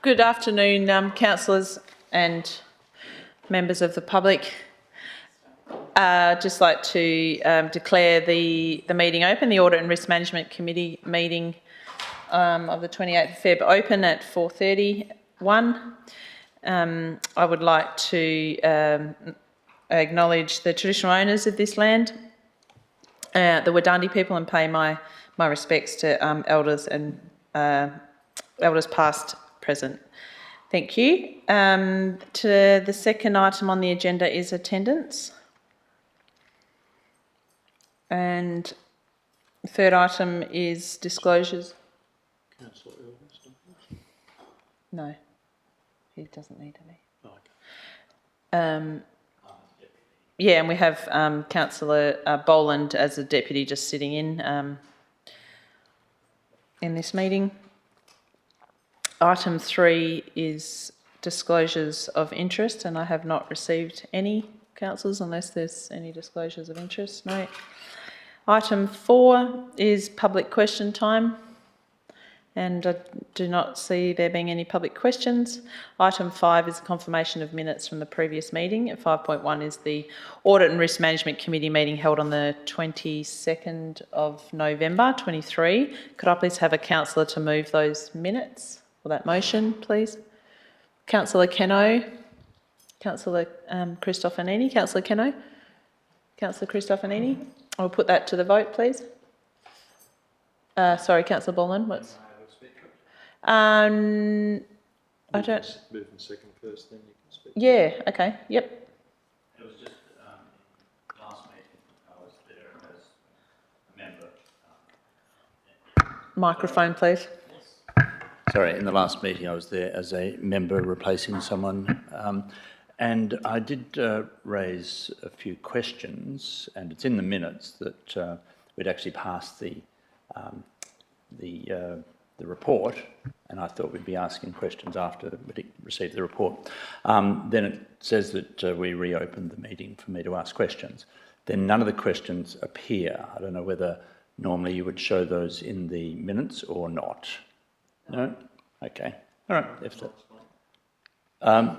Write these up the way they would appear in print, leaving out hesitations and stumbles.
Good afternoon, councillors and members of the public. Just like to declare the meeting open, the Audit and Risk Management Committee meeting of the 28th of Feb open at 4:31. I would like to acknowledge the traditional owners of this land, the Wadandi people, and pay my respects to elders and elders past, present. Thank you. To the second item on the agenda is attendance. And the third item is disclosures. Councillor Augusta? No, he doesn't need to be. Oh, okay. Yeah, and we have Councillor Boland as a deputy just sitting in this meeting. Item 3 is disclosures of interest, and I have not received any, councillors, unless there's any disclosures of interest. No. Item 4 is public question time, and I do not see there being any public questions. Item 5 is a confirmation of minutes from the previous meeting. And 5.1 is the Audit and Risk Management Committee meeting held on the 22nd of November 23. Could I please have a councillor to move those minutes, or that motion, please? Councillor Keno. Councillor Christofanini. Councillor Keno. Councillor Christofanini. I'll put that to the vote, please. Sorry, Councillor Boland. What's? I don't. Move and second first, then you can speak. Yeah. Okay. Yep. It was just last meeting I was there as a member. Microphone, please. Sorry, in the last meeting I was there as a member replacing someone, and I did raise a few questions, and it's in the minutes that we'd actually passed the report, and I thought we'd be asking questions after we received the report. Then it says that we reopened the meeting for me to ask questions. Then none of the questions appear. I don't know whether normally you would show those in the minutes or not. No? Okay. All right. If that.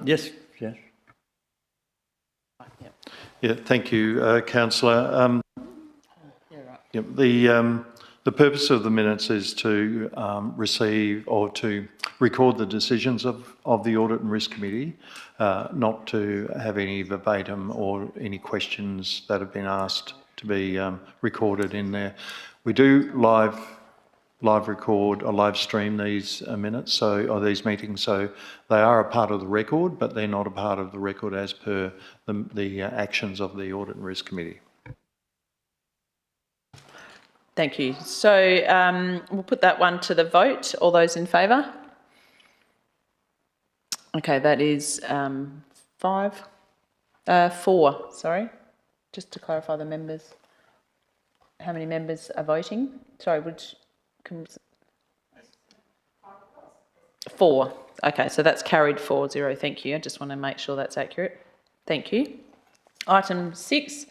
Yes. Yes. Yeah, thank you, Councillor. Yeah, right. Yep, the purpose of the minutes is to receive or to record the decisions of the Audit and Risk Committee, not to have any verbatim or any questions that have been asked to be recorded in there. We do live record or live stream these minutes, or these meetings, so they are a part of the record, but they're not a part of the record as per the actions of the Audit and Risk Committee. Thank you. So we'll put that one to the vote. All those in favour? Okay, that is 4. Sorry, just to clarify the members. How many members are voting? Sorry, which? 4. Okay, so that's carried 4-0. Thank you. I just want to make sure that's accurate. Thank you. Item 6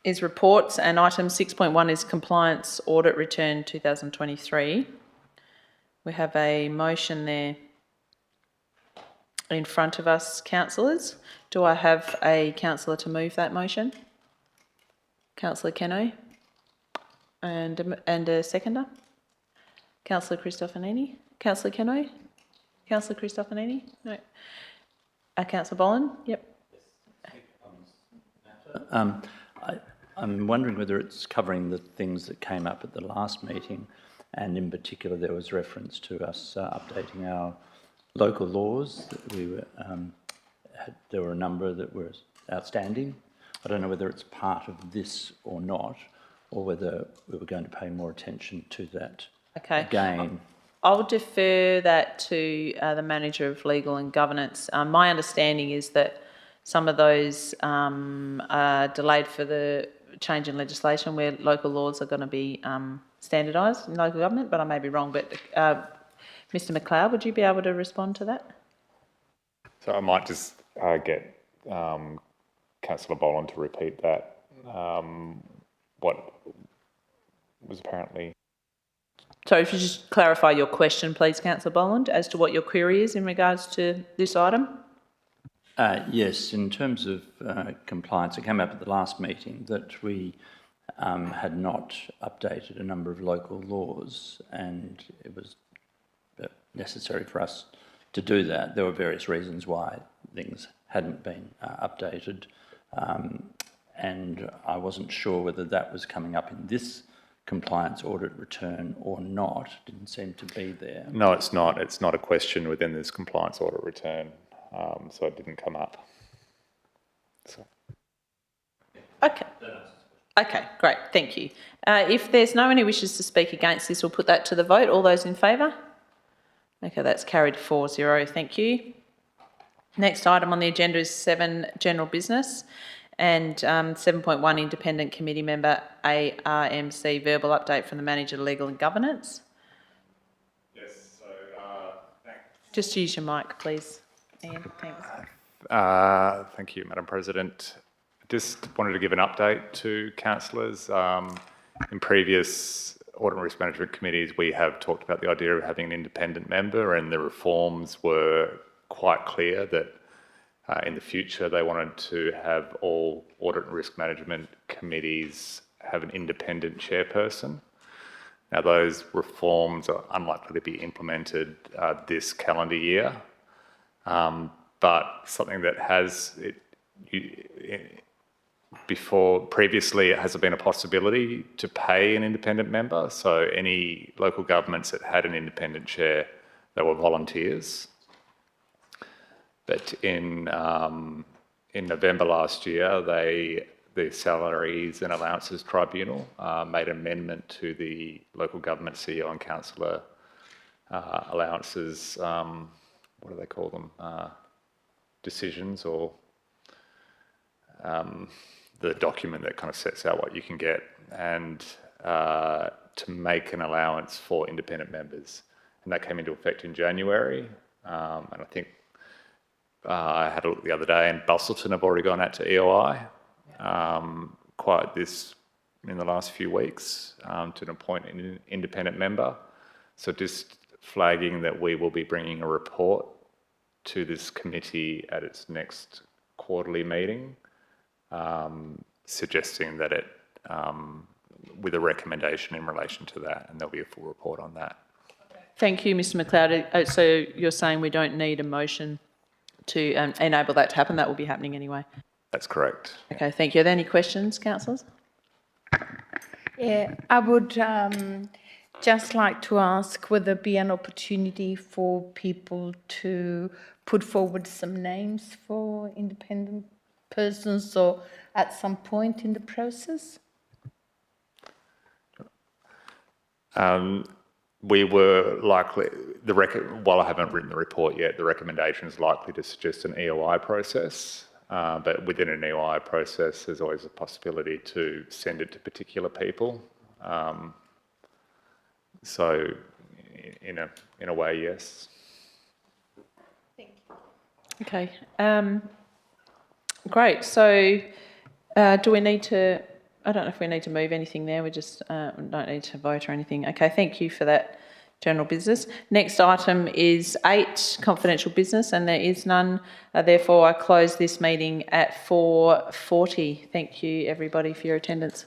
is reports, and item 6.1 is compliance audit return 2023. We have a motion there in front of us, councillors. Do I have a councillor to move that motion? Councillor Keno. And a seconder? Councillor Christofanini? Councillor Keno? Councillor Christofanini? No. Councillor Boland? Yep. I'm wondering whether it's covering the things that came up at the last meeting, and in particular there was reference to us updating our local laws. That we were, there were a number that were outstanding. I don't know whether it's part of this or not, or whether we were going to pay more attention to that again. I'll defer that to the Manager of Legal and Governance. My understanding is that some of those are delayed for the change in legislation where local laws are going to be standardised in local government, but I may be wrong. But Mr McLeod, would you be able to respond to that? So I might just get Councillor Boland to repeat that. What was apparently Sorry, if you just clarify your question, please, Councillor Boland, as to what your query is in regards to this item. Yes, in terms of compliance, it came up at the last meeting that we had not updated a number of local laws, and it was necessary for us to do that. There were various reasons why things hadn't been updated, and I wasn't sure whether that was coming up in this compliance audit return or not. Didn't seem to be there. No, it's not. It's not a question within this compliance audit return, so it didn't come up. So. Okay. Okay, great, thank you. If there's no one who wishes to speak against this, we'll put that to the vote. All those in favour? Okay, that's carried 4-0, thank you. Next item on the agenda is 7, general business, and 7.1, independent committee member ARMC, verbal update from the manager, legal and governance. Yes, so thanks. Just use your mic, please, Ian, thanks. Thank you, Madam President. Just wanted to give an update to councillors. In previous audit and risk management committees, we have talked about the idea of having an independent member, and the reforms were quite clear that in the future they wanted to have all audit and risk management committees have an independent chairperson. Now, those reforms are unlikely to be implemented this calendar year, but something that previously it hasn't been a possibility to pay an independent member. So any local governments that had an independent chair, they were volunteers. But in November last year, the Salaries and Allowances Tribunal made an amendment to the local government CEO and councillor allowances. What do they call them? Decisions, or the document that kind of sets out what you can get, and to make an allowance for independent members. And that came into effect in January. And I think I had a look the other day, and Busselton have already gone out to EOI quite this in the last few weeks to appoint an independent member. So just flagging that we will be bringing a report to this committee at its next quarterly meeting, suggesting that it, with a recommendation in relation to that, and there'll be a full report on that. Thank you, Mr McLeod. So you're saying we don't need a motion to enable that to happen? That will be happening anyway. That's correct. Okay, thank you. Are there any questions, councillors? Yeah, I would just like to ask, will there be an opportunity for people to put forward some names for independent persons, or at some point in the process? We were likely, while I haven't written the report yet, the recommendation is likely to suggest an EOI process, but within an EOI process, there's always a possibility to send it to particular people. So, in a way, yes. Thank you. Okay. Great. So, do we need to? I don't know if we need to move anything there. We just don't need to vote or anything. Okay, thank you for that general business. Next item is 8, confidential business, and there is none. Therefore, I close this meeting at 4:40. Thank you, everybody, for your attendance.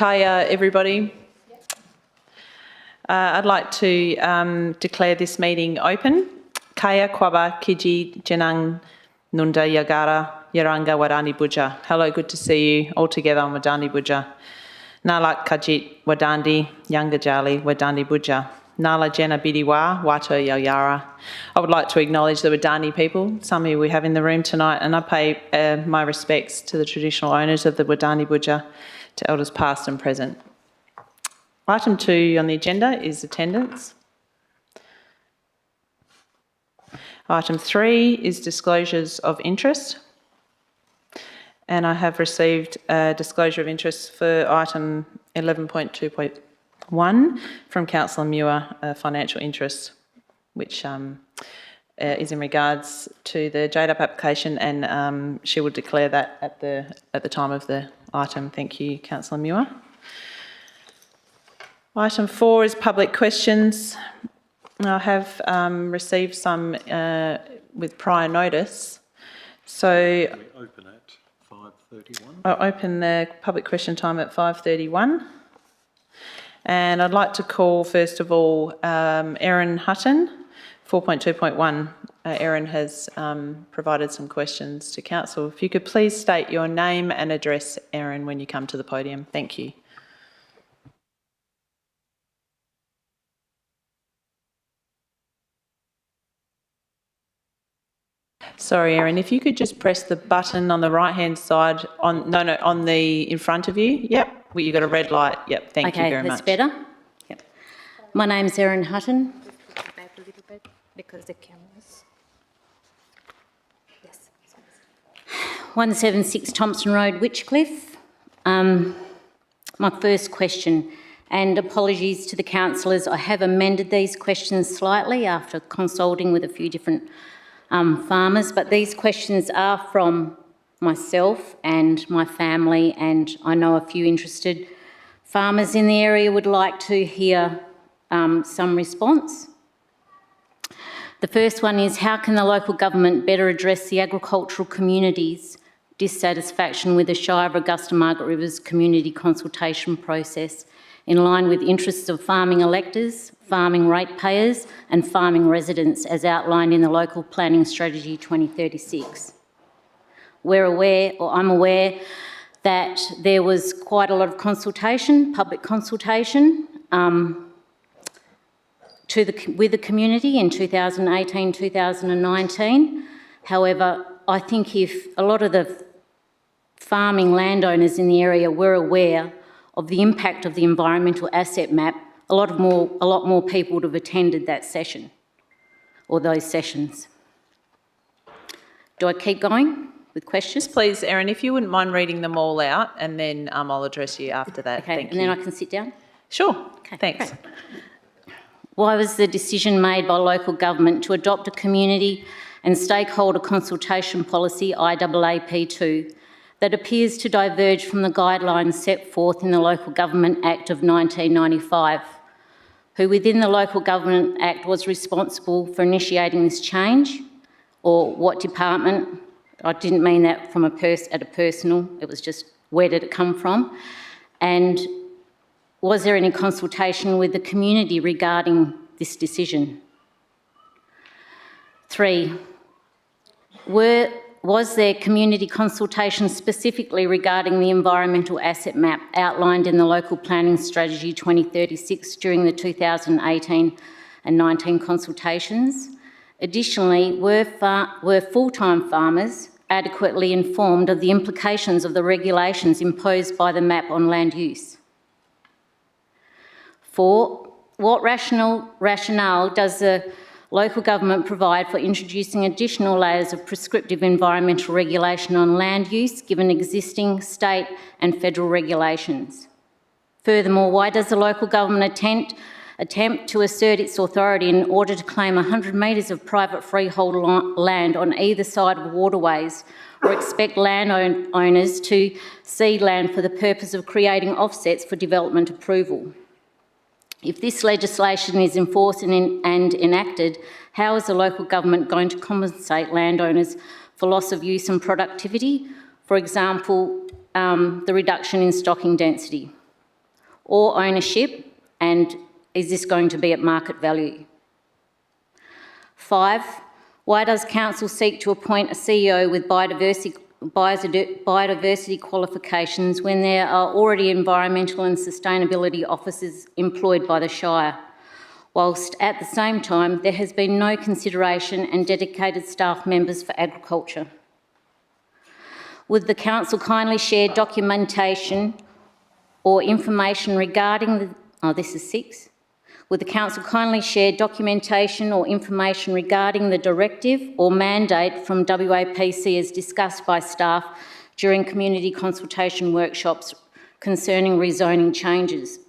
Kaya, everybody. I'd like to declare this meeting open. Kaya Kwaba Kiji Janang Nunda Yagara Yaranga Wadani Buja. Hello, good to see you all together on Wadani Buja. Nala Kajit Wadandi Yanga Jali Wadani Buja. Nala Jena Bidiwa Wato Yayara. I would like to acknowledge the Wadani people, some who we have in the room tonight, and I pay my respects to the traditional owners of the Wadani Buja, to elders past and present. Item 2 on the agenda is attendance. Item 3 is disclosures of interest. And I have received a disclosure of interest for item 11.2.1 from Councillor Muir, financial interest, which is in regards to the JDAP application, and she will declare that at the time of the item. Thank you, Councillor Muir. Item 4 is public questions. I have received some with prior notice. So We open at 5:31. I'll open the public question time at 5:31. And I'd like to call, first of all, Erin Hutton, 4.2.1. Erin has provided some questions to Council. If you could please state your name and address, Erin, when you come to the podium. Thank you. Sorry, Erin, if you could just press the button on the right-hand side, on the in front of you. Yep, well, you got a red light. Yep, thank you very much. Okay, that's better. Yep. My name's Erin Hutton. Back a little bit because the cameras. Yes. 176 Thompson Road, Witchcliffe. My first question, and apologies to the councillors, I have amended these questions slightly after consulting with a few different farmers, but these questions are from myself and my family, and I know a few interested farmers in the area would like to hear some response. The first one is, how can the local government better address the agricultural community's dissatisfaction with the Shire of Augusta Margaret River's community consultation process in line with interests of farming electors, farming ratepayers and farming residents as outlined in the Local Planning Strategy 2036. I'm aware that there was quite a lot of consultation, public consultation with the community in 2018-2019. However, I think if a lot of the farming landowners in the area were aware of the impact of the environmental asset map, a lot more people would have attended that session or those sessions. Do I keep going with questions? Please, Erin, if you wouldn't mind reading them all out, and then I'll address you after that. Okay, Thank and you. then I can sit down? Sure, Okay, thanks. great. Why was the decision made by local government to adopt a community and stakeholder consultation policy, IAAP2, that appears to diverge from the guidelines set forth in the Local Government Act of 1995? Who within the Local Government Act was responsible for initiating this change, or what department? I didn't mean that from at a personal, it was just where did it come from? And was there any consultation with the community regarding this decision? 3, was there community consultation specifically regarding the environmental asset map outlined in the Local Planning Strategy 2036 during the 2018 and 19 consultations? Additionally, were full-time farmers adequately informed of the implications of the regulations imposed by the map on land use? 4, what rationale does the local government provide for introducing additional layers of prescriptive environmental regulation on land use given existing state and federal regulations? Furthermore, why does the local government attempt to assert its authority in order to claim 100 metres of private freehold land on either side of waterways, or expect landowners to cede land for the purpose of creating offsets for development approval? If this legislation is enforced and enacted, how is the local government going to compensate landowners for loss of use and productivity? For example, the reduction in stocking density. or ownership, and is this going to be at market value? 5, why does council seek to appoint a CEO with biodiversity qualifications when there are already environmental and sustainability officers employed by the Shire, whilst at the same time there has been no consideration and dedicated staff members for agriculture? Would the council kindly share documentation or information regarding the... Oh, this is 6. Would the council kindly share documentation or information regarding the directive or mandate from WAPC as discussed by staff during community consultation workshops concerning rezoning changes?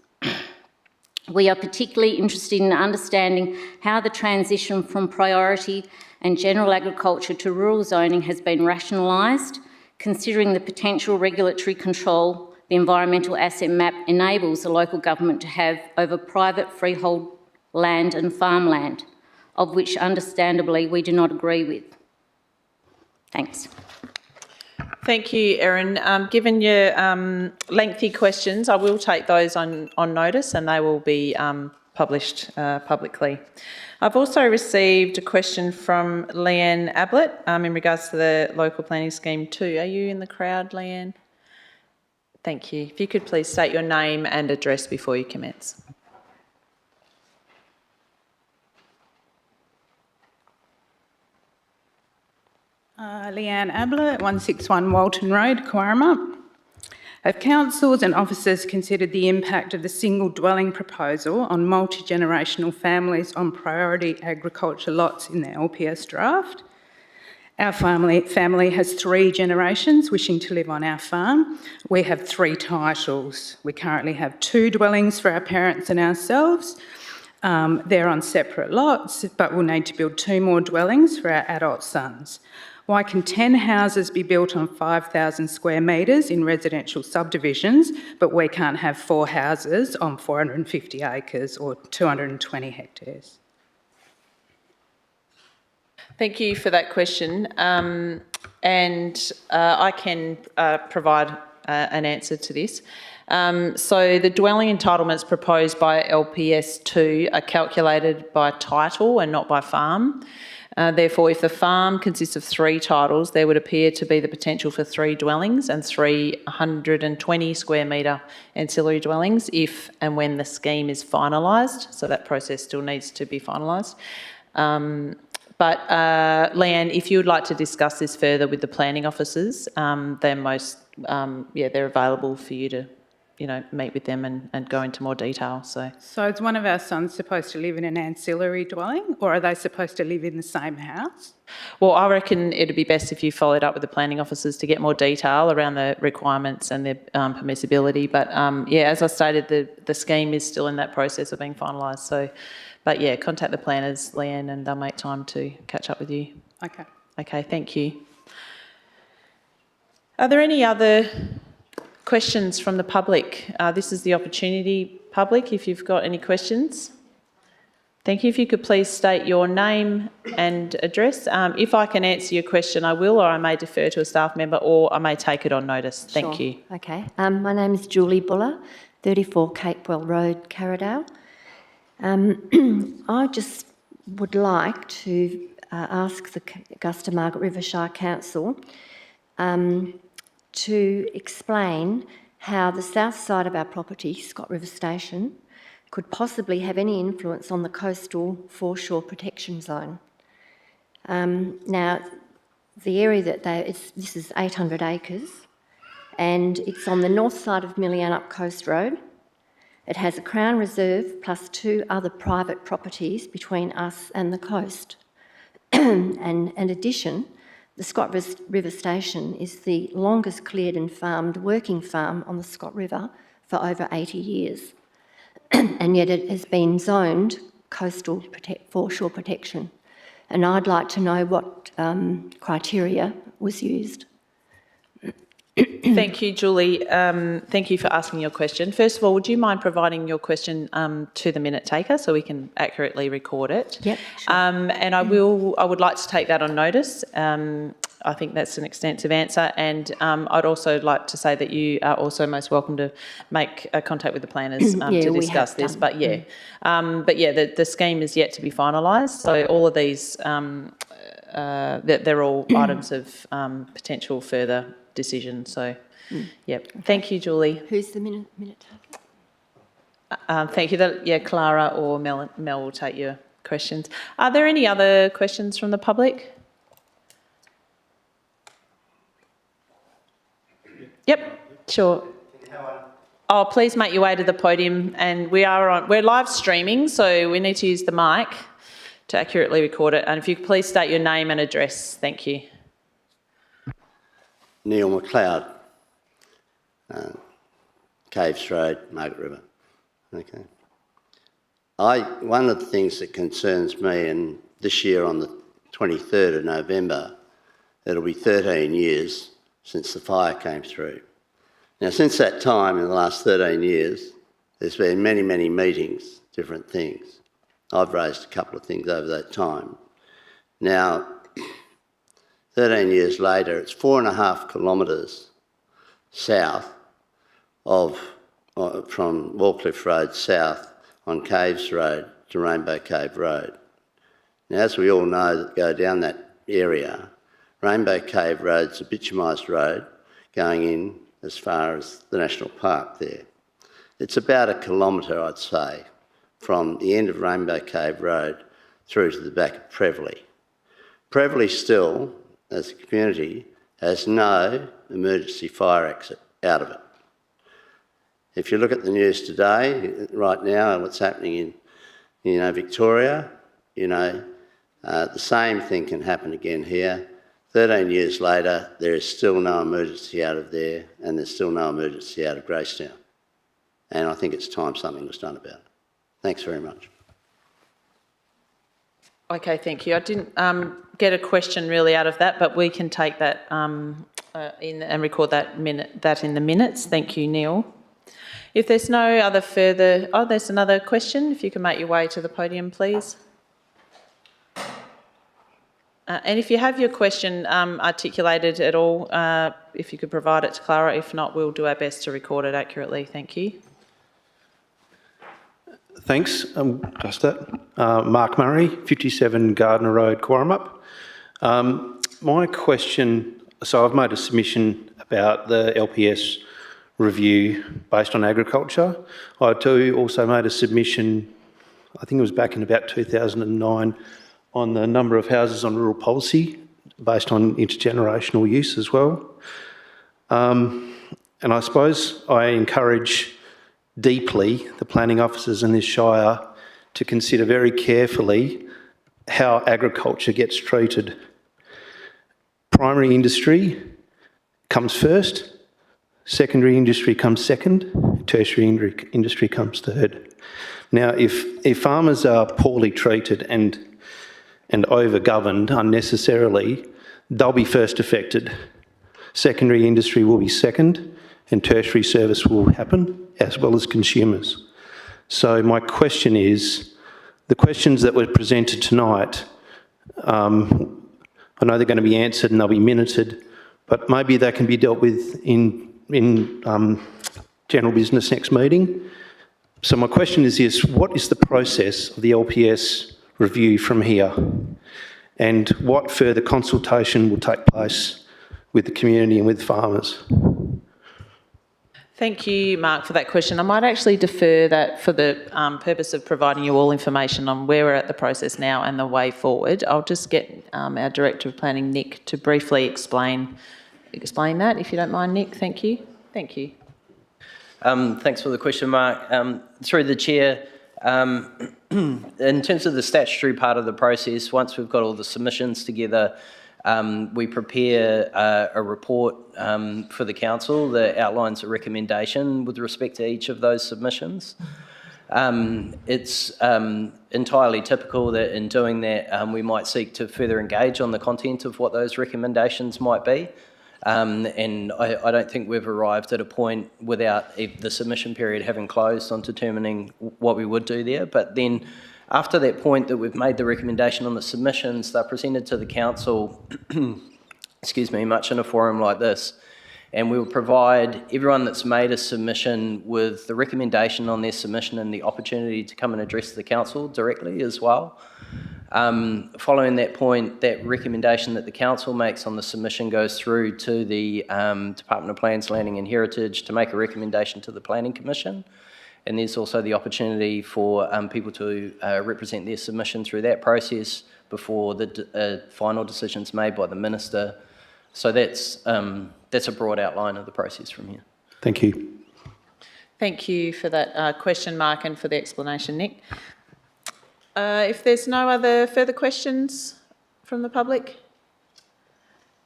We are particularly interested in understanding how the transition from priority and general agriculture to rural zoning has been rationalised, considering the potential regulatory control the environmental asset map enables the local government to have over private freehold land and farmland, of which understandably we do not agree with. Thanks. Thank you, Erin. Given your lengthy questions, I will take those on notice and they will be published publicly. I've also received a question from Leanne Ablett in regards to the local planning scheme too. Are you in the crowd, Leanne? Thank you. If you could please state your name and address before you commence. Leanne Ablett, 161 Walton Road, Quarama. Have councils and officers considered the impact of the single dwelling proposal on multi-generational families on priority agriculture lots in the LPS draft? Our family has 3 generations wishing to live on our farm. We have 3 titles. We currently have 2 dwellings for our parents and ourselves. They're on separate lots, but we'll need to build 2 more dwellings for our adult sons. Why can 10 houses be built on 5,000 square metres in residential subdivisions, but we can't have 4 houses on 450 acres or 220 hectares? Thank you for that question. I can provide an answer to this. So the dwelling entitlements proposed by LPS2 are calculated by title and not by farm. Therefore, if the farm consists of 3 titles, there would appear to be the potential for 3 dwellings and 320 square metre ancillary dwellings if and when the scheme is finalised. So that process still needs to be finalised. But Leanne, if you would like to discuss this further with the planning officers, they're available for you to, meet with them and go into more detail. So is one of our sons supposed to live in an ancillary dwelling, or are they supposed to live in the same house? Well, I reckon it'd be best if you followed up with the planning officers to get more detail around the requirements and the permissibility. But as I stated, the scheme is still in that process of being finalised. But contact the planners, Leanne, and they'll make time to catch up with you. Okay. Okay, thank you. Are there any other questions from the public? This is the opportunity, public, if you've got any questions. Thank you. If you could please state your name and address. If I can answer your question, I will, or I may defer to a staff member, or I may take it on notice. Thank you. Okay. My name is Julie Buller, 34 Capewell Road, Carradale. I just would like to ask the Augusta Margaret River Shire Council to explain how the south side of our property, Scott River Station, could possibly have any influence on the coastal foreshore protection zone. Now, the area this is 800 acres, and it's on the north side of Millianup Coast Road. It has a Crown Reserve plus 2 other private properties between us and the coast. And in addition, the Scott River Station is the longest cleared and farmed working farm on the Scott River for over 80 years. And yet it has been zoned coastal foreshore protection. And I'd like to know what criteria was used. Thank you, Julie. Thank you for asking your question. First of all, would you mind providing your question to the minute taker so we can accurately record it? Yep, sure. And I would like to take that on notice. I think that's an extensive answer, and I'd also like to say that you are also most welcome to make contact with the planners to discuss this. But the scheme is yet to be finalised, so all of these they're all items of potential further decision. So, thank you, Julie. Who's the minute taker? Thank you. Clara or Mel will take your questions. Are there any other questions from the public? Yep, sure. Oh, please make your way to the podium, and we're live streaming, so we need to use the mic to accurately record it. And if you could please state your name and address, thank you. Neil McLeod, Caves Road, Margaret River. Okay. One of the things that concerns me, and this year on the 23rd of November, it'll be 13 years since the fire came through. Now, since that time, in the last 13 years, there's been many, many meetings, different things. I've raised a couple of things over that time. Now, 13 years later, it's 4.5 kilometres south from Wallcliffe Road south on Caves Road to Rainbow Cave Road. Now, as we all know that go down that area, Rainbow Cave Road's a bitumised road going in as far as the National Park there. It's about 1 kilometre, I'd say, from the end of Rainbow Cave Road through to the back of Preveley. Preveley still, as a community, has no emergency fire exit out of it. If you look at the news today, right now, and what's happening in Victoria, the same thing can happen again here. 13 years later, there is still no emergency out of there, and there's still no emergency out of Gracetown. And I think it's time something was done about it. Thanks very much. Okay, thank you. I didn't get a question really out of that, but we can take that in and record that in the minutes. Thank you, Neil. If there's no other further... Oh, there's another question. If you can make your way to the podium, please. And if you have your question articulated at all, if you could provide it to Clara. If not, we'll do our best to record it accurately. Thank you. Thanks, Augusta. Mark Murray, 57 Gardner Road, Quarramup. My question, so I've made a submission about the LPS review based on agriculture. I too also made a submission, I think it was back in about 2009, on the number of houses on rural policy based on intergenerational use as well. And I suppose I encourage deeply the planning officers in this Shire to consider very carefully how agriculture gets treated. Primary industry comes first, secondary industry comes second, tertiary industry comes third. Now, if farmers are poorly treated and over-governed unnecessarily, they'll be first affected. Secondary industry will be second, and tertiary service will happen, as well as consumers. So my question is, the questions that were presented tonight, I know they're going to be answered and they'll be minuted, but maybe they can be dealt with in general business next meeting. So my question is this: what is the process of the LPS review from here? And what further consultation will take place with the community and with farmers? Thank you, Mark, for that question. I might actually defer that for the purpose of providing you all information on where we're at the process now and the way forward. I'll just get our Director of Planning, Nick, to briefly explain that, if you don't mind, Nick. Thank you. Thank you. Thanks for the question, Mark. Through the Chair, in terms of the statutory part of the process, once we've got all the submissions together, we prepare a report for the Council that outlines a recommendation with respect to each of those submissions. It's entirely typical that in doing that we might seek to further engage on the content of what those recommendations might be. And I don't think we've arrived at a point without the submission period having closed on determining what we would do there. But then after that point that we've made the recommendation on the submissions, they're presented to the Council much in a forum like this. And we will provide everyone that's made a submission with the recommendation on their submission and the opportunity to come and address the council directly as well. Following that point, that recommendation that the council makes on the submission goes through to the Department of Lands, Landing and Heritage to make a recommendation to the Planning Commission. And there's also the opportunity for people to represent their submission through that process before the final decision's made by the Minister. So that's a broad outline of the process from here. Thank you. Thank you for that question, Mark, and for the explanation, Nick. If there's no other further questions from the public,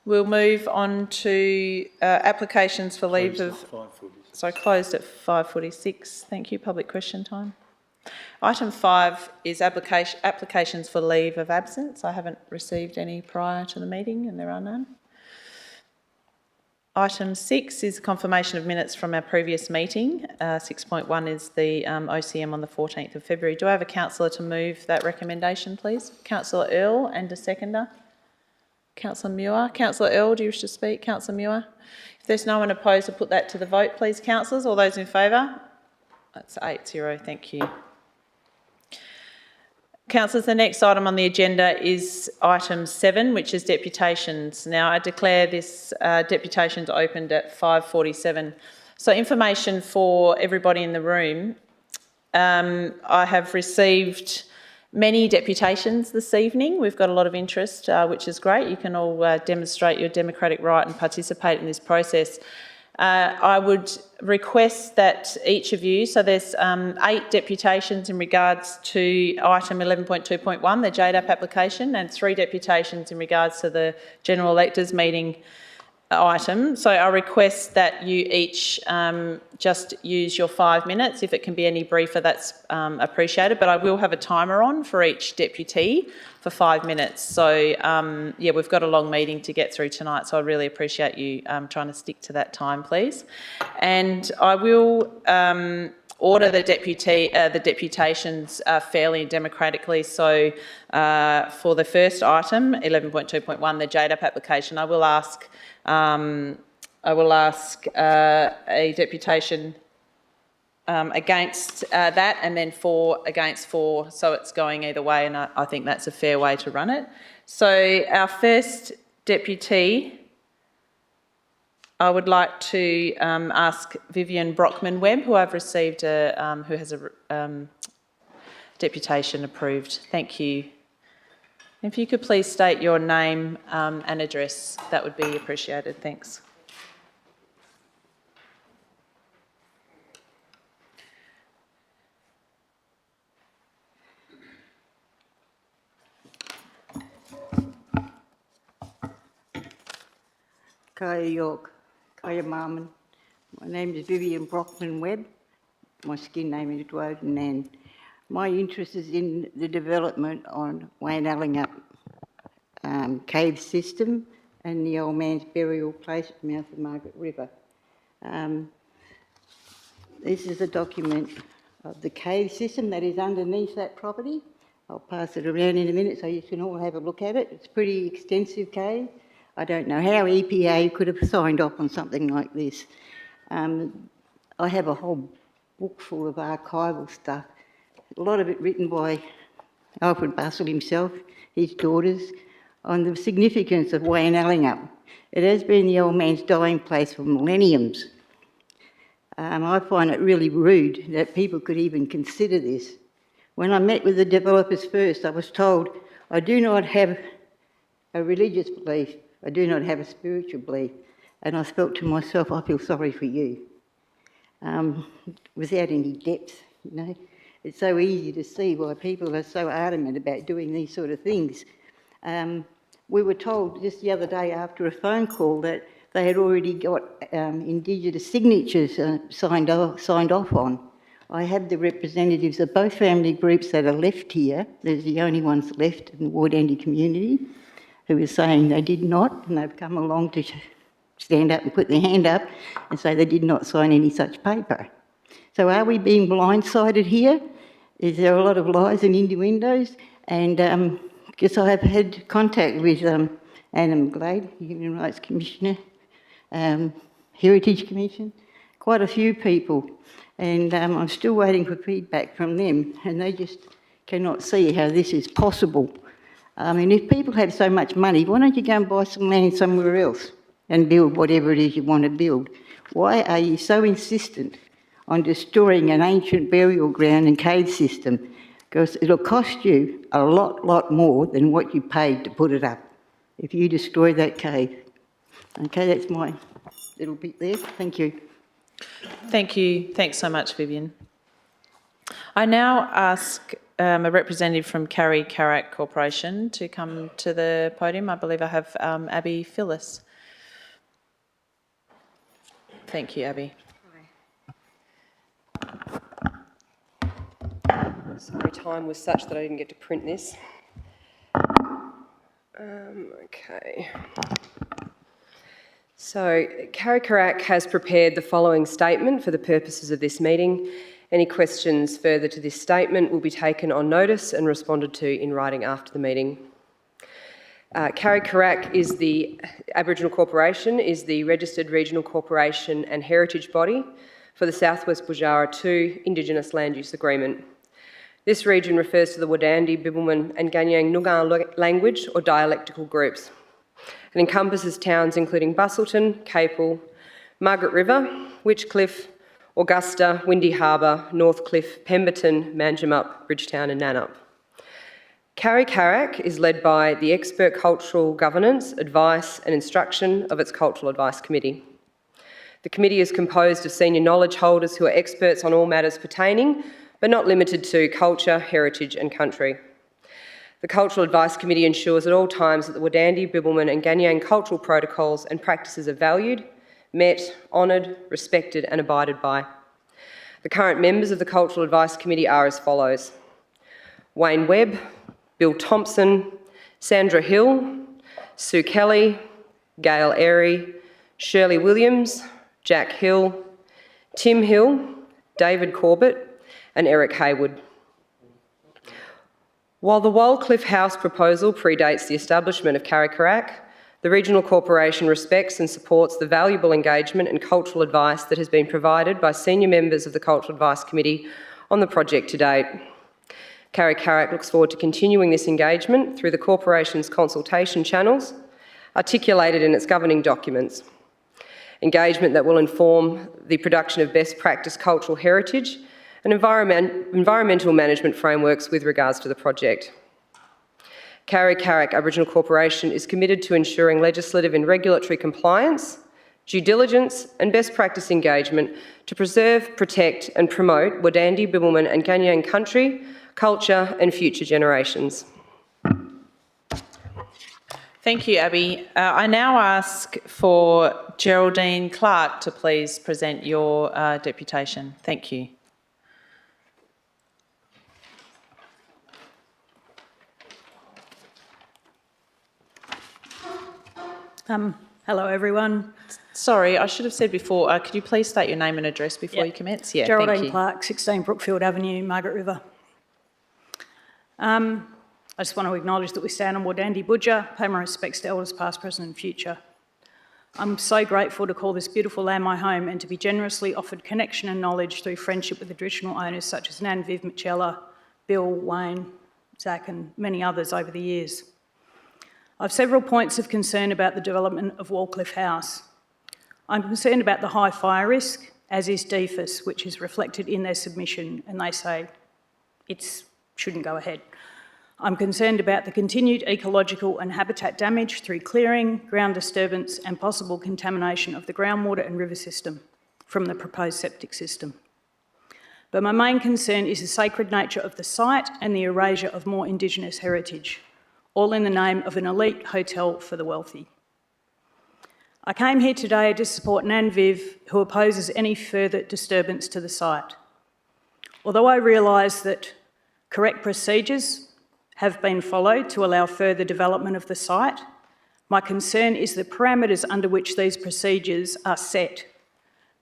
we'll move on to applications for leave of... So closed at 5:46. Thank you. Public question time. Item 5 is applications for leave of absence. I haven't received any prior to the meeting and there are none. Item 6 is confirmation of minutes from our previous meeting. 6.1 is the OCM on the 14th of February. Do I have a councillor to move that recommendation, please? Councillor Earl and a seconder. Councillor Muir. Councillor Earl, do you wish to speak? Councillor Muir. If there's no one opposed, I'll put that to the vote, please, councillors. All those in favour? That's 8-0. Thank you. Councillors, the next item on the agenda is item 7, which is deputations. Now, I declare this deputations opened at 5:47. So information for everybody in the room. I have received many deputations this evening. We've got a lot of interest, which is great. You can all demonstrate your democratic right and participate in this process. I would request that each of you, so there's 8 deputations in regards to item 11.2.1, the JDAP application, and 3 deputations in regards to the general electors meeting item. So I request that you each just use your 5 minutes. If it can be any briefer, that's appreciated, but I will have a timer on for each deputy for 5 minutes. So yeah, we've got a long meeting to get through tonight, so I really appreciate you trying to stick to that time, please. And I will order the deputations fairly and democratically. So for the first item, 11.2.1, the JDAP application, I will ask a deputation against that, and then 4 against 4, so it's going either way, and I think that's a fair way to run it. So our first deputy, I would like to ask Vivian Brockman-Webb, who I've received, who has a deputation approved. Thank you. If you could please state your name and address, that would be appreciated. Thanks. Kaya York, Kaya Marmon. My name is Vivian Brockman-Webb. My skin name is Woden, and my interest is in the development on Waynallingup cave system and the old man's burial place at the mouth of Margaret River. This is a document of the cave system that is underneath that property. I'll pass it around in a minute so you can all have a look at it. It's a pretty extensive cave. I don't know how EPA could have signed off on something like this. I have a whole book full of archival stuff, a lot of it written by Alfred Bussell himself, his daughters, on the significance of Waynallingup. It has been the old man's dying place for millenniums. I find it really rude that people could even consider this. When I met with the developers first, I was told, I do not have a religious belief, I do not have a spiritual belief. And I felt to myself, I feel sorry for you. Without any depth, you know. It's so easy to see why people are so adamant about doing these sort of things. We were told just the other day after a phone call that they had already got Indigenous signatures signed off on. I have the representatives of both family groups that are left here. There's the only ones left in the Wardandy community who are saying they did not, and they've come along to stand up and put their hand up and say they did not sign any such paper. So are we being blindsided here? Is there a lot of lies and innuendos? And because I have had contact with Anna McGlade, Human Rights Commissioner, Heritage Commission, quite a few people. And I'm still waiting for feedback from them, and they just cannot see how this is possible. I mean, if people have so much money, why don't you go and buy some land somewhere else and build whatever it is you want to build? Why are you so insistent on destroying an ancient burial ground and cave system? Because it'll cost you a lot more than what you paid to put it up if you destroy that cave. Okay, that's my little bit there. Thank you. Thank you. Thanks so much, Vivian. I now ask a representative from Carrie Carrack Corporation to come to the podium. I believe I have Abby Phyllis. Thank you, Abby. Sorry, time was such that I didn't get to print this. Okay. So, Carrie Carrack has prepared the following statement for the purposes of this meeting. Any questions further to this statement will be taken on notice and responded to in writing after the meeting. Carrie Carrack is the Aboriginal Corporation, is the registered regional corporation and heritage body for the Southwest Bujara 2 Indigenous Land Use Agreement. This region refers to the Wadandi, Bibbulmun and Ganyang Noongar language or dialectical groups. It encompasses towns including Bustleton, Capel, Margaret River, Witchcliffe, Augusta, Windy Harbour, Northcliffe, Pemberton, Manjimup, Bridgetown and Nannup. Carrie Carrack is led by the expert cultural governance, advice and instruction of its Cultural Advice Committee. The committee is composed of senior knowledge holders who are experts on all matters pertaining, but not limited to culture, heritage and country. The Cultural Advice Committee ensures at all times that the Wadandi, Bibbulmun and Ganyang cultural protocols and practices are valued, met, honoured, respected and abided by. The current members of the Cultural Advice Committee are as follows: Wayne Webb, Bill Thompson, Sandra Hill, Sue Kelly, Gail Airy, Shirley Williams, Jack Hill, Tim Hill, David Corbett and Eric Haywood. While the Wildcliffe House proposal predates the establishment of Carrie Carrack, the Regional Corporation respects and supports the valuable engagement and cultural advice that has been provided by senior members of the Cultural Advice Committee on the project to date. Carrie Carrack looks forward to continuing this engagement through the Corporation's consultation channels articulated in its governing documents. Engagement that will inform the production of best practice cultural heritage and environmental management frameworks with regards to the project. Carrie Carrack Aboriginal Corporation is committed to ensuring legislative and regulatory compliance, due diligence and best practice engagement to preserve, protect and promote Wadandi, Bibbulmun and Ganyang country, culture and future generations. Thank you, Abby. I now ask for Geraldine Clark to please present your deputation. Thank you. Hello, everyone. Sorry, I should have said before, could you please state your name and address before you commence? Yeah, Geraldine thank you. Clark, 16 Brookfield Avenue, Margaret River. I just want to acknowledge that we stand on Wadandi Budja, pay my respects to elders past, present and future. I'm so grateful to call this beautiful land my home and to be generously offered connection and knowledge through friendship with the traditional owners such as Nan, Viv, Michella, Bill, Wayne, Zach and many others over the years. I have several points of concern about the development of Waldcliffe House. I'm concerned about the high fire risk, as is DFIS, which is reflected in their submission, and they say it shouldn't go ahead. I'm concerned about the continued ecological and habitat damage through clearing, ground disturbance and possible contamination of the groundwater and river system from the proposed septic system. But my main concern is the sacred nature of the site and the erasure of more Indigenous heritage, all in the name of an elite hotel for the wealthy. I came here today to support Nan Viv, who opposes any further disturbance to the site. Although I realise that correct procedures have been followed to allow further development of the site, my concern is the parameters under which these procedures are set,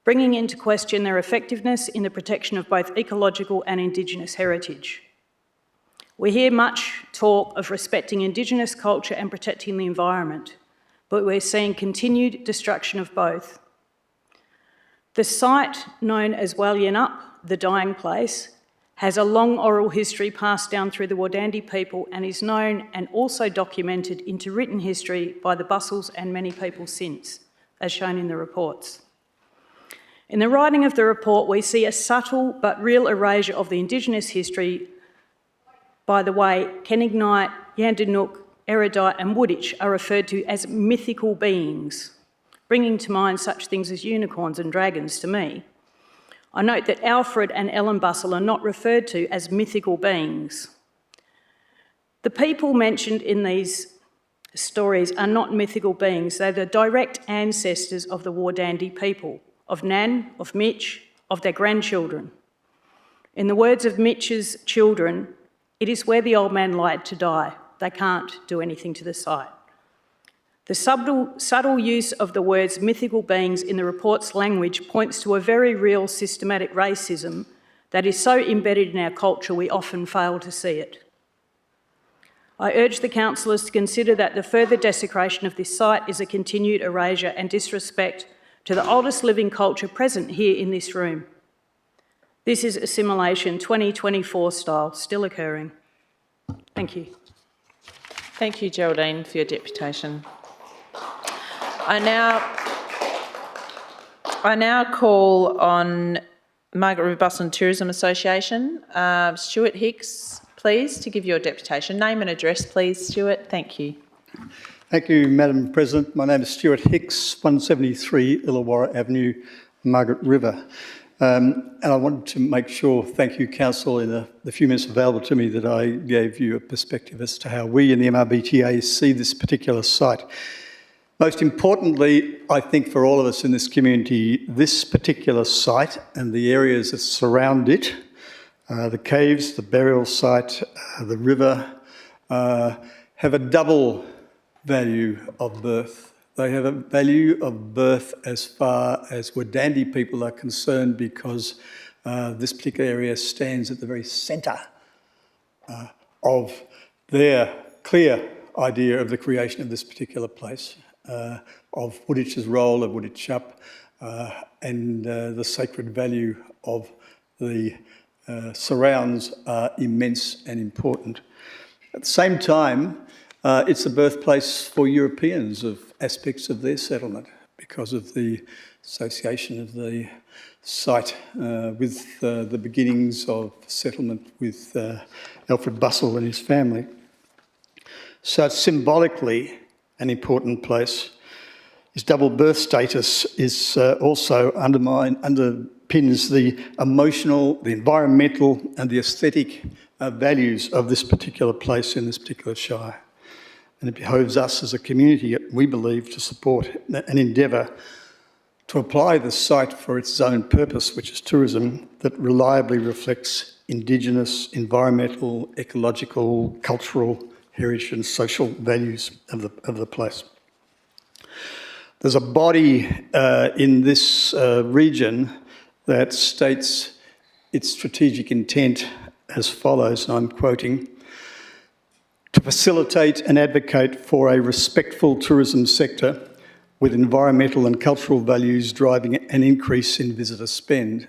bringing into question their effectiveness in the protection of both ecological and Indigenous heritage. We hear much talk of respecting Indigenous culture and protecting the environment, but we're seeing continued destruction of both. The site known as Walyanup, the dying place, has a long oral history passed down through the Wardandi people and is known and also documented into written history by the Bustles and many people since, as shown in the reports. In the writing of the report, we see a subtle but real erasure of the Indigenous history. By the way, Kenignight, Yandanook, Erudite and Wooditch are referred to as mythical beings, bringing to mind such things as unicorns and dragons to me. I note that Alfred and Ellen Bustle are not referred to as mythical beings. The people mentioned in these stories are not mythical beings. They're the direct ancestors of the Wardandi people, of Nan, of Mitch, of their grandchildren. In the words of Mitch's children, it is where the old man lied to die. They can't do anything to the site. The subtle use of the words mythical beings in the report's language points to a very real systematic racism that is so embedded in our culture we often fail to see it. I urge the councillors to consider that the further desecration of this site is a continued erasure and disrespect to the oldest living culture present here in this room. This is assimilation 2024 style, still occurring. Thank you. Thank you, Geraldine, for your deputation. I now call on Margaret River Bustling Tourism Association. Stuart Hicks, please, to give your deputation. Name and address, please, Stuart. Thank you. Thank you, Madam President. My name is Stuart Hicks, 173 Illawarra Avenue, Margaret River. And I wanted to make sure, thank you, Council, in the few minutes available to me, that I gave you a perspective as to how we in the MRBTA see this particular site. Most importantly, I think for all of us in this community, this particular site and the areas that surround it, the caves, the burial site, the river, have a double value of birth. They have a value of birth as far as Wardandi people are concerned, because this particular area stands at the very centre of their clear idea of the creation of this particular place, of Wooditch's role of Wooditchup, and the sacred value of the surrounds are immense and important. At the same time, it's the birthplace for Europeans of aspects of their settlement because of the association of the site with the beginnings of settlement with Alfred Bustle and his family. So symbolically an important place. His double birth status is also underpins the emotional, the environmental and the aesthetic values of this particular place in this particular shire. And it behoves us as a community, we believe, to support an endeavour to apply the site for its own purpose, which is tourism, that reliably reflects Indigenous, environmental, ecological, cultural, heritage and social values of the place. There's a body in this region that states its strategic intent as follows, and I'm quoting: to facilitate and advocate for a respectful tourism sector with environmental and cultural values driving an increase in visitor spend.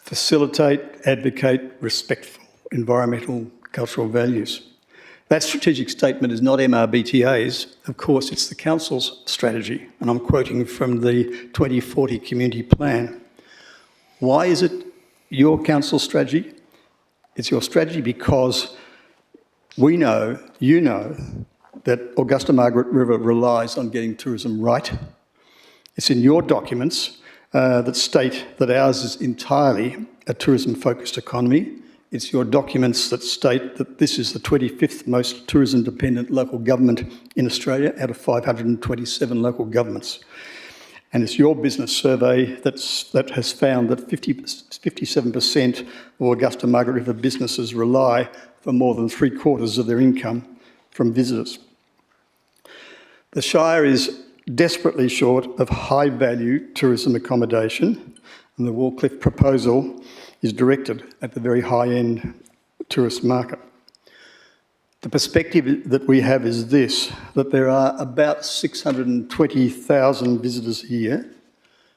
Facilitate, advocate, respectful environmental, cultural values. That strategic statement is not MRBTA's, of course it's the Council's strategy, and I'm quoting from the 2040 Community Plan. Why is it your Council's strategy? It's your strategy because we know, you know, that Augusta Margaret River relies on getting tourism right. It's in your documents that state that ours is entirely a tourism-focused economy. It's your documents that state that this is the 25th most tourism-dependent local government in Australia out of 527 local governments. And it's your business survey that has found that 57% of Augusta Margaret River businesses rely for more than 3/4 of their income from visitors. The Shire is desperately short of high-value tourism accommodation, and the Wallcliffe proposal is directed at the very high-end tourist market. The perspective that we have is this, that there are about 620,000 visitors a year,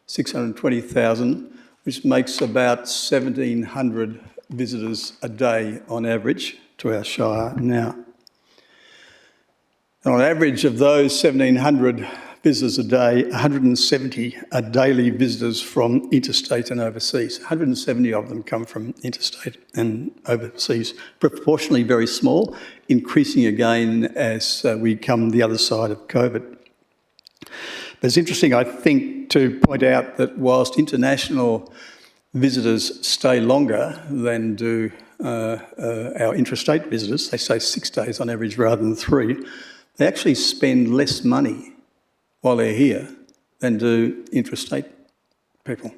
620,000, which makes about 1,700 visitors a day on average to our Shire now. And on average of those 1,700 visitors a day, 170 are daily visitors from interstate and overseas. 170 of them come from interstate and overseas, proportionally very small, increasing again as we come the other side of COVID. It's interesting, I think, to point out that whilst international visitors stay longer than do our intrastate visitors, they stay 6 days on average rather than 3, they actually spend less money while they're here than do intrastate people.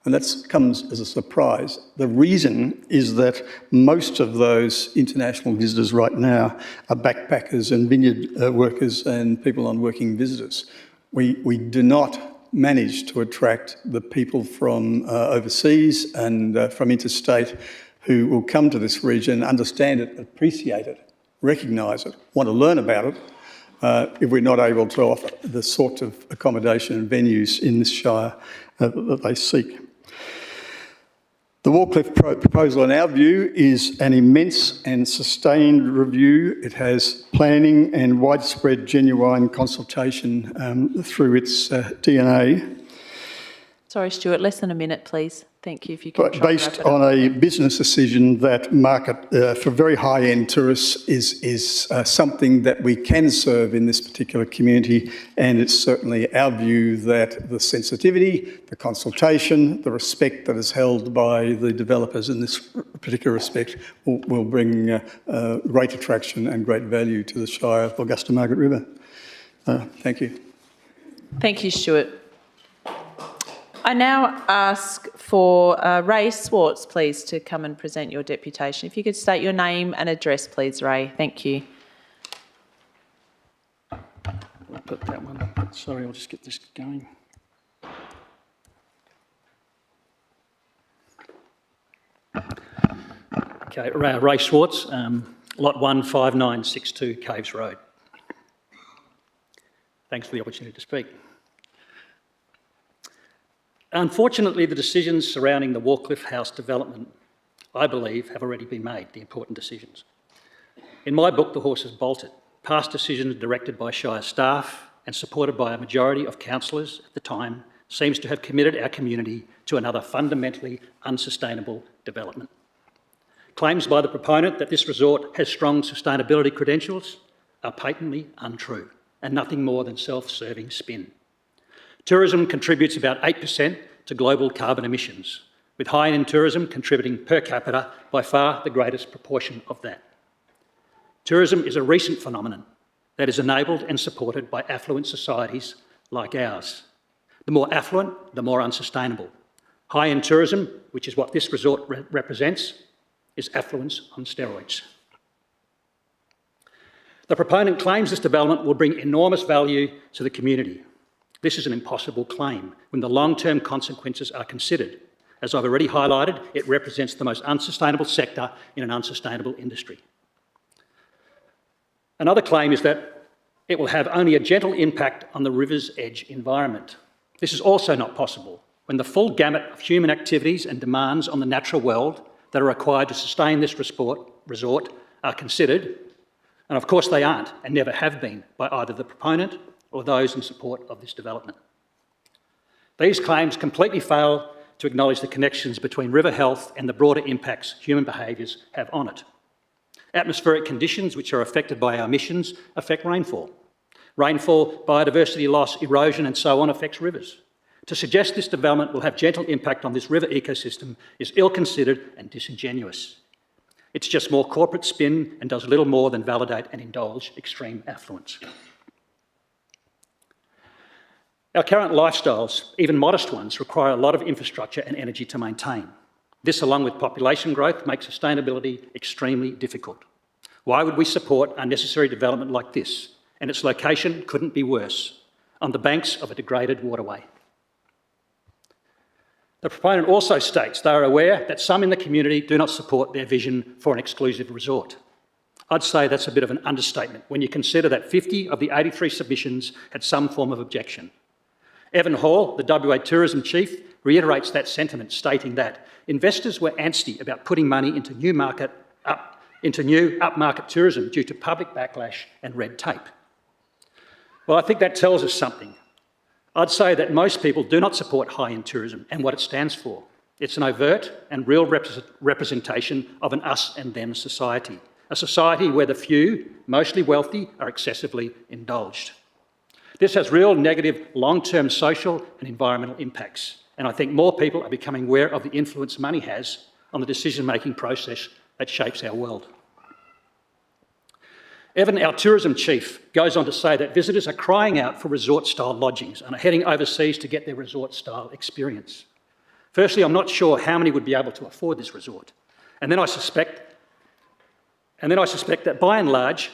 And that comes as a surprise. The reason is that most of those international visitors right now are backpackers and vineyard workers and people on working visitors. We do not manage to attract the people from overseas and from interstate who will come to this region, understand it, appreciate it, recognise it, want to learn about it, if we're not able to offer the sort of accommodation and venues in this Shire that they seek. The Wallcliffe proposal, in our view, is an immense and sustained review. It has planning and widespread genuine consultation through its DNA. Sorry, Stuart, less than a minute, please. Thank you. If you could try Based on a business decision that market for very high-end tourists is something that we can serve in this particular community, and it's certainly our view that the sensitivity, the consultation, the respect that is held by the developers in this particular respect will bring great attraction and great value to the Shire of Augusta Margaret River. Thank you. Thank you, Stuart. I now ask for Ray Swartz, please, to come and present your deputation. If you could state your name and address, please, Ray. Thank you. I'll put that one up. Sorry, I'll just get this going. Okay, Ray Swartz, lot 15962 Caves Road. Thanks for the opportunity to speak. Unfortunately, the decisions surrounding the Wallcliffe House development, I believe, have already been made, the important decisions. In my book, The Horse Has Bolted, past decisions directed by Shire staff and supported by a majority of councillors at the time seems to have committed our community to another fundamentally unsustainable development. Claims by the proponent that this resort has strong sustainability credentials are patently untrue and nothing more than self-serving spin. Tourism contributes about 8% to global carbon emissions, with high-end tourism contributing per capita by far the greatest proportion of that. Tourism is a recent phenomenon that is enabled and supported by affluent societies like ours. The more affluent, the more unsustainable. High-end tourism, which is what this resort represents, is affluence on steroids. The proponent claims this development will bring enormous value to the community. This is an impossible claim when the long-term consequences are considered. As I've already highlighted, it represents the most unsustainable sector in an unsustainable industry. Another claim is that it will have only a gentle impact on the river's edge environment. This is also not possible when the full gamut of human activities and demands on the natural world that are required to sustain this resort are considered, and of course they aren't and never have been by either the proponent or those in support of this development. These claims completely fail to acknowledge the connections between river health and the broader impacts human behaviours have on it. Atmospheric conditions which are affected by our emissions affect rainfall. Rainfall, biodiversity loss, erosion and so on affects rivers. To suggest this development will have gentle impact on this river ecosystem is ill-considered and disingenuous. It's just more corporate spin and does little more than validate and indulge extreme affluence. Our current lifestyles, even modest ones, require a lot of infrastructure and energy to maintain. This, along with population growth, makes sustainability extremely difficult. Why would we support unnecessary development like this? And its location couldn't be worse, on the banks of a degraded waterway. The proponent also states they are aware that some in the community do not support their vision for an exclusive resort. I'd say that's a bit of an understatement when you consider that 50 of the 83 submissions had some form of objection. Evan Hall, the WA Tourism Chief, reiterates that sentiment, stating that investors were antsy about putting money into new upmarket tourism due to public backlash and red tape. Well, I think that tells us something. I'd say that most people do not support high-end tourism and what it stands for. It's an overt and real representation of an us and them society, a society where the few, mostly wealthy, are excessively indulged. This has real negative long-term social and environmental impacts, and I think more people are becoming aware of the influence money has on the decision-making process that shapes our world. Evan, our tourism chief, goes on to say that visitors are crying out for resort-style lodgings and are heading overseas to get their resort-style experience. Firstly, I'm not sure how many would be able to afford this resort. And then I suspect that by and large,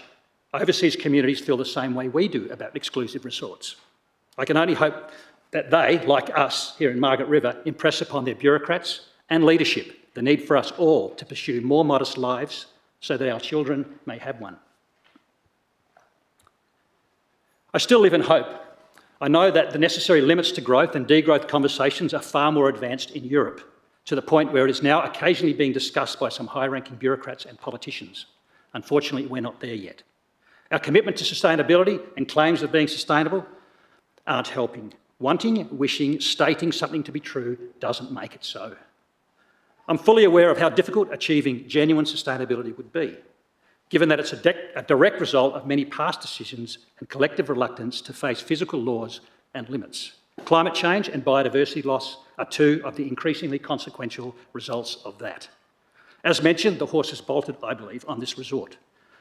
overseas communities feel the same way we do about exclusive resorts. I can only hope that they, like us here in Margaret River, impress upon their bureaucrats and leadership the need for us all to pursue more modest lives so that our children may have one. I still live in hope. I know that the necessary limits to growth and degrowth conversations are far more advanced in Europe, to the point where it is now occasionally being discussed by some high-ranking bureaucrats and politicians. Unfortunately, we're not there yet. Our commitment to sustainability and claims of being sustainable aren't helping. Wanting, wishing, stating something to be true doesn't make it so. I'm fully aware of how difficult achieving genuine sustainability would be, given that it's a direct result of many past decisions and collective reluctance to face physical laws and limits. Climate change and biodiversity loss are two of the increasingly consequential results of that. As mentioned, the horse has bolted, I believe, on this resort.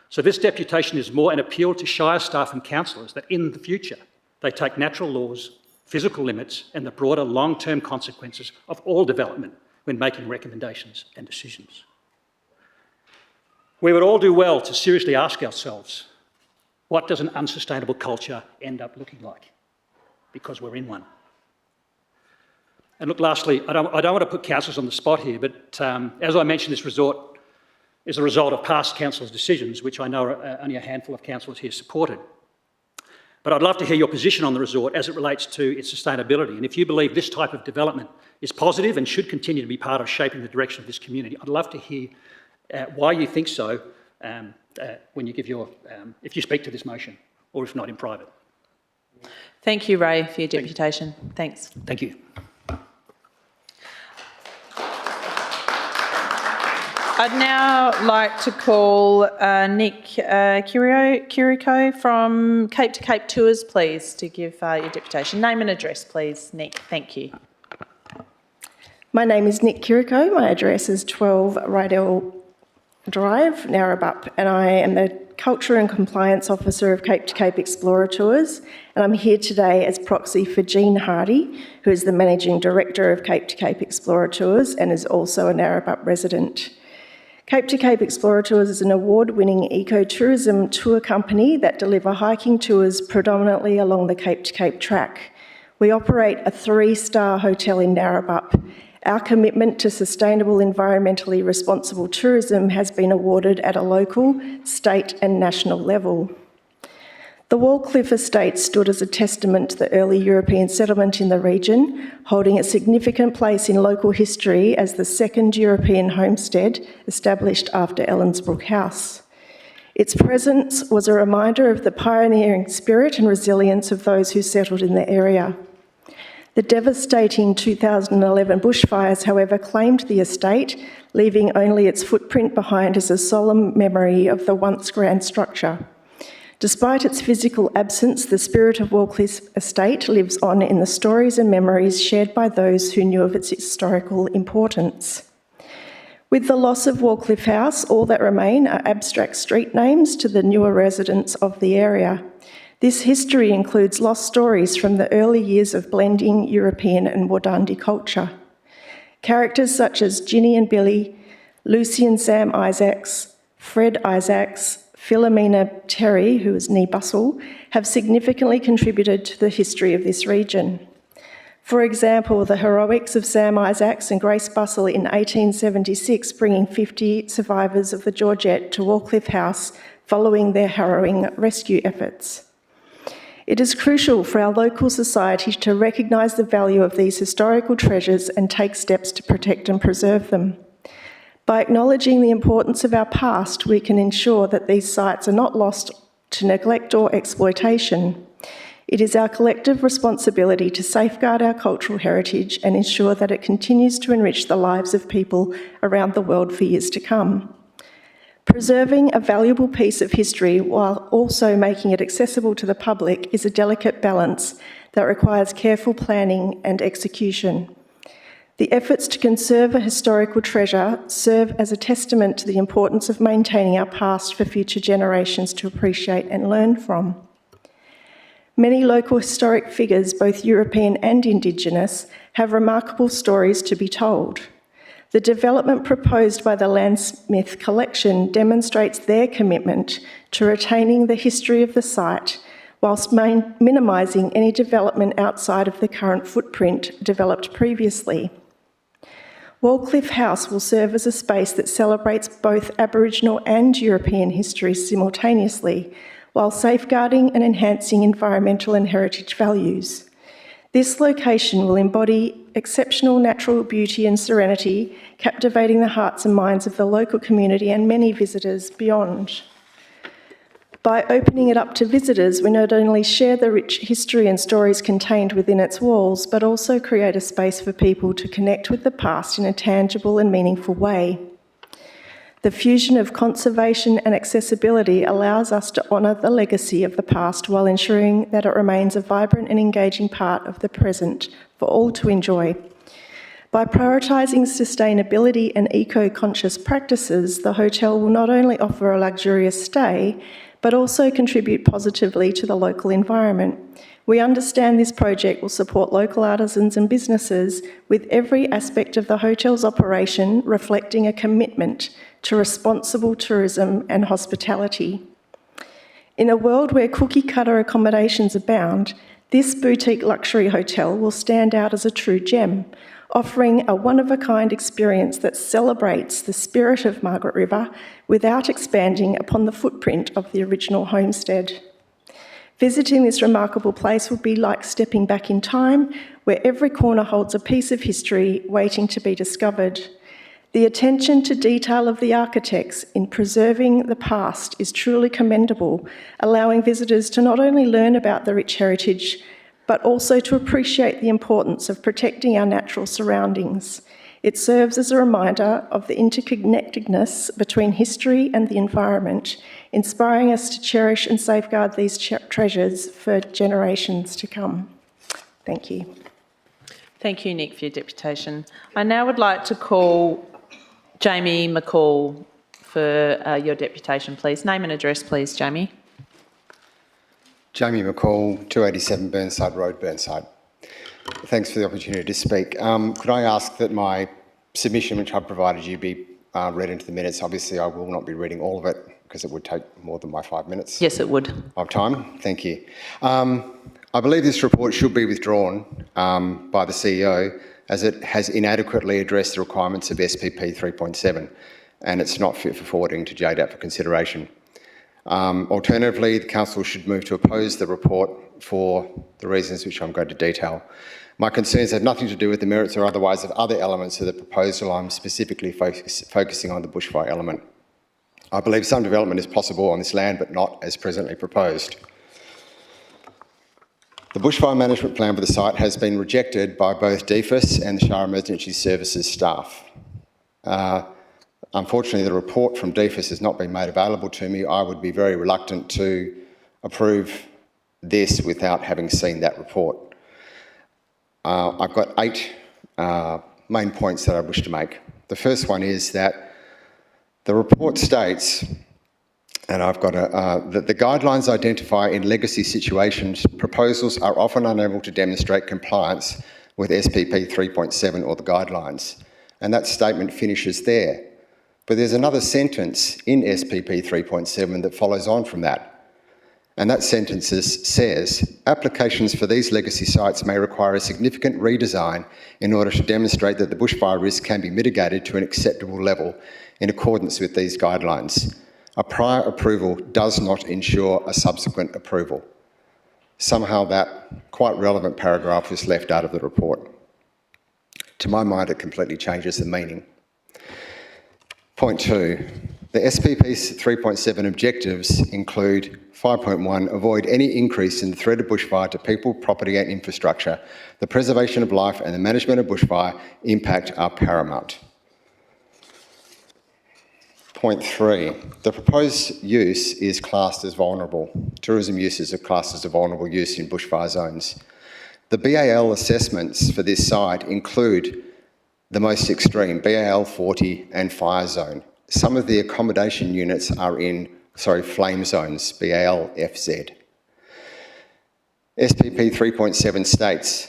So this deputation is more an appeal to Shire staff and councillors that in the future they take natural laws, physical limits and the broader long-term consequences of all development when making recommendations and decisions. We would all do well to seriously ask ourselves, what does an unsustainable culture end up looking like? Because we're in one. And look, lastly, I don't want to put councillors on the spot here, but as I mentioned, this resort is a result of past councillors' decisions, which I know only a handful of councillors here supported. But I'd love to hear your position on the resort as it relates to its sustainability. And if you believe this type of development is positive and should continue to be part of shaping the direction of this community, I'd love to hear why you think so when you give your, if you speak to this motion, or if not in private. Thank you, Ray, for your deputation. Thanks. Thank you. I'd now like to call Nick Kiriko from Cape to Cape Tours, please, to give your deputation. Name and address, please, Nick. Thank you. My name is Nick Kiriko. My address is 12 Rydell Drive, Narrabeen, and I am the Culture and Compliance Officer of Cape to Cape Explorer Tours, and I'm here today as proxy for Jean Hardy, who is the Managing Director of Cape to Cape Explorer Tours and is also a Narrabeen resident. Cape to Cape Explorer Tours is an award-winning ecotourism tour company that deliver hiking tours predominantly along the Cape to Cape track. We operate a 3-star hotel in Narrabeen. Our commitment to sustainable, environmentally responsible tourism has been awarded at a local, state and national level. The Wallcliffe Estate stood as a testament to the early European settlement in the region, holding a significant place in local history as the second European homestead established after Ellensbrook House. Its presence was a reminder of the pioneering spirit and resilience of those who settled in the area. The devastating 2011 bushfires, however, claimed the estate, leaving only its footprint behind as a solemn memory of the once grand structure. Despite its physical absence, the spirit of Wallcliffe Estate lives on in the stories and memories shared by those who knew of its historical importance. With the loss of Wallcliffe House, all that remain are abstract street names to the newer residents of the area. This history includes lost stories from the early years of blending European and Wadandi culture. Characters such as Ginny and Billy, Lucy and Sam Isaacs, Fred Isaacs, Philomena Terry, who is Nee Bustle, have significantly contributed to the history of this region. For example, the heroics of Sam Isaacs and Grace Bussell in 1876 bringing 50 survivors of the Georgette to Wallcliffe House following their harrowing rescue efforts. It is crucial for our local society to recognise the value of these historical treasures and take steps to protect and preserve them. By acknowledging the importance of our past, we can ensure that these sites are not lost to neglect or exploitation. It is our collective responsibility to safeguard our cultural heritage and ensure that it continues to enrich the lives of people around the world for years to come. Preserving a valuable piece of history while also making it accessible to the public is a delicate balance that requires careful planning and execution. The efforts to conserve a historical treasure serve as a testament to the importance of maintaining our past for future generations to appreciate and learn from. Many local historic figures, both European and Indigenous, have remarkable stories to be told. The development proposed by the Landsmith Collection demonstrates their commitment to retaining the history of the site whilst minimising any development outside of the current footprint developed previously. Wallcliffe House will serve as a space that celebrates both Aboriginal and European history simultaneously, while safeguarding and enhancing environmental and heritage values. This location will embody exceptional natural beauty and serenity, captivating the hearts and minds of the local community and many visitors beyond. By opening it up to visitors, we not only share the rich history and stories contained within its walls, but also create a space for people to connect with the past in a tangible and meaningful way. The fusion of conservation and accessibility allows us to honour the legacy of the past while ensuring that it remains a vibrant and engaging part of the present for all to enjoy. By prioritising sustainability and eco-conscious practices, the hotel will not only offer a luxurious stay, but also contribute positively to the local environment. We understand this project will support local artisans and businesses, with every aspect of the hotel's operation reflecting a commitment to responsible tourism and hospitality. In a world where cookie-cutter accommodations abound, this boutique luxury hotel will stand out as a true gem, offering a one-of-a-kind experience that celebrates the spirit of Margaret River without expanding upon the footprint of the original homestead. Visiting this remarkable place will be like stepping back in time, where every corner holds a piece of history waiting to be discovered. The attention to detail of the architects in preserving the past is truly commendable, allowing visitors to not only learn about the rich heritage, but also to appreciate the importance of protecting our natural surroundings. It serves as a reminder of the interconnectedness between history and the environment, inspiring us to cherish and safeguard these treasures for generations to come. Thank you. Thank you, Nick, for your deputation. I now would like to call Jamie McCall for your deputation, please. Name and address, please, Jamie. Jamie McCall, 287 Burnside Road, Burnside. Thanks for the opportunity to speak. Could I ask that my submission, which I provided you, be read into the minutes? Obviously, I will not be reading all of it because it would take more than my 5 minutes. Yes, it would. Of time. Thank you. I believe this report should be withdrawn by the CEO as it has inadequately addressed the requirements of SPP 3.7 and it's not fit for forwarding to JDAP for consideration. Alternatively, the Council should move to oppose the report for the reasons which I'm going to detail. My concerns have nothing to do with the merits or otherwise of other elements of the proposal. I'm specifically focusing on the bushfire element. I believe some development is possible on this land, but not as presently proposed. The bushfire management plan for the site has been rejected by both DFIS and the Shire Emergency Services staff. Unfortunately, the report from DFIS has not been made available to me. I would be very reluctant to approve this without having seen that report. I've got 8 main points that I wish to make. The first one is that the report states, and I've got that the guidelines identify in legacy situations, proposals are often unable to demonstrate compliance with SPP 3.7 or the guidelines. And that statement finishes there. But there's another sentence in SPP 3.7 that follows on from that. And that sentence says, applications for these legacy sites may require a significant redesign in order to demonstrate that the bushfire risk can be mitigated to an acceptable level in accordance with these guidelines. A prior approval does not ensure a subsequent approval. Somehow that quite relevant paragraph was left out of the report. To my mind, it completely changes the meaning. Point 2, the SPP's 3.7 objectives include 5.1, avoid any increase in the threat of bushfire to people, property and infrastructure. The preservation of life and the management of bushfire impact are paramount. Point 3, the proposed use is classed as vulnerable. Tourism uses are classed as a vulnerable use in bushfire zones. The BAL assessments for this site include the most extreme, BAL 40 and fire zone. Some of the accommodation units are in, flame zones, BAL FZ. SPP 3.7 states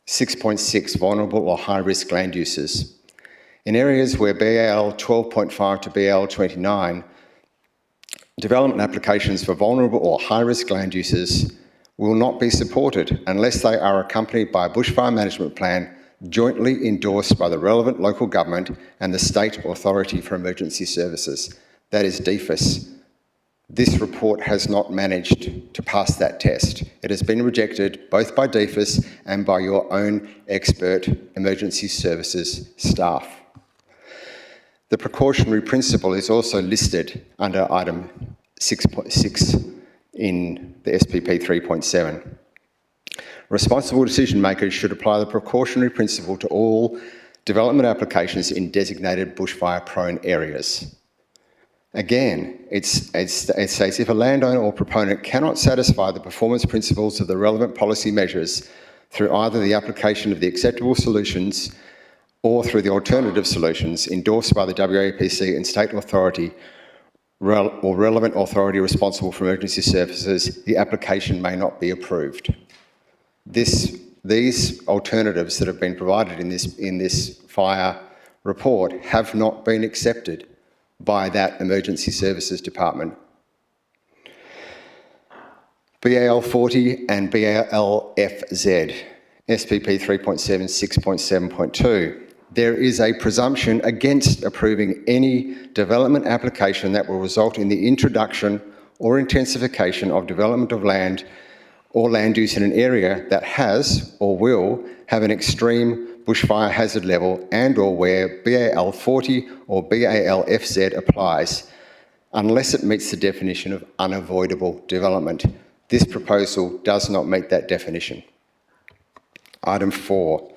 6.6 vulnerable or high-risk land uses. In areas where BAL 12.5 to BAL 29, development applications for vulnerable or high-risk land uses will not be supported unless they are accompanied by a bushfire management plan jointly endorsed by the relevant local government and the State Authority for Emergency Services, that is DEFIS. This report has not managed to pass that test. It has been rejected both by DEFIS and by your own expert emergency services staff. The precautionary principle is also listed under item 6.6 in the SPP 3.7. Responsible decision makers should apply the precautionary principle to all development applications in designated bushfire-prone areas. Again, it states if a landowner or proponent cannot satisfy the performance principles of the relevant policy measures through either the application of the acceptable solutions or through the alternative solutions endorsed by the WAPC and state authority or relevant authority responsible for emergency services, the application may not be approved. These alternatives that have been provided in this fire report have not been accepted by that emergency services department. BAL 40 and BAL FZ, SPP 3.7, 6.7.2. There is a presumption against approving any development application that will result in the introduction or intensification of development of land or land use in an area that has or will have an extreme bushfire hazard level and or where BAL 40 or BAL FZ applies, unless it meets the definition of unavoidable development. This proposal does not meet that definition. Item 4.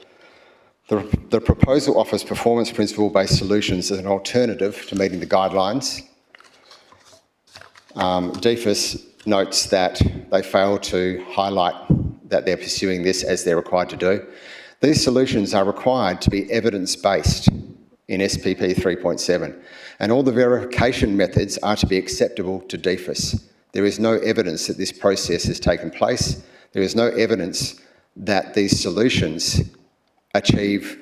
The proposal offers performance principle-based solutions as an alternative to meeting the guidelines. DEFIS notes that they fail to highlight that they're pursuing this as they're required to do. These solutions are required to be evidence-based in SPP 3.7, and all the verification methods are to be acceptable to DEFIS. There is no evidence that this process has taken place. There is no evidence that these solutions achieve,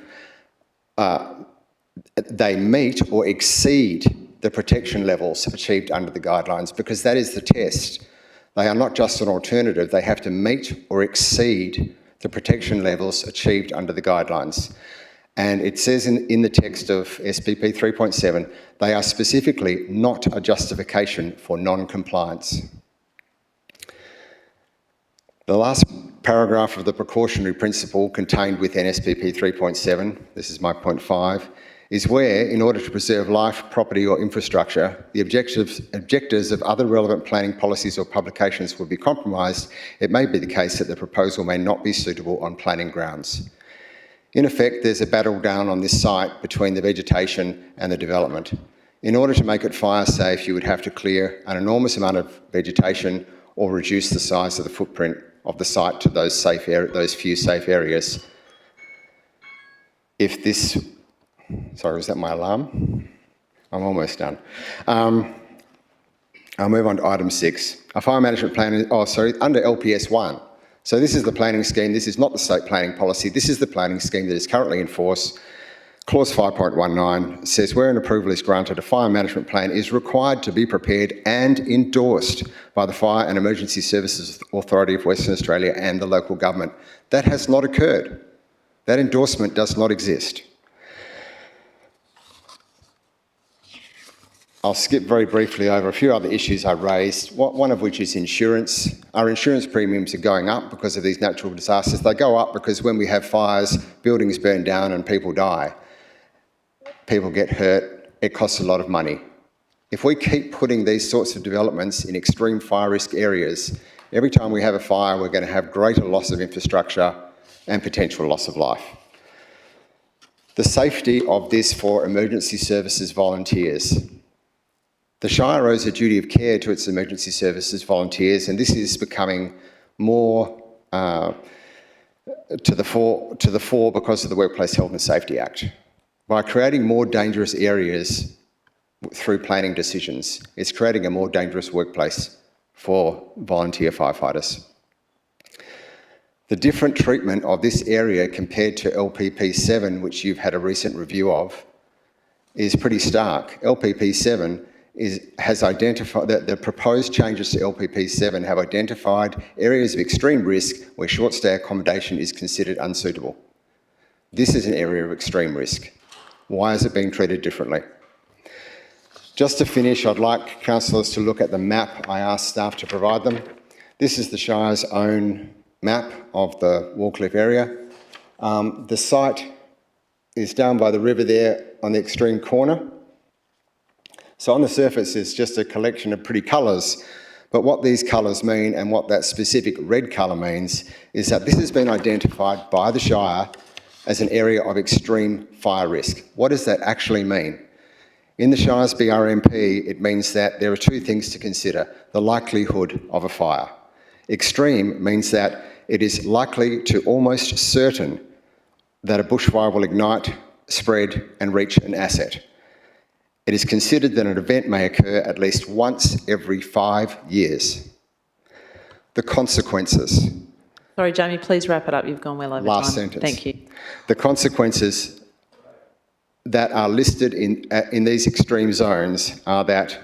they meet or exceed the protection levels achieved under the guidelines, because that is the test. They are not just an alternative, they have to meet or exceed the protection levels achieved under the guidelines. And it says in the text of SPP 3.7, they are specifically not a justification for non-compliance. The last paragraph of the precautionary principle contained within SPP 3.7, this is my point 5, is where, in order to preserve life, property or infrastructure, the objectives of other relevant planning policies or publications will be compromised, it may be the case that the proposal may not be suitable on planning grounds. In effect, there's a battle down on this site between the vegetation and the development. In order to make it fire safe, you would have to clear an enormous amount of vegetation or reduce the size of the footprint of the site to those few safe areas. If this, sorry, was that my alarm? I'm almost done. I'll move on to item 6. A fire management plan, under LPS 1. So this is the planning scheme. This is not the state planning policy. This is the planning scheme that is currently in force. Clause 5.19 says, where an approval is granted, a fire management plan is required to be prepared and endorsed by the Fire and Emergency Services Authority of Western Australia and the local government. That has not occurred. That endorsement does not exist. I'll skip very briefly over a few other issues I raised, one of which is insurance. Our insurance premiums are going up because of these natural disasters. They go up because when we have fires, buildings burn down and people die. People get hurt, it costs a lot of money. If we keep putting these sorts of developments in extreme fire risk areas, every time we have a fire, we're going to have greater loss of infrastructure and potential loss of life. The safety of this for emergency services volunteers. The Shire owes a duty of care to its emergency services volunteers, and this is becoming more to the fore because of the Workplace Health and Safety Act. By creating more dangerous areas through planning decisions, it's creating a more dangerous workplace for volunteer firefighters. The different treatment of this area compared to LPP 7, which you've had a recent review of, is pretty stark. LPP 7 has identified that the proposed changes to LPP 7 have identified areas of extreme risk where short stay accommodation is considered unsuitable. This is an area of extreme risk. Why is it being treated differently? Just to finish, I'd like councillors to look at the map I asked staff to provide them. This is the Shire's own map of the Wallcliffe area. The site is down by the river there on the extreme corner. So on the surface it's just a collection of pretty colours, but what these colours mean and what that specific red colour means is that this has been identified by the Shire as an area of extreme fire risk. What does that actually mean? In the Shire's BRMP, it means that there are two things to consider: the likelihood of a fire. Extreme means that it is likely to almost certain that a bushfire will ignite, spread and reach an asset. It is considered that an event may occur at least once every 5 years. The consequences. Sorry, Jamie, please wrap it up. You've gone well over time. Last sentence. Thank you. The consequences that are listed in these extreme zones are that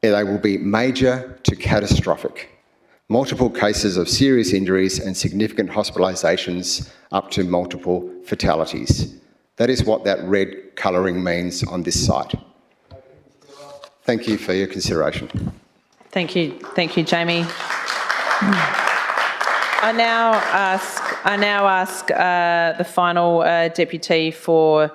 they will be major to catastrophic. Multiple cases of serious injuries and significant hospitalisations up to multiple fatalities. That is what that red colouring means on this site. Thank you for your consideration. Thank you, Jamie. I now ask the final deputy for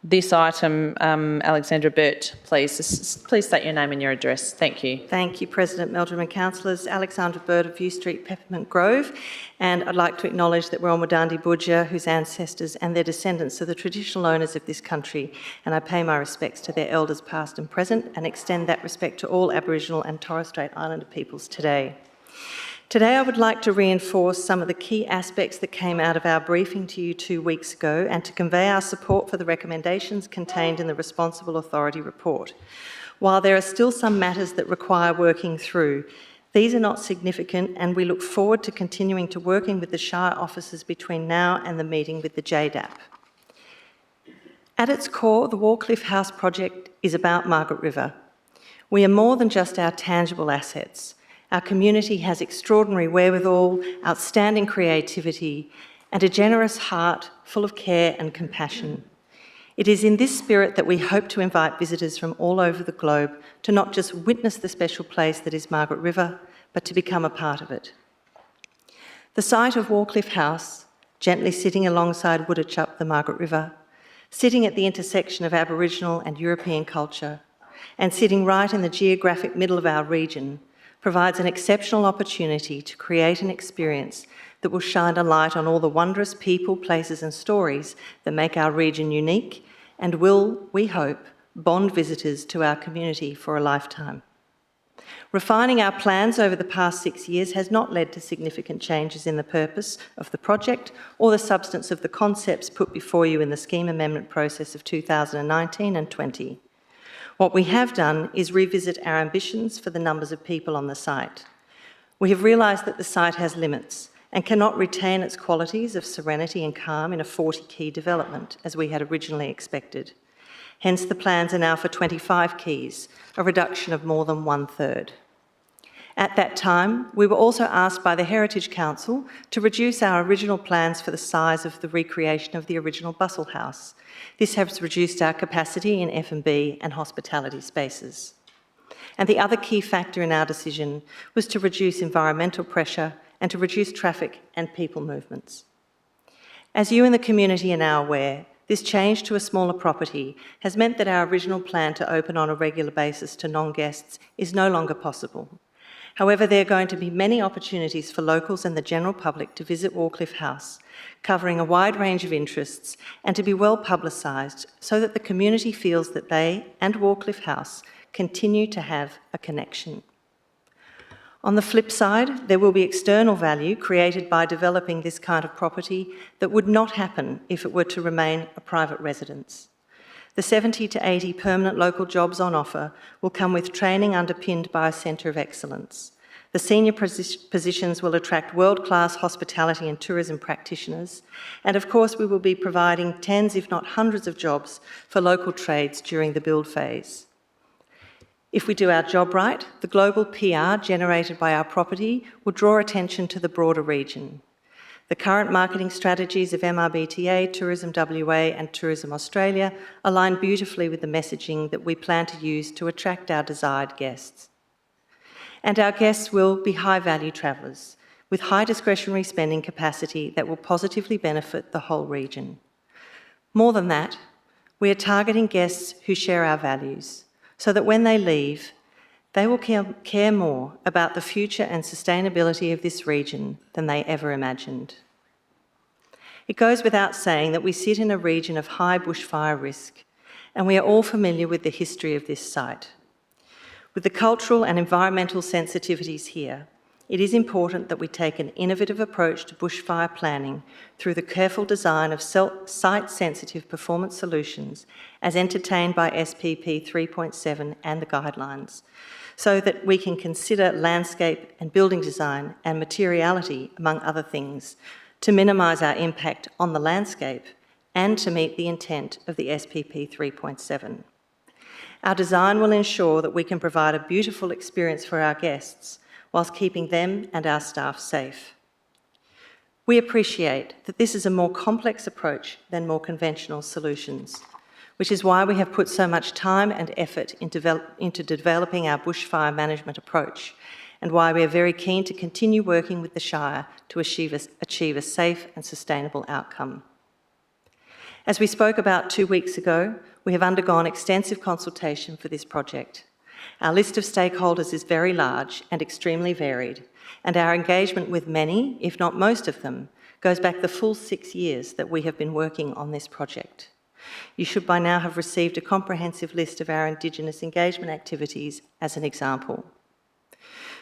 this item, Alexandra Burt, please. Please state your name and your address. Thank you. Thank you, President Meldrum and councillors. Alexandra Burt of View Street, Peppermint Grove. And I'd like to acknowledge that we're on Wadandi Budja, whose ancestors and their descendants are the traditional owners of this country. And I pay my respects to their elders past and present and extend that respect to all Aboriginal and Torres Strait Islander peoples today. Today I would like to reinforce some of the key aspects that came out of our briefing to you 2 weeks ago and to convey our support for the recommendations contained in the Responsible Authority report. While there are still some matters that require working through, these are not significant and we look forward to continuing to working with the Shire officers between now and the meeting with the JDAP. At its core, the Wallcliffe House project is about Margaret River. We are more than just our tangible assets. Our community has extraordinary wherewithal, outstanding creativity, and a generous heart full of care and compassion. It is in this spirit that we hope to invite visitors from all over the globe to not just witness the special place that is Margaret River, but to become a part of it. The site of Wallcliffe House, gently sitting alongside Wooditchup, the Margaret River, sitting at the intersection of Aboriginal and European culture, and sitting right in the geographic middle of our region, provides an exceptional opportunity to create an experience that will shine a light on all the wondrous people, places and stories that make our region unique and will, we hope, bond visitors to our community for a lifetime. Refining our plans over the past 6 years has not led to significant changes in the purpose of the project or the substance of the concepts put before you in the scheme amendment process of 2019 and 20. What we have done is revisit our ambitions for the numbers of people on the site. We have realised that the site has limits and cannot retain its qualities of serenity and calm in a 40-key development, as we had originally expected. Hence, the plans are now for 25 keys, a reduction of more than 1/3. At that time, we were also asked by the Heritage Council to reduce our original plans for the size of the recreation of the original Bustle House. This has reduced our capacity in F&B and hospitality spaces. And the other key factor in our decision was to reduce environmental pressure and to reduce traffic and people movements. As you in the community are now aware, this change to a smaller property has meant that our original plan to open on a regular basis to non-guests is no longer possible. However, there are going to be many opportunities for locals and the general public to visit Wharncliffe House, covering a wide range of interests and to be well publicised so that the community feels that they and Wharncliffe House continue to have a connection. On the flip side, there will be external value created by developing this kind of property that would not happen if it were to remain a private residence. The 70 to 80 permanent local jobs on offer will come with training underpinned by a centre of excellence. The senior positions will attract world-class hospitality and tourism practitioners, and of course we will be providing tens if not hundreds of jobs for local trades during the build phase. If we do our job right, the global PR generated by our property will draw attention to the broader region. The current marketing strategies of MRBTA, Tourism WA and Tourism Australia align beautifully with the messaging that we plan to use to attract our desired guests. And our guests will be high-value travellers with high discretionary spending capacity that will positively benefit the whole region. More than that, we are targeting guests who share our values, so that when they leave, they will care more about the future and sustainability of this region than they ever imagined. It goes without saying that we sit in a region of high bushfire risk, and we are all familiar with the history of this site. With the cultural and environmental sensitivities here, it is important that we take an innovative approach to bushfire planning through the careful design of site-sensitive performance solutions as entertained by SPP 3.7 and the guidelines, so that we can consider landscape and building design and materiality, among other things, to minimise our impact on the landscape and to meet the intent of the SPP 3.7. Our design will ensure that we can provide a beautiful experience for our guests whilst keeping them and our staff safe. We appreciate that this is a more complex approach than more conventional solutions, which is why we have put so much time and effort into developing our bushfire management approach, and why we are very keen to continue working with the Shire to achieve a safe and sustainable outcome. As we spoke about 2 weeks ago, we have undergone extensive consultation for this project. Our list of stakeholders is very large and extremely varied, and our engagement with many, if not most of them, goes back the full 6 years that we have been working on this project. You should by now have received a comprehensive list of our Indigenous engagement activities as an example.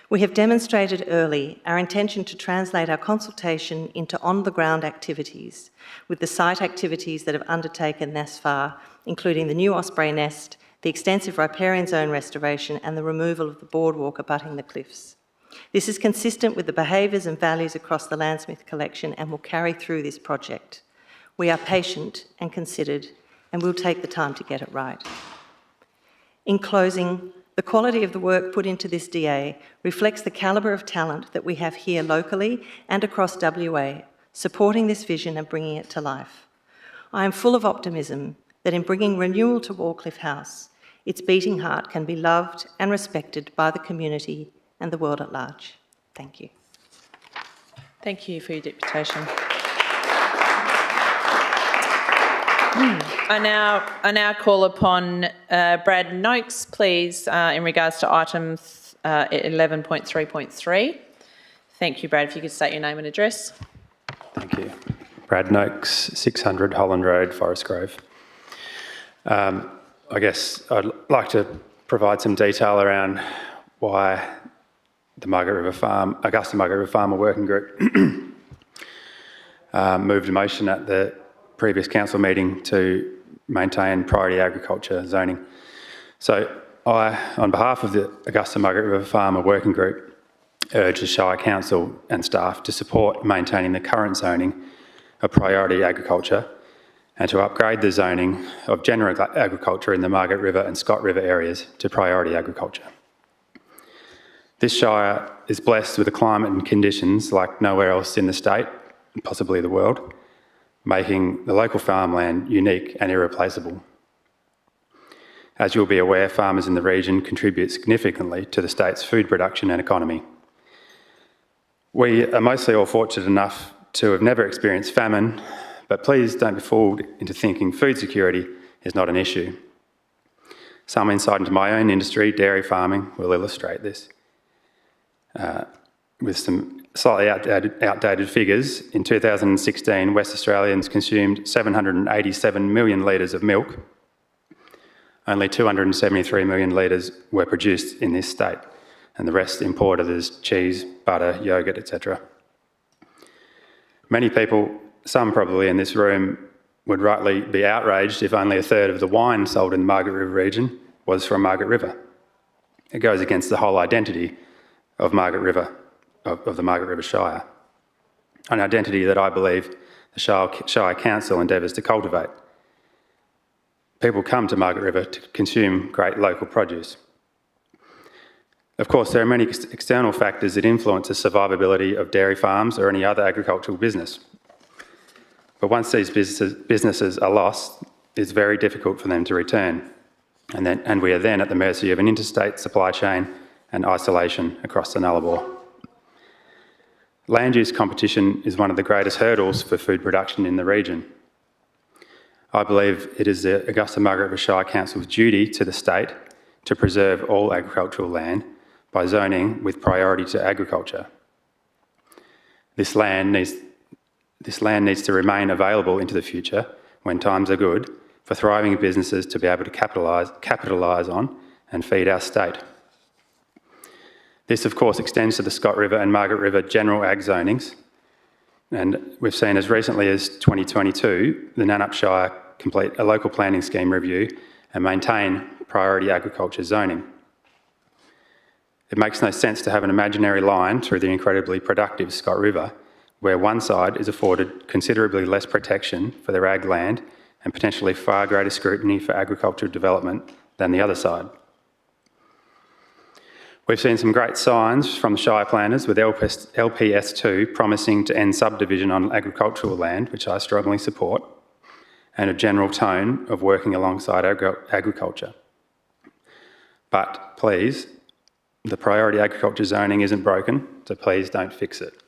We have demonstrated early our intention to translate our consultation into on-the-ground activities, with the site activities that have undertaken thus far, including the new osprey nest, the extensive riparian zone restoration and the removal of the boardwalk abutting the cliffs. This is consistent with the behaviours and values across the Landsmith collection and will carry through this project. We are patient and considered and will take the time to get it right. In closing, the quality of the work put into this DA reflects the calibre of talent that we have here locally and across WA, supporting this vision and bringing it to life. I am full of optimism that in bringing renewal to Wharncliffe House, its beating heart can be loved and respected by the community and the world at large. Thank you. Thank you for your deputation. I now call upon Brad Noakes, please, in regards to item 11.3.3. Thank you, Brad. If you could state your name and address. Thank you. Brad Noakes, 600 Holland Road, Forest Grove. I guess I'd like to provide some detail around why the Augusta Margaret River Farmer Working Group moved a motion at the previous council meeting to maintain priority agriculture zoning. So I, on behalf of the Augusta Margaret River Farmer Working Group, urge the Shire Council and staff to support maintaining the current zoning of priority agriculture and to upgrade the zoning of general agriculture in the Margaret River and Scott River areas to priority agriculture. This Shire is blessed with a climate and conditions like nowhere else in the state, possibly the world, making the local farmland unique and irreplaceable. As you'll be aware, farmers in the region contribute significantly to the state's food production and economy. We are mostly all fortunate enough to have never experienced famine, but please don't be fooled into thinking food security is not an issue. Some insight into my own industry, dairy farming, will illustrate this. With some slightly outdated figures, in 2016, West Australians consumed 787 million litres of milk. Only 273 million litres were produced in this state, and the rest imported as cheese, butter, yoghurt, etc. Many people, some probably in this room, would rightly be outraged if only a third of the wine sold in the Margaret River region was from Margaret River. It goes against the whole identity of Margaret River, of the Margaret River Shire, an identity that I believe the Shire Council endeavours to cultivate. People come to Margaret River to consume great local produce. Of course, there are many external factors that influence the survivability of dairy farms or any other agricultural business. But once these businesses are lost, it's very difficult for them to return. And we are then at the mercy of an interstate supply chain and isolation across the Nullarbor. Land use competition is one of the greatest hurdles for food production in the region. I believe it is the Augusta Margaret River Shire Council's duty to the state to preserve all agricultural land by zoning with priority to agriculture. This land needs to remain available into the future when times are good for thriving businesses to be able to capitalise on and feed our state. This, of course, extends to the Scott River and Margaret River general ag zonings, and we've seen as recently as 2022 the Nannup Shire complete a local planning scheme review and maintain priority agriculture zoning. It makes no sense to have an imaginary line through the incredibly productive Scott River where one side is afforded considerably less protection for their ag land and potentially far greater scrutiny for agricultural development than the other side. We've seen some great signs from the Shire planners with LPS2 promising to end subdivision on agricultural land, which I strongly support, and a general tone of working alongside agriculture. But please, the priority agriculture zoning isn't broken, so please don't fix it.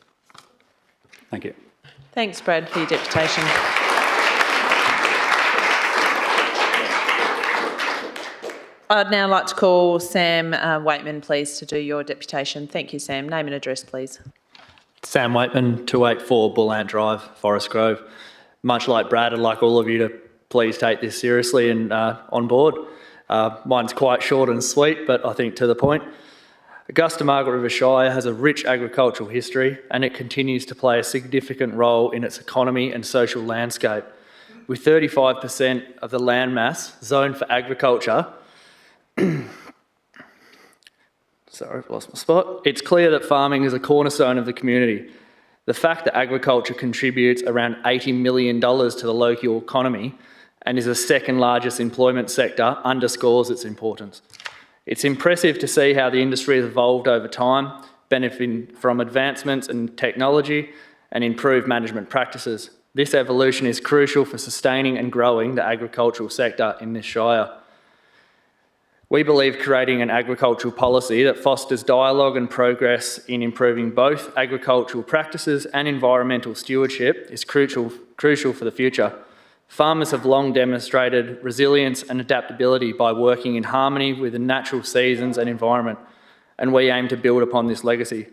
Thank you. Thanks, Brad, for your deputation. I'd now like to call Sam Waitman, please, to do your deputation. Thank you, Sam. Name and address, please. Sam Waitman, 284 Bullant Drive, Forest Grove. Much like Brad, I'd like all of you to please take this seriously and on board. Mine's quite short and sweet, but I think to the point. Augusta Margaret River Shire has a rich agricultural history and it continues to play a significant role in its economy and social landscape. With 35% of the land mass zoned for agriculture, sorry, I've lost my spot. It's clear that farming is a cornerstone of the community. The fact that agriculture contributes around $80 million to the local economy and is the second largest employment sector underscores its importance. It's impressive to see how the industry has evolved over time, benefiting from advancements in technology and improved management practices. This evolution is crucial for sustaining and growing the agricultural sector in this shire. We believe creating an agricultural policy that fosters dialogue and progress in improving both agricultural practices and environmental stewardship is crucial for the future. Farmers have long demonstrated resilience and adaptability by working in harmony with the natural seasons and environment, and we aim to build upon this legacy.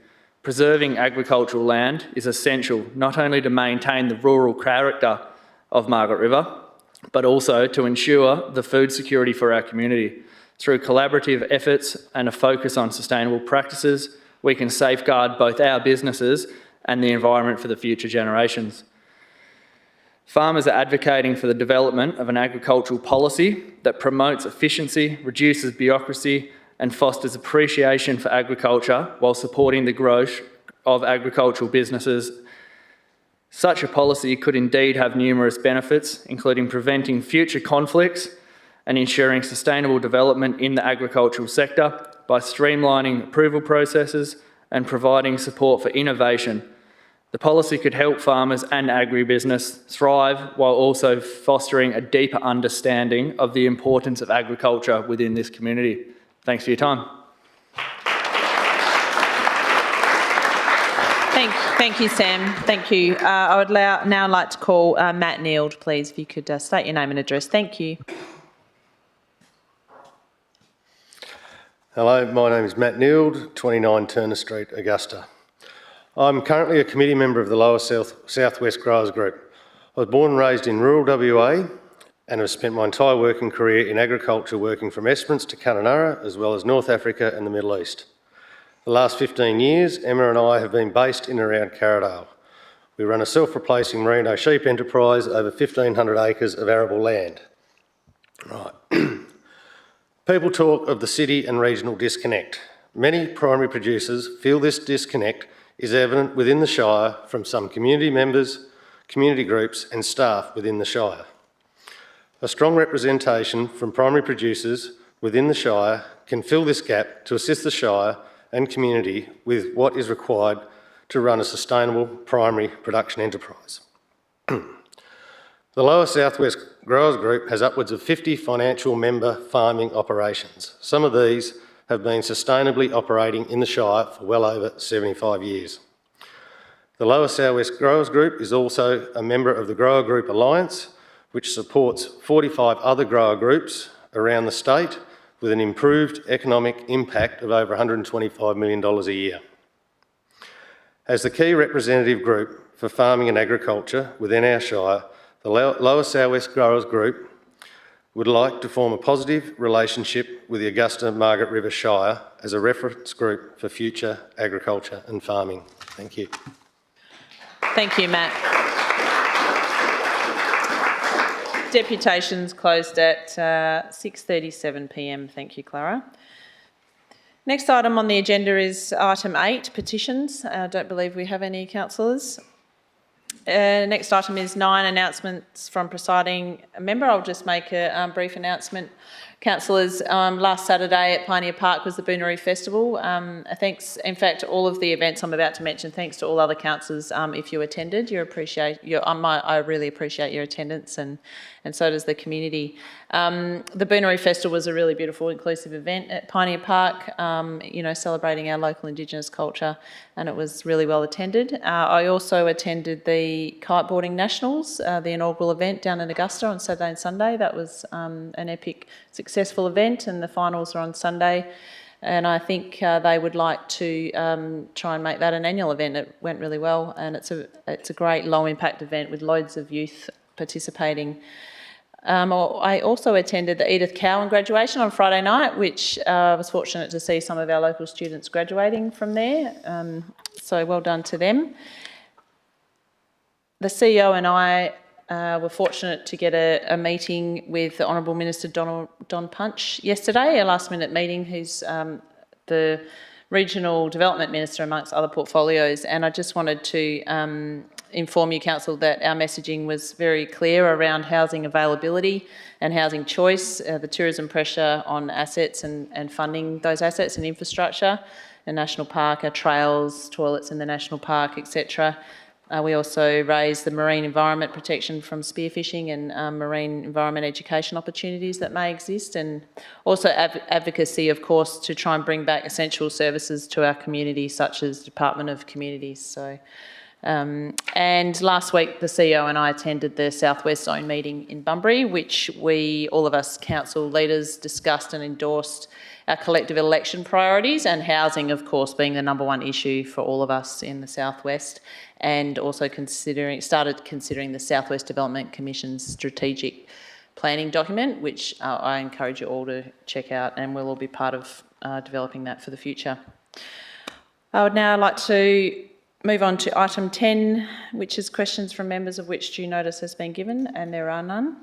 Preserving agricultural land is essential not only to maintain the rural character of Margaret River, but also to ensure the food security for our community. Through collaborative efforts and a focus on sustainable practices, we can safeguard both our businesses and the environment for the future generations. Farmers are advocating for the development of an agricultural policy that promotes efficiency, reduces bureaucracy, and fosters appreciation for agriculture while supporting the growth of agricultural businesses. Such a policy could indeed have numerous benefits, including preventing future conflicts and ensuring sustainable development in the agricultural sector by streamlining approval processes and providing support for innovation. The policy could help farmers and agribusiness thrive while also fostering a deeper understanding of the importance of agriculture within this community. Thanks for your time. Thank you, Sam. Thank you. I would now like to call Matt Neild, please, if you could state your name and address. Thank you. Hello, my name is Matt Neild, 29 Turner Street, Augusta. I'm currently a committee member of the Lower Southwest Growers Group. I was born and raised in rural WA and have spent my entire working career in agriculture, working from Esperance to Kununurra, as well as North Africa and the Middle East. The last 15 years, Emma and I have been based in and around Carradale. We run a self-replacing merino sheep enterprise over 1,500 acres of arable land. Right. People talk of the city and regional disconnect. Many primary producers feel this disconnect is evident within the Shire from some community members, community groups and staff within the Shire. A strong representation from primary producers within the Shire can fill this gap to assist the Shire and community with what is required to run a sustainable primary production enterprise. The Lower Southwest Growers Group has upwards of 50 financial member farming operations. Some of these have been sustainably operating in the Shire for well over 75 years. The Lower Southwest Growers Group is also a member of the Grower Group Alliance, which supports 45 other grower groups around the state with an improved economic impact of over $125 million a year. As the key representative group for farming and agriculture within our Shire, the Lower Southwest Growers Group would like to form a positive relationship with the Augusta Margaret River Shire as a reference group for future agriculture and farming. Thank you. Thank you, Matt. Deputations closed at 6:37 p.m. Thank you, Clara. Next item on the agenda is item 8, petitions. I don't believe we have any councillors. Next item is 9, announcements from presiding member. I'll just make a brief announcement. Councillors, last Saturday at Pioneer Park was the Booneroo Festival. Thanks, in fact, all of the events I'm about to mention, thanks to all other councillors if you attended. I really appreciate your attendance and so does the community. The Booneroo Festival was a really beautiful, inclusive event at Pioneer Park, celebrating our local Indigenous culture, and it was really well attended. I also attended the Kiteboarding Nationals, the inaugural event down in Augusta on Saturday and Sunday. That was an epic, successful event, and the finals are on Sunday. And I think they would like to try and make that an annual event. It went really well, and it's a great low-impact event with loads of youth participating. I also attended the Edith Cowan graduation on Friday night, which I was fortunate to see some of our local students graduating from there. So well done to them. The CEO and I were fortunate to get a meeting with the Honourable Minister Don Punch yesterday, a last-minute meeting, who's the Regional Development Minister amongst other portfolios. And I just wanted to inform you, Council, that our messaging was very clear around housing availability and housing choice, the tourism pressure on assets and funding those assets and infrastructure, a national park, our trails, toilets in the national park, etc. We also raised the marine environment protection from spearfishing and marine environment education opportunities that may exist, and also advocacy, of course, to try and bring back essential services to our community, such as Department of Communities. And last week, the CEO and I attended the Southwest Zone meeting in Bunbury, which all of us council leaders discussed and endorsed our collective election priorities, and housing, of course, being the #1 issue for all of us in the Southwest, and also started considering the Southwest Development Commission's strategic planning document, which I encourage you all to check out, and we'll all be part of developing that for the future. I would now like to move on to item 10, which is questions from members, of which due notice has been given, and there are none.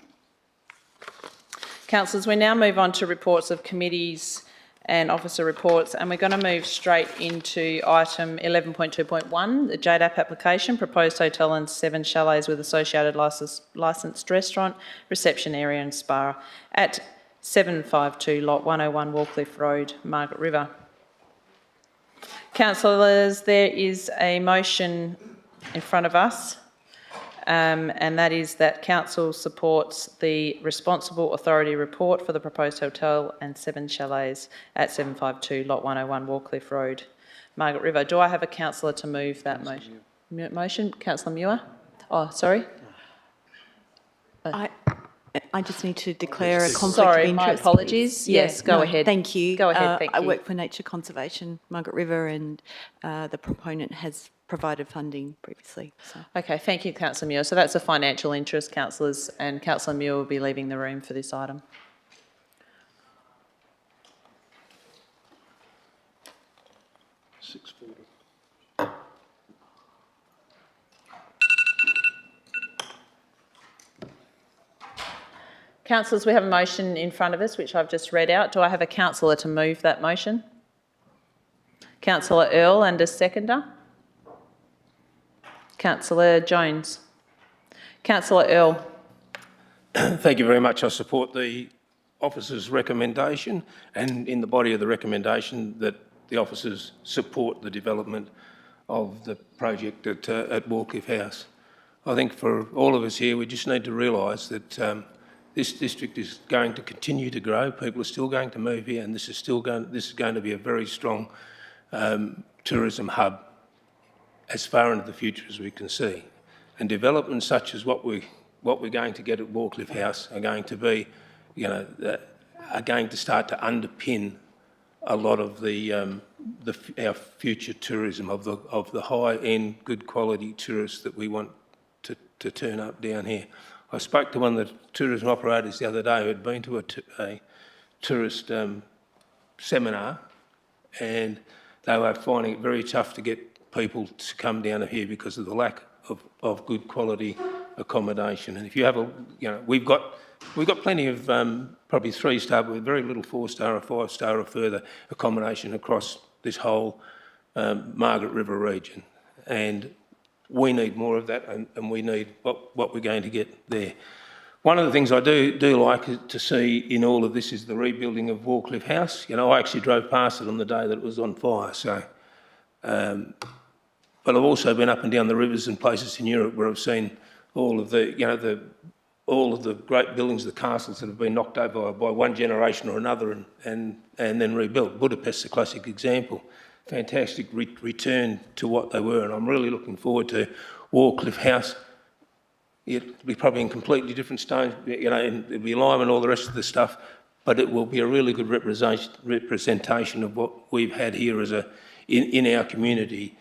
Councillors, we now move on to reports of committees and officer reports, and we're going to move straight into item 11.2.1, the JDAP application, proposed hotel and 7 chalets with associated licensed restaurant, reception area and spa at 752 Lot 101 Wallcliffe Road, Margaret River. Councillors, there is a motion in front of us, and that is that Council supports the responsible authority report for the proposed hotel and 7 chalets at 752 Lot 101 Wallcliffe Road, Margaret River. Do I have a councillor to move that motion? Councillor Muir? Oh, sorry. I just need to declare a conflict Sorry, of interest. my apologies. Yes, go ahead. Thank you. Go ahead, thank I you. work for Nature Conservation, Margaret River, and the proponent has provided funding previously. So. Okay, thank you, Councillor Muir. So that's a financial interest, councillors, and Councillor Muir will be leaving the room for this item. Councillors, we have a motion in front of us, which I've just read out. Do I have a councillor to move that motion? Councillor Earl, and a seconder? Councillor Jones. Councillor Earl. Thank you very much. I support the officer's recommendation, and in the body of the recommendation that the officers support the development of the project at Wallcliffe House. I think for all of us here, we just need to realise that this district is going to continue to grow. People are still going to move here, and this is going to be a very strong tourism hub as far into the future as we can see. And developments such as what we're going to get at Wallcliffe House are going to be, are going to start to underpin a lot of our future tourism of the high-end, good quality tourists that we want to turn up down here. I spoke to one of the tourism operators the other day who had been to a tourist seminar, and they were finding it very tough to get people to come down here because of the lack of good quality accommodation. And if you have we've got plenty of probably 3-star, but very little 4-star or 5-star or further accommodation across this whole Margaret River region. And we need more of that, and we need what we're going to get there. One of the things I do like to see in all of this is the rebuilding of Wallcliffe House. I actually drove past it on the day that it was on fire. So, but I've also been up and down the rivers and places in Europe where I've seen all of the all of the great buildings, the castles that have been knocked over by one generation or another and then rebuilt. Budapest's a classic example. Fantastic return to what they were, and I'm really looking forward to Wallcliffe House. It'll be probably in completely different stones, and it'll be lime and all the rest of the stuff, but it will be a really good representation of what we've had here as in our community,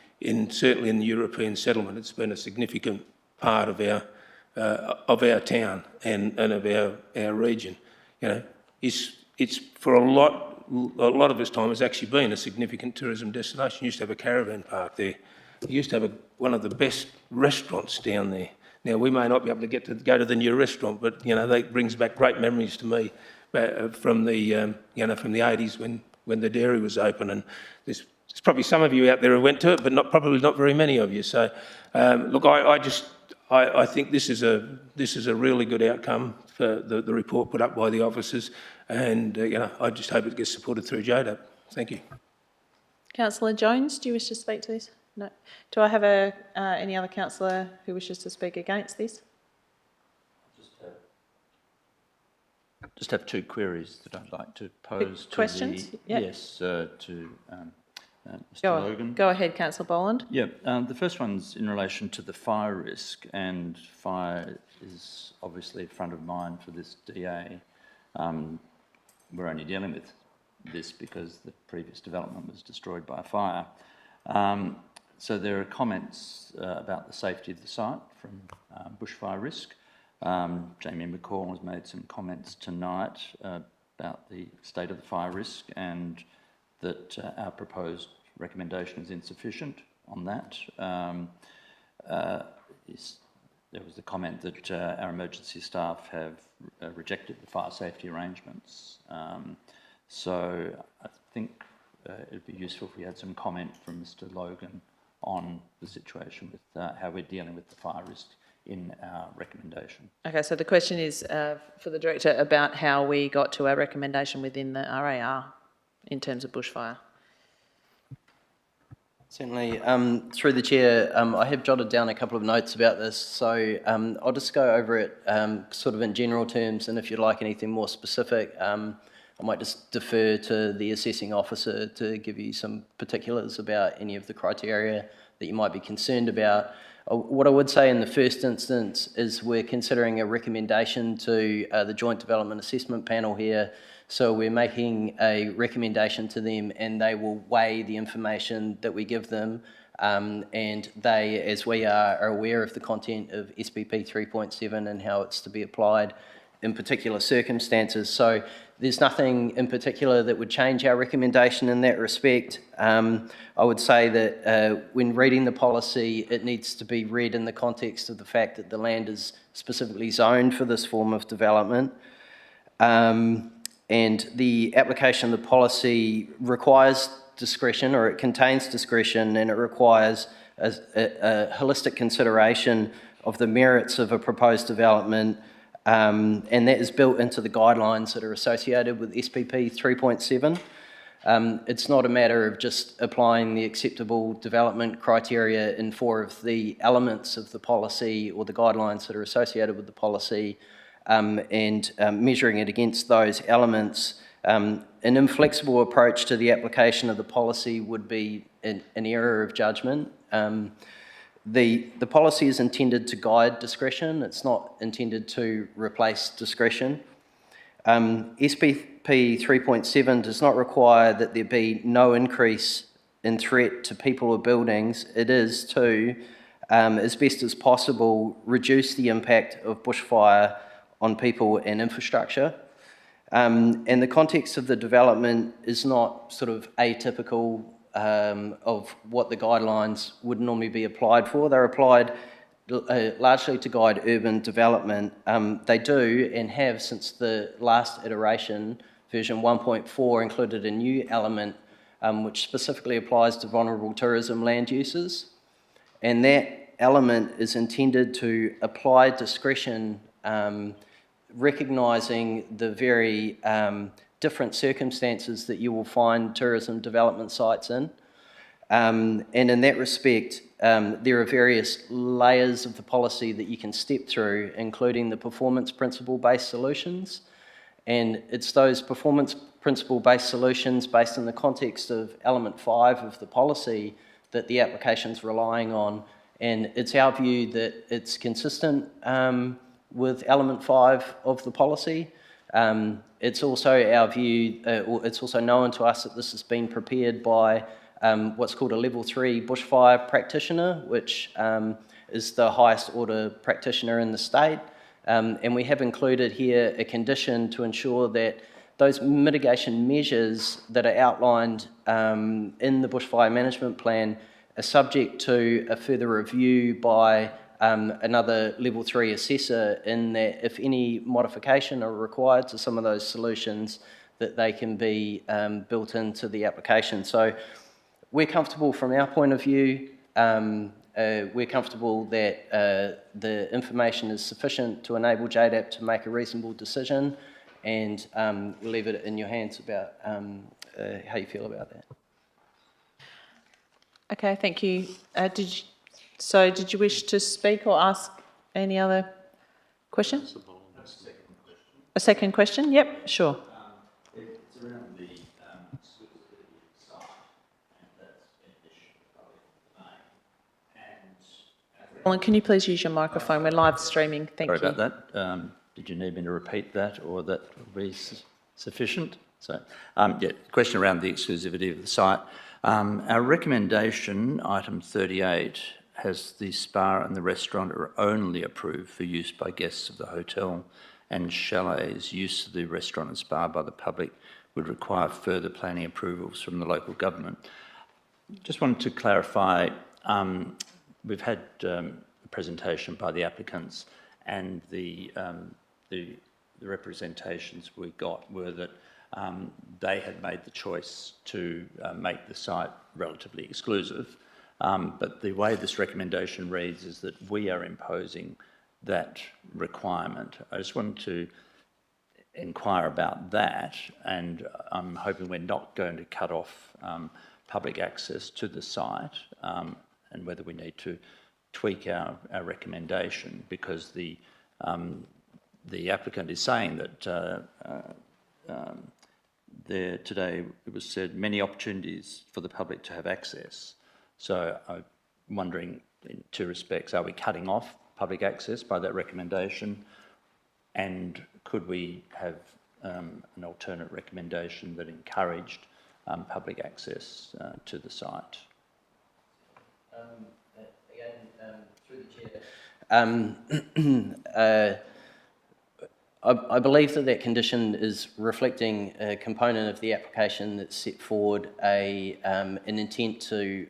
certainly in the European settlement. It's been a significant part of our town and of our region. It's for a lot of this time has actually been a significant tourism destination. You used to have a caravan park there. You used to have one of the best restaurants down there. Now, we may not be able to go to the new restaurant, but that brings back great memories to me from the from the 80s when the dairy was open. And there's probably some of you out there who went to it, but probably not very many of you. So, look, I think this is a really good outcome for the report put up by the officers, and I just hope it gets supported through JDAP. Thank you. Councillor Jones, do you wish to speak to this? No. Do I have any other councillor who wishes to speak against this? Just have 2 queries that I'd like to pose to questions? Yep. Yes, to Mr. Logan. Go ahead, Councillor Boland. Yeah, the first one's in relation to the fire risk, and fire is obviously front of mind for this DA. We're only dealing with this because the previous development was destroyed by a fire. So there are comments about the safety of the site from bushfire risk. Jamie McCall has made some comments tonight about the state of the fire risk and that our proposed recommendation is insufficient on that. There was the comment that our emergency staff have rejected the fire safety arrangements. So think it'd be useful if we had some comment from Mr. Logan on the situation with how we're dealing with the fire risk in our recommendation. Okay, so the question is for the Director about how we got to our recommendation within the RAR in terms of bushfire. Certainly. Through the Chair, I have jotted down a couple of notes about this, so I'll just go over it sort of in general terms, and if you'd like anything more specific, I might just defer to the assessing officer to give you some particulars about any of the criteria that you might be concerned about. What I would say in the first instance is we're considering a recommendation to the Joint Development Assessment Panel here. So we're making a recommendation to them and they will weigh the information that we give them, and they, as we are aware of the content of SPP 3.7 and how it's to be applied in particular circumstances. So there's nothing in particular that would change our recommendation in that respect. I would say that when reading the policy, it needs to be read in the context of the fact that the land is specifically zoned for this form of development. And the application of the policy requires discretion, or it contains discretion, and it requires a holistic consideration of the merits of a proposed development, and that is built into the guidelines that are associated with SPP 3.7. It's not a matter of just applying the acceptable development criteria in 4 of the elements of the policy or the guidelines that are associated with the policy, and measuring it against those elements. An inflexible approach to the application of the policy would be an error of judgment. The policy is intended to guide discretion. It's not intended to replace discretion. SPP 3.7 does not require that there be no increase in threat to people or buildings. It is to, as best as possible, reduce the impact of bushfire on people and infrastructure. And the context of the development is not sort of atypical of what the guidelines would normally be applied for. They're applied largely to guide urban development. They do and have since the last iteration, version 1.4, included a new element which specifically applies to vulnerable tourism land uses. And that element is intended to apply discretion, recognising the very different circumstances that you will find tourism development sites in. And in that respect, there are various layers of the policy that you can step through, including the performance principle-based solutions. And it's those performance principle-based solutions based in the context of element 5 of the policy that the application's relying on. And it's our view that it's consistent with element 5 of the policy. It's also our view, or it's also known to us that this has been prepared by what's called a level 3 bushfire practitioner, which is the highest order practitioner in the state. And we have included here a condition to ensure that those mitigation measures that are outlined in the bushfire management plan are subject to a further review by another level 3 assessor, in that if any modification are required to some of those solutions, that they can be built into the application. So we're comfortable from our point of view. We're comfortable that the information is sufficient to enable JDAP to make a reasonable decision, and we'll leave it in your hands about how you feel about that. Okay, thank you. Did you wish to speak or ask any other question? A second question? Yep, sure. It's around the suitability of the site, and that's an issue of public domain. Alan, can you please use your microphone? We're live streaming. Thank you. Sorry about that. Did you need me to repeat that, or that will be sufficient? So, yeah, question around the exclusivity of the site. Our recommendation, item 38, has the spa and the restaurant are only approved for use by guests of the hotel and chalets. Use of the restaurant and spa by the public would require further planning approvals from the local government. Just wanted to clarify, we've had a presentation by the applicants, and the the representations we got were that they had made the choice to make the site relatively exclusive. But the way this recommendation reads is that we are imposing that requirement. I just wanted to inquire about that, and I'm hoping we're not going to cut off public access to the site, and whether we need to tweak our recommendation, because the applicant is saying that there today it was said many opportunities for the public to have access. So I'm wondering, in two respects, are we cutting off public access by that recommendation, and could we have an alternate recommendation that encouraged public access to the site? Again, through the chair. I believe that condition is reflecting a component of the application that set forward an intent to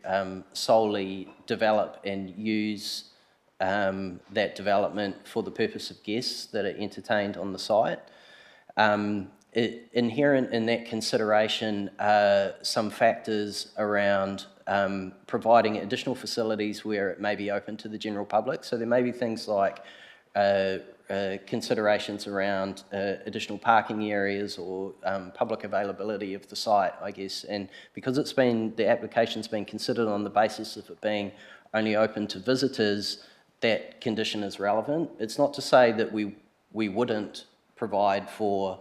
solely develop and use that development for the purpose of guests that are entertained on the site. Inherent in that consideration are some factors around providing additional facilities where it may be open to the general public. So there may be things like considerations around additional parking areas or public availability of the site, I guess. And because the application's been considered on the basis of it being only open to visitors, that condition is relevant. It's not to say that we wouldn't provide for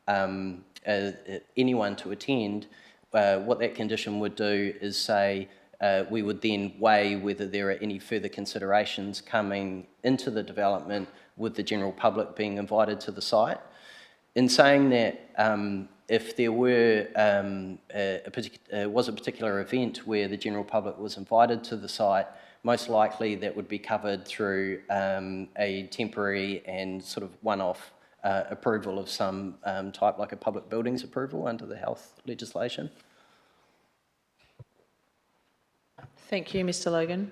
anyone to attend. What that condition would do is say we would then weigh whether there are any further considerations coming into the development with the general public being invited to the site. In saying that, if there were was a particular event where the general public was invited to the site, most likely that would be covered through a temporary and sort of one-off approval of some type, like a public buildings approval under the health legislation. Thank you, Mr. Logan.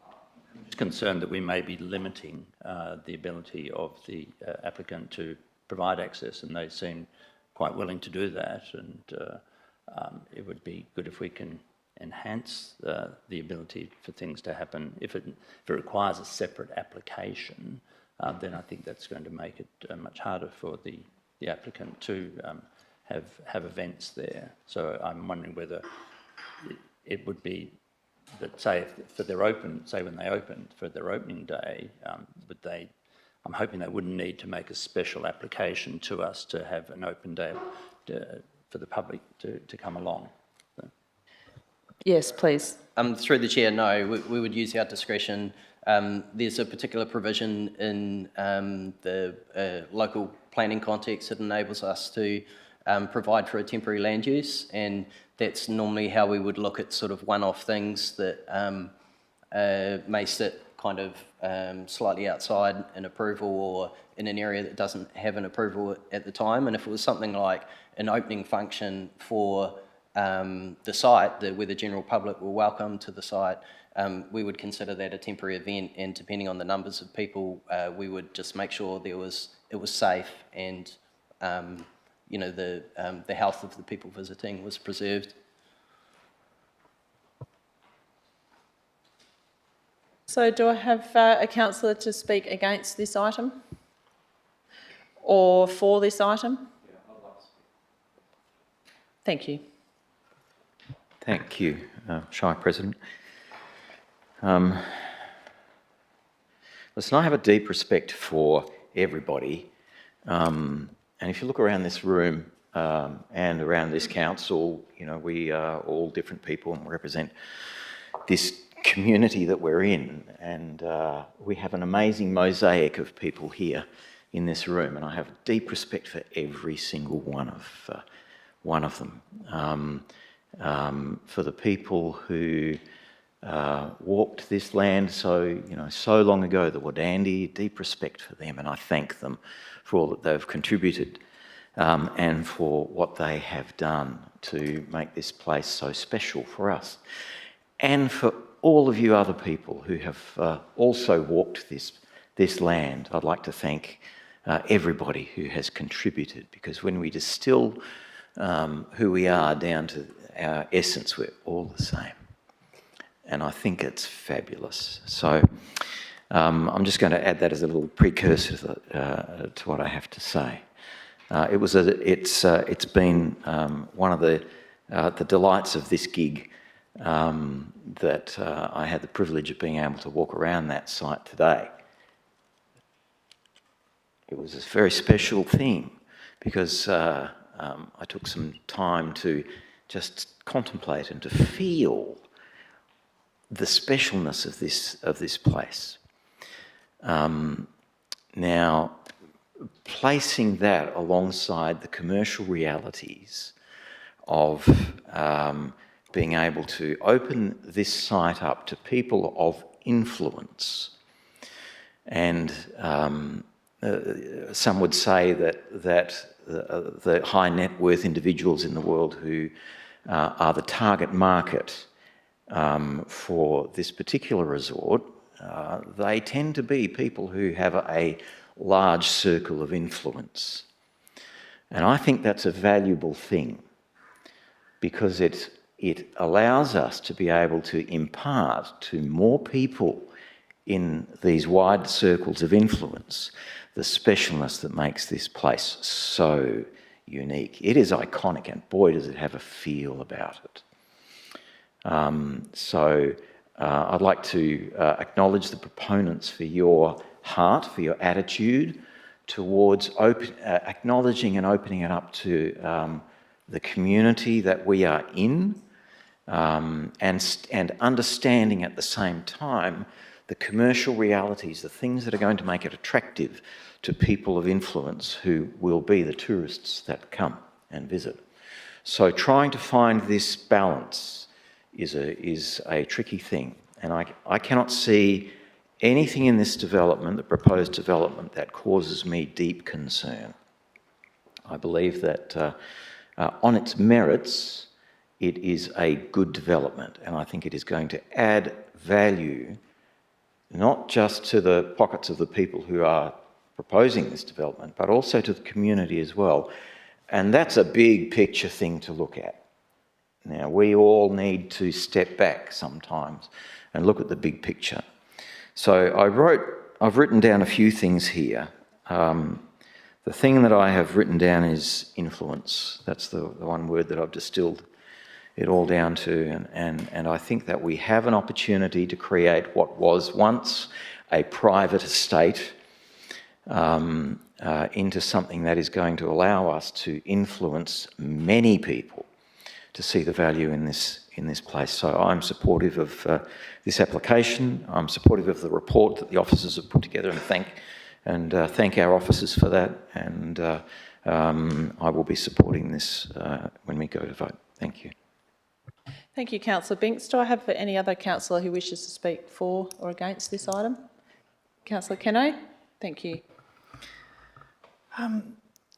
I'm just concerned that we may be limiting the ability of the applicant to provide access, and they seem quite willing to do that, and it would be good if we can enhance the ability for things to happen. If it requires a separate application, then I think that's going to make it much harder for the applicant to have events there. So I'm wondering whether it would be that, say, for their when they open for their opening day, I'm hoping they wouldn't need to make a special application to us to have an open day for the public to come along. So. Yes, please. Through the chair, no, we would use our discretion. There's a particular provision in the local planning context that enables us to provide for a temporary land use, and that's normally how we would look at sort of one-off things that may sit kind of slightly outside an approval or in an area that doesn't have an approval at the time. And if it was something like an opening function for the site, where the general public were welcome to the site, we would consider that a temporary event, and depending on the numbers of people, we would just make sure it was safe and the health of the people visiting was preserved. So do I have a councillor to speak against this item or for this item? Yeah, I'd like to speak. Thank you. Thank you, Shire President. Listen, I have a deep respect for everybody. And if you look around this room and around this council, we are all different people and represent this community that we're in. And we have an amazing mosaic of people here in this room. And I have deep respect for every single one of them. For the people who walked this land so long ago, the Wadandi, deep respect for them, and I thank them for all that they've contributed and for what they have done to make this place so special for us. And for all of you other people who have also walked this land, I'd like to thank everybody who has contributed, because when we distill who we are down to our essence, we're all the same. And I think it's fabulous. So I'm just going to add that as a little precursor to what I have to say. It's been one of the delights of this gig that I had the privilege of being able to walk around that site today. It was a very special thing because I took some time to just contemplate and to feel the specialness of this place. Now, placing that alongside the commercial realities of being able to open this site up to people of influence, and some would say that the high net worth individuals in the world who are the target market for this particular resort, they tend to be people who have a large circle of influence. And I think that's a valuable thing because it allows us to be able to impart to more people in these wide circles of influence the specialness that makes this place so unique. It is iconic, and boy does it have a feel about it. I'd like to acknowledge the proponents for your heart, for your attitude towards acknowledging and opening it up to the community that we are in, and understanding at the same time the commercial realities, the things that are going to make it attractive to people of influence who will be the tourists that come and visit. So trying to find this balance is a tricky thing, and I cannot see anything in this development, the proposed development, that causes me deep concern. I believe that on its merits, it is a good development, and I think it is going to add value not just to the pockets of the people who are proposing this development, but also to the community as well. And that's a big picture thing to look at. Now, we all need to step back sometimes and look at the big picture. So I've written down a few things here. The thing that I have written down is influence. That's the one word that I've distilled it all down to. And I think that we have an opportunity to create what was once a private estate into something that is going to allow us to influence many people to see the value in this place. So I'm supportive of this application. I'm supportive of the report that the officers have put together, and thank our officers for that. And I will be supporting this when we go to vote. Thank you. Thank you, Councillor Binks. Do I have any other councillor who wishes to speak for or against this item? Councillor Keno? Thank you.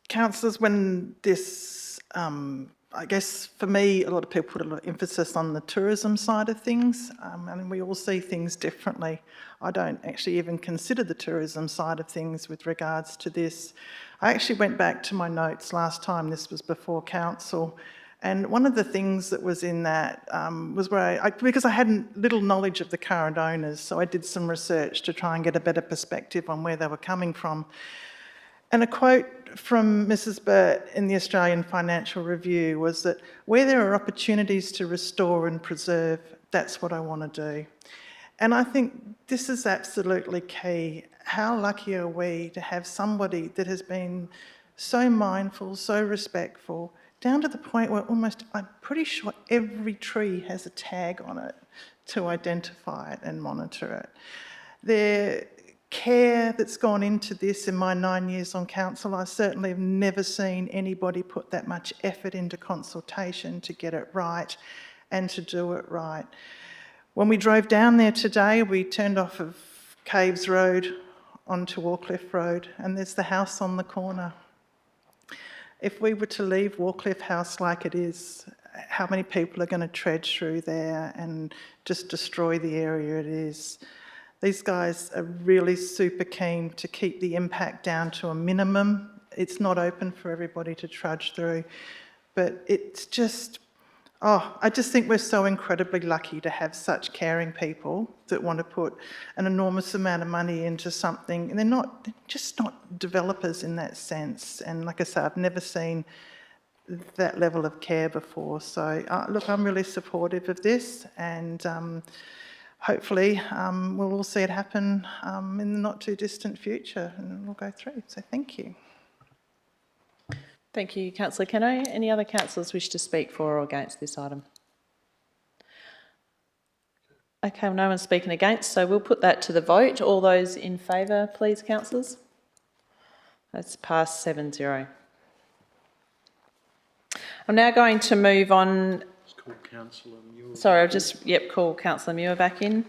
Councillors, when this, I guess for me, a lot of people put a lot of emphasis on the tourism side of things, and we all see things differently. I don't actually even consider the tourism side of things with regards to this. I actually went back to my notes last time, this was before council, and one of the things that was in that was where because I had little knowledge of the current owners, so I did some research to try and get a better perspective on where they were coming from. And a quote from Mrs. Burt in the Australian Financial Review was that where there are opportunities to restore and preserve, that's what I want to do. And I think this is absolutely key. How lucky are we to have somebody that has been so mindful, so respectful, down to the point where almost, I'm pretty sure every tree has a tag on it to identify it and monitor it. The care that's gone into this in my 9 years on council, I certainly have never seen anybody put that much effort into consultation to get it right and to do it right. When we drove down there today, we turned off of Caves Road onto Warcliffe Road, and there's the house on the corner. If we were to leave Warcliffe House like it is, how many people are going to tread through there and just destroy the area it is? These guys are really super keen to keep the impact down to a minimum. It's not open for everybody to trudge through, but it's just, I just think we're so incredibly lucky to have such caring people that want to put an enormous amount of money into something, and they're just not developers in that sense. And like I say, I've never seen that level of care before. So look, I'm really supportive of this, and hopefully we'll all see it happen in the not too distant future, and we'll go through. So thank you. Thank you, Councillor Keno. Any other councillors wish to speak for or against this item? Okay, well, no one's speaking against, so we'll put that to the vote. All those in favour, please, councillors. That's passed 7-0. I'm now going to move on. Just call Councillor Muir. Sorry, I'll just, call Councillor Muir back in.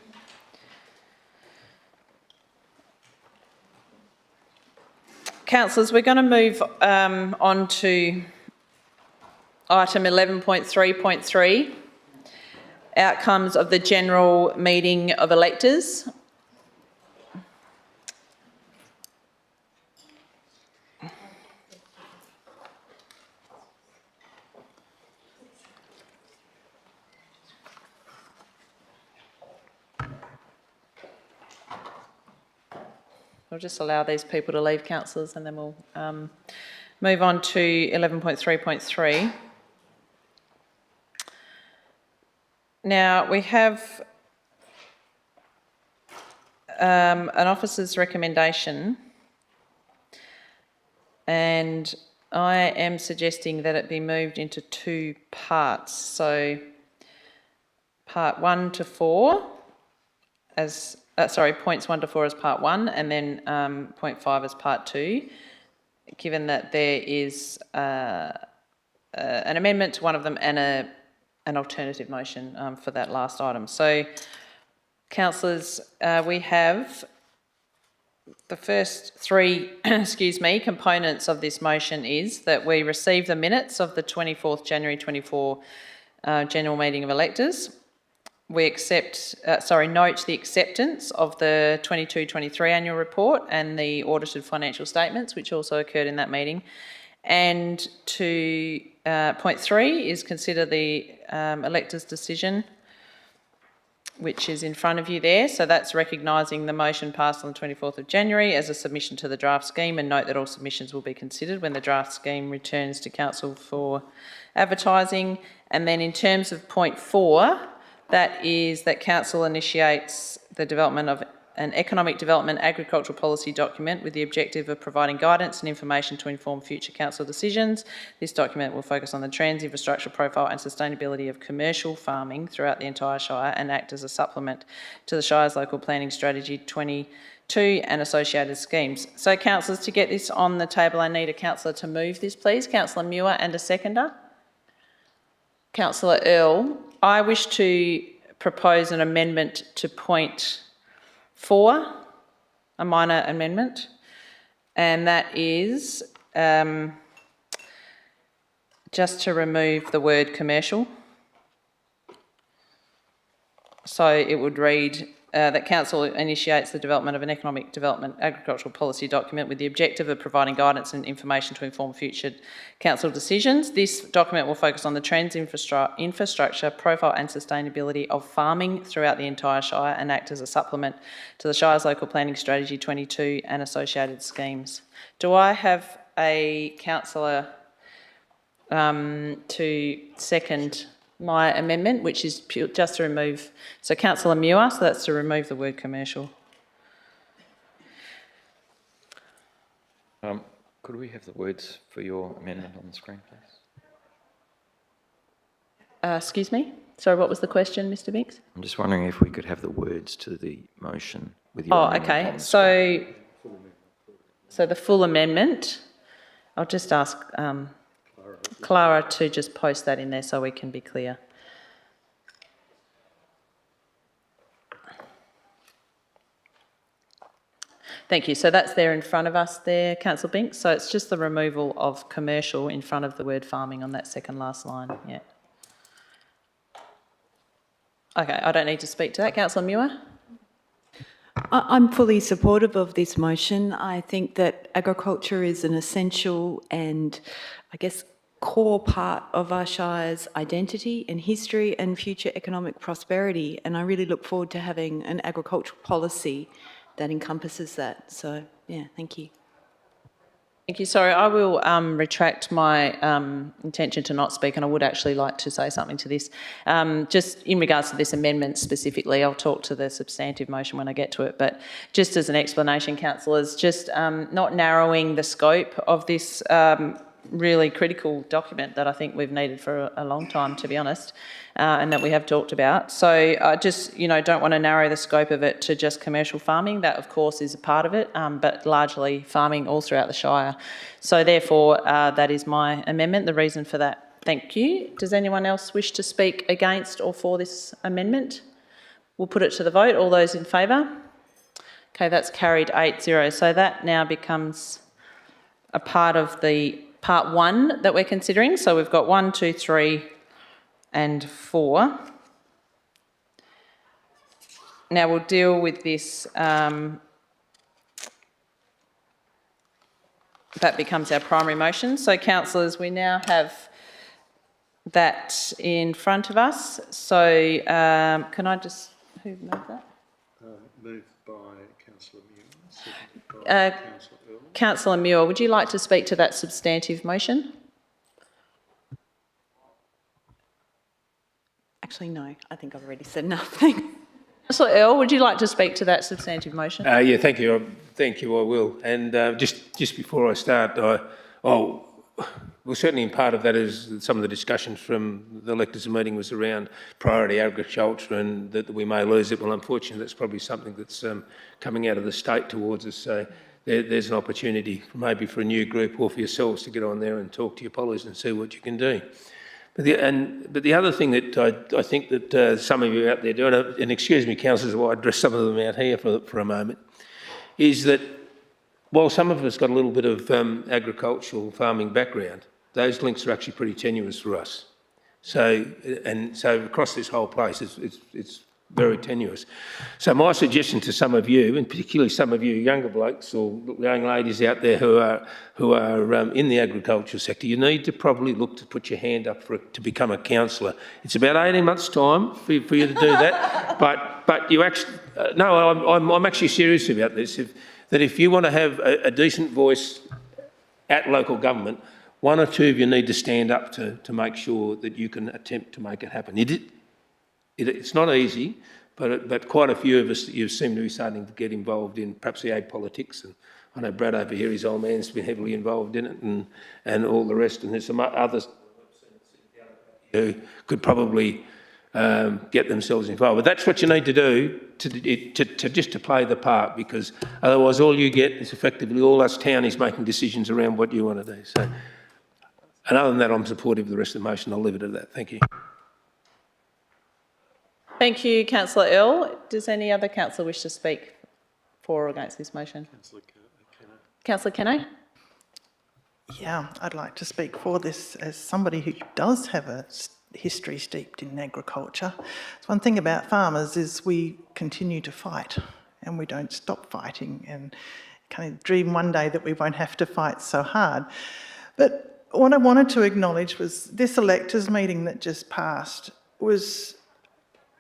Councillors, we're going to move on to item 11.3.3, outcomes of the general meeting of electors. We'll just allow these people to leave, councillors, and then we'll move on to 11.3.3. Now, we have an officer's recommendation, and I am suggesting that it be moved into two parts. So, part 1 to 4 as points 1 to 4 as part 1, and then point 5 as part 2, given that there is an amendment to one of them and an alternative motion for that last item. So, councillors, we have the first three components of this motion is that we receive the minutes of the 24th January 24 general meeting of electors. We note the acceptance of the 22-23 annual report and the audited financial statements, which also occurred in that meeting. And to point 3 is consider the electors' decision, which is in front of you there. So that's recognising the motion passed on the 24th of January as a submission to the draft scheme, and note that all submissions will be considered when the draft scheme returns to council for advertising. And then in terms of point 4, that is that council initiates the development of an economic development agricultural policy document with the objective of providing guidance and information to inform future council decisions. This document will focus on the trends, infrastructure profile and sustainability of commercial farming throughout the entire Shire and act as a supplement to the Shire's local planning strategy 22 and associated schemes. So, councillors, to get this on the table, I need a councillor to move this, please. Councillor Muir, and a seconder. Councillor Earl, I wish to propose an amendment to point 4, a minor amendment, and that is just to remove the word commercial. So it would read that council initiates the development of an economic development agricultural policy document with the objective of providing guidance and information to inform future council decisions. This document will focus on the trends, infrastructure, profile and sustainability of farming throughout the entire Shire and act as a supplement to the Shire's local planning strategy 22 and associated schemes. Do I have a councillor to second my amendment, which is just to remove, so Councillor Muir, so that's to remove the word commercial. Could we have the words for your amendment on the screen, please? Excuse me? Sorry, what was the question, Mr Binks? I'm just wondering if we could have the words to the motion with your amendment on the screen. So the full amendment, I'll just ask Clara to just post that in there so we can be clear. Thank you. So that's there in front of us there, Councillor Binks. So it's just the removal of commercial in front of the word farming on that second last line. Yeah. Okay, I don't need to speak to that. Councillor Muir? I'm fully supportive of this motion. I think that agriculture is an essential and, I guess, core part of our Shire's identity and history and future economic prosperity. And I really look forward to having an agricultural policy that encompasses that. So, yeah, thank you. Thank you. Sorry, I will retract my intention to not speak, and I would actually like to say something to this. Just in regards to this amendment specifically, I'll talk to the substantive motion when I get to it, but just as an explanation, councillors, just not narrowing the scope of this really critical document that I think we've needed for a long time, to be honest, and that we have talked about. So I just, don't want to narrow the scope of it to just commercial farming. That, of course, is a part of it, but largely farming all throughout the Shire. So therefore, that is my amendment, the reason for that. Thank you. Does anyone else wish to speak against or for this amendment? We'll put it to the vote. All those in favour? Okay, that's carried 8-0. So that now becomes a part of the part 1 that we're considering. So we've got 1, 2, 3 and 4. Now we'll deal with this, that becomes our primary motion. So councillors, we now have that in front of us. So can I just, who moved that? Moved by Councillor Muir, seconded by Councillor Earl. Councillor Muir, would you like to speak to that substantive motion? Actually, no, I think I've already said nothing. Councillor Earl, would you like to speak to that substantive motion? Yeah, thank you. Thank you, I will. And just before I start, well, certainly in part of that is some of the discussions from the electors meeting was around priority agriculture and that we may lose it. Well, unfortunately, that's probably something that's coming out of the state towards us. So there's an opportunity maybe for a new group or for yourselves to get on there and talk to your policies and see what you can do. But the other thing that I think that some of you out there doing, and excuse me, councillors, while I address some of them out here for a moment, is that while some of us got a little bit of agricultural farming background, those links are actually pretty tenuous for us. So across this whole place, it's very tenuous. So my suggestion to some of you, and particularly some of you younger blokes or young ladies out there who are in the agricultural sector, you need to probably look to put your hand up to become a councillor. It's about 18 months' time for you to do that, but you actually no, I'm actually serious about this. If you want to have a decent voice at local government, one or two of you need to stand up to make sure that you can attempt to make it happen. It's not easy, but quite a few of us, you seem to be starting to get involved in perhaps the ag politics. And I know Brad over here, his old man's been heavily involved in it and all the rest. And there's some others who could probably get themselves involved. But that's what you need to do to play the part, because otherwise all you get is effectively all us townies making decisions around what you want to do. So, and other than that, I'm supportive of the rest of the motion. I'll leave it at that. Thank you. Thank you, Councillor Earl. Does any other councillor wish to speak for or against this motion? Councillor Kenno? Yeah, I'd like to speak for this as somebody who does have a history steeped in agriculture. So one thing about farmers is we continue to fight and we don't stop fighting, and kind of dream one day that we won't have to fight so hard. But what I wanted to acknowledge was this electors meeting that just passed was,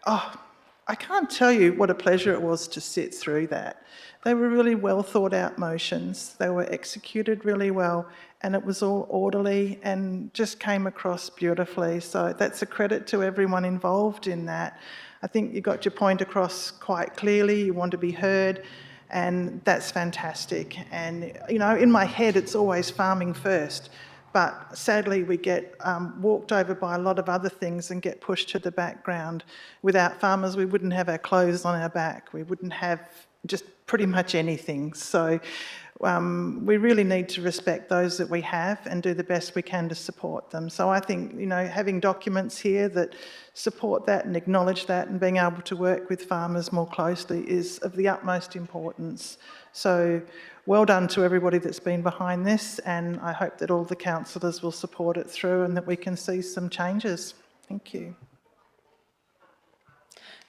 I can't tell you what a pleasure it was to sit through that. They were really well thought out motions. They were executed really well, and it was all orderly and just came across beautifully. So that's a credit to everyone involved in that. I think you got your point across quite clearly. You want to be heard, and that's fantastic. And, in my head, it's always farming first. But sadly, we get walked over by a lot of other things and get pushed to the background. Without farmers, we wouldn't have our clothes on our back. We wouldn't have just pretty much anything. So we really need to respect those that we have and do the best we can to support them. So I think, having documents here that support that and acknowledge that and being able to work with farmers more closely is of the utmost importance. So well done to everybody that's been behind this, and I hope that all the councillors will support it through and that we can see some changes. Thank you.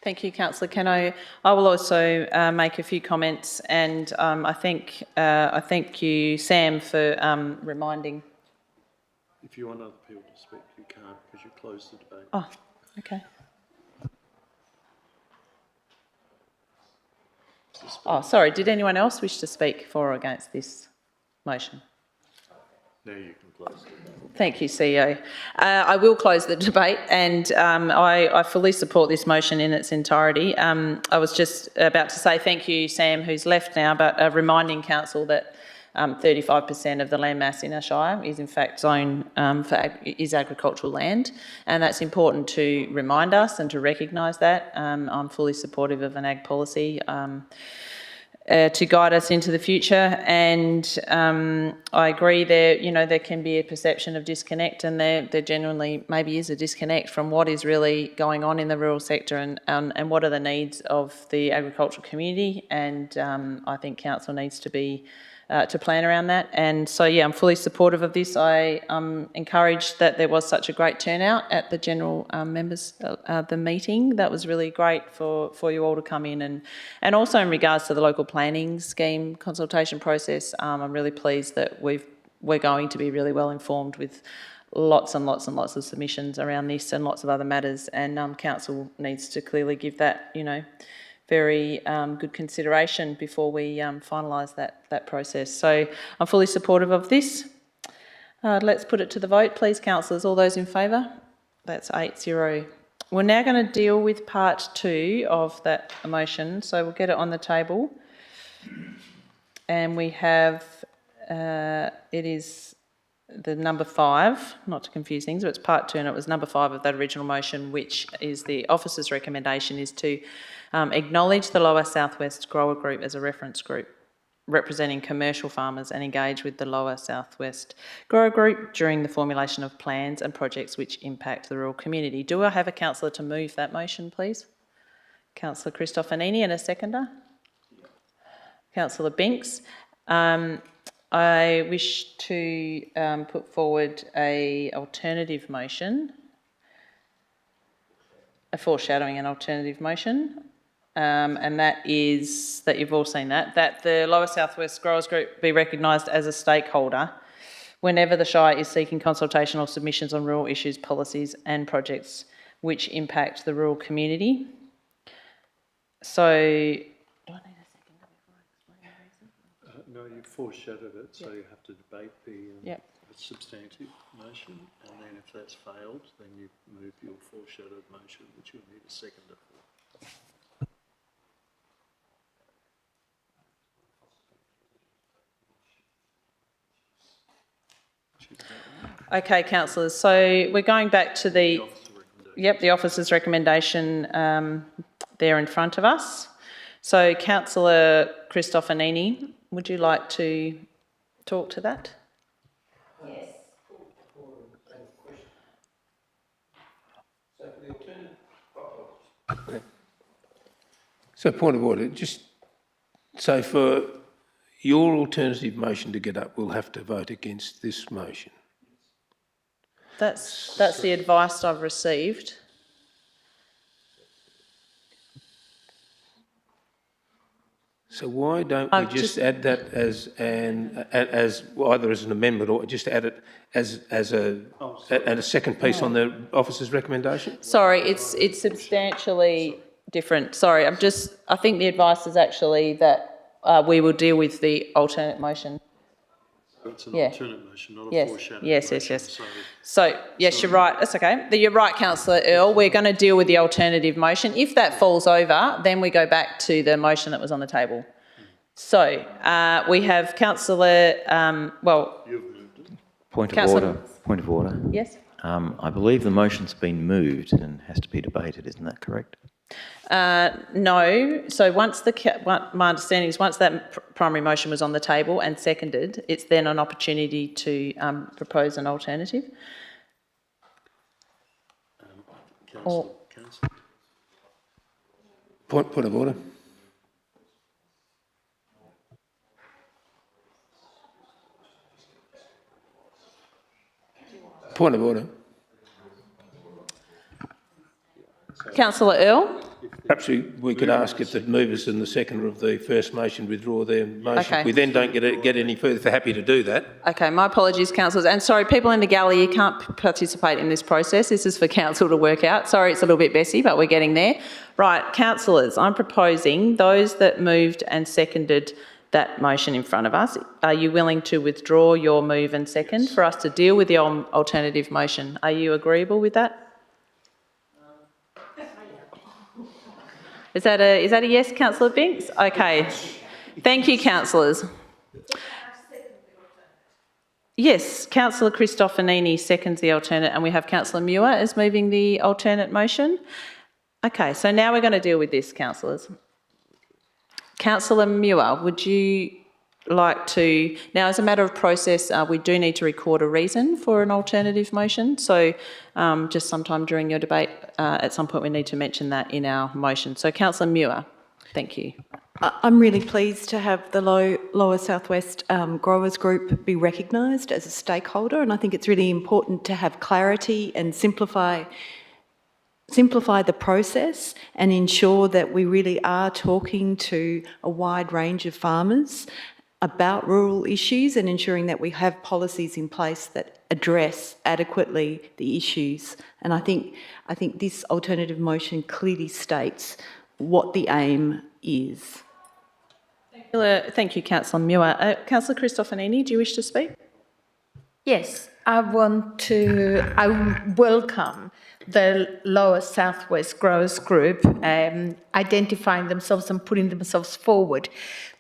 Thank you, Councillor. I will also make a few comments, and I thank you, Sam, for reminding. If you want other people to speak, you can't because you closed the debate. Oh, okay. Oh, sorry. Did anyone else wish to speak for or against this motion? Now you can close the debate. Thank you, CEO. I will close the debate, and I fully support this motion in its entirety. I was just about to say thank you, Sam, who's left now, but reminding Council that 35% of the land mass in our Shire is in fact zoned is agricultural land, and that's important to remind us and to recognise that. I'm fully supportive of an ag policy to guide us into the future, and I agree there can be a perception of disconnect, and there genuinely maybe is a disconnect from what is really going on in the rural sector and what are the needs of the agricultural community, and I think Council needs to be to plan around that. And so, yeah, I'm fully supportive of this. I'm encouraged that there was such a great turnout at the general members, the meeting. That was really great for you all to come in. And also in regards to the local planning scheme consultation process, I'm really pleased that we're going to be really well informed with lots and lots and lots of submissions around this and lots of other matters. And Council needs to clearly give that, very good consideration before we finalise that process. So I'm fully supportive of this. Let's put it to the vote, please, councillors. All those in favour? That's 8-0. We're now going to deal with part 2 of that motion, so we'll get it on the table. And we have, it is the number 5, not to confuse things, but it's part 2, and it was number 5 of that original motion, which is the officer's recommendation is to acknowledge the Lower Southwest Grower Group as a reference group representing commercial farmers and engage with the Lower Southwest Grower Group during the formulation of plans and projects which impact the rural community. Do I have a councillor to move that motion, please? Councillor Christofanini, and a seconder? Councillor Binks. I wish to put forward an alternative motion, a foreshadowing and alternative motion, and that is, that you've all seen that the Lower Southwest Growers Group be recognised as a stakeholder whenever the Shire is seeking consultation or submissions on rural issues, policies and projects which impact the rural community. So, do I need a second before I explain the reason? No, you foreshadowed it, so you have to debate the substantive motion, and then if that's failed, then you move your foreshadowed motion, which you'll need a seconder for. Okay, councillors, so we're going back to the officer's recommendation there in front of us. So, Councillor Christofanini, would you like to talk to that? Yes. So, point of order, just so for your alternative motion to get up, we'll have to vote against this motion. That's the advice I've received. So why don't we just add that as either as an amendment or just add it as a second piece on the officer's recommendation? Sorry, it's substantially different. Sorry, I think the advice is actually that we will deal with the alternate motion. So it's an alternate motion, not a foreshadowing motion. Yes. So, yes, you're right. That's okay. You're right, Councillor Earl. We're going to deal with the alternative motion. If that falls over, then we go back to the motion that was on the table. So, we have Councillor, You've moved it. Point of order. Yes? I believe the motion's been moved and has to be debated, isn't that correct? No. So once my understanding is once that primary motion was on the table and seconded, it's then an opportunity to propose an alternative. Point of order. Point of order. Councillor Earl? If Perhaps we could ask if the movers and the seconder of the first motion withdraw their motion. Okay. We then don't get any further. If they're happy to do that. Okay, my apologies, councillors. And sorry, people in the gallery, you can't participate in this process. This is for council to work out. Sorry, it's a little bit messy, but we're getting there. Right, councillors, I'm proposing those that moved and seconded that motion in front of us. Are you willing to withdraw your move and second for us to deal with the alternative motion? Are you agreeable with that? Is that a yes, Councillor Binks? Okay. Thank you, councillors. Yes, Councillor Christofanini seconds the alternate, and we have Councillor Muir as moving the alternate motion. Okay, so now we're going to deal with this, councillors. Councillor Muir, would you like to... Now, as a matter of process, we do need to record a reason for an alternative motion. So just sometime during your debate, at some point we need to mention that in our motion. So Councillor Muir, thank you. I'm really pleased to have the Lower Southwest Growers Group be recognised as a stakeholder, and I think it's really important to have clarity and simplify the process and ensure that we really are talking to a wide range of farmers about rural issues and ensuring that we have policies in place that address adequately the issues. And I think this alternative motion clearly states what the aim is. Thank you, Councillor Muir. Councillor Christofanini, do you wish to speak? Yes, I welcome the Lower Southwest Growers Group identifying themselves and putting themselves forward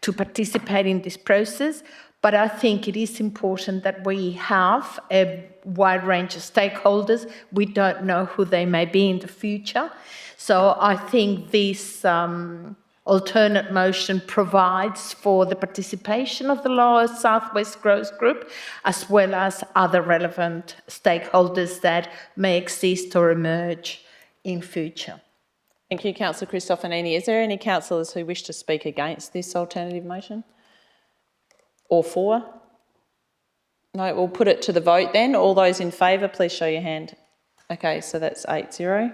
to participate in this process. But I think it is important that we have a wide range of stakeholders. We don't know who they may be in the future. So I think this alternate motion provides for the participation of the Lower Southwest Growers Group, as well as other relevant stakeholders that may exist or emerge in future. Thank you, Councillor Christofanini. Is there any councillors who wish to speak against this alternative motion? Or for? No, we'll put it to the vote then. All those in favour, please show your hand. Okay, so that's 8-0.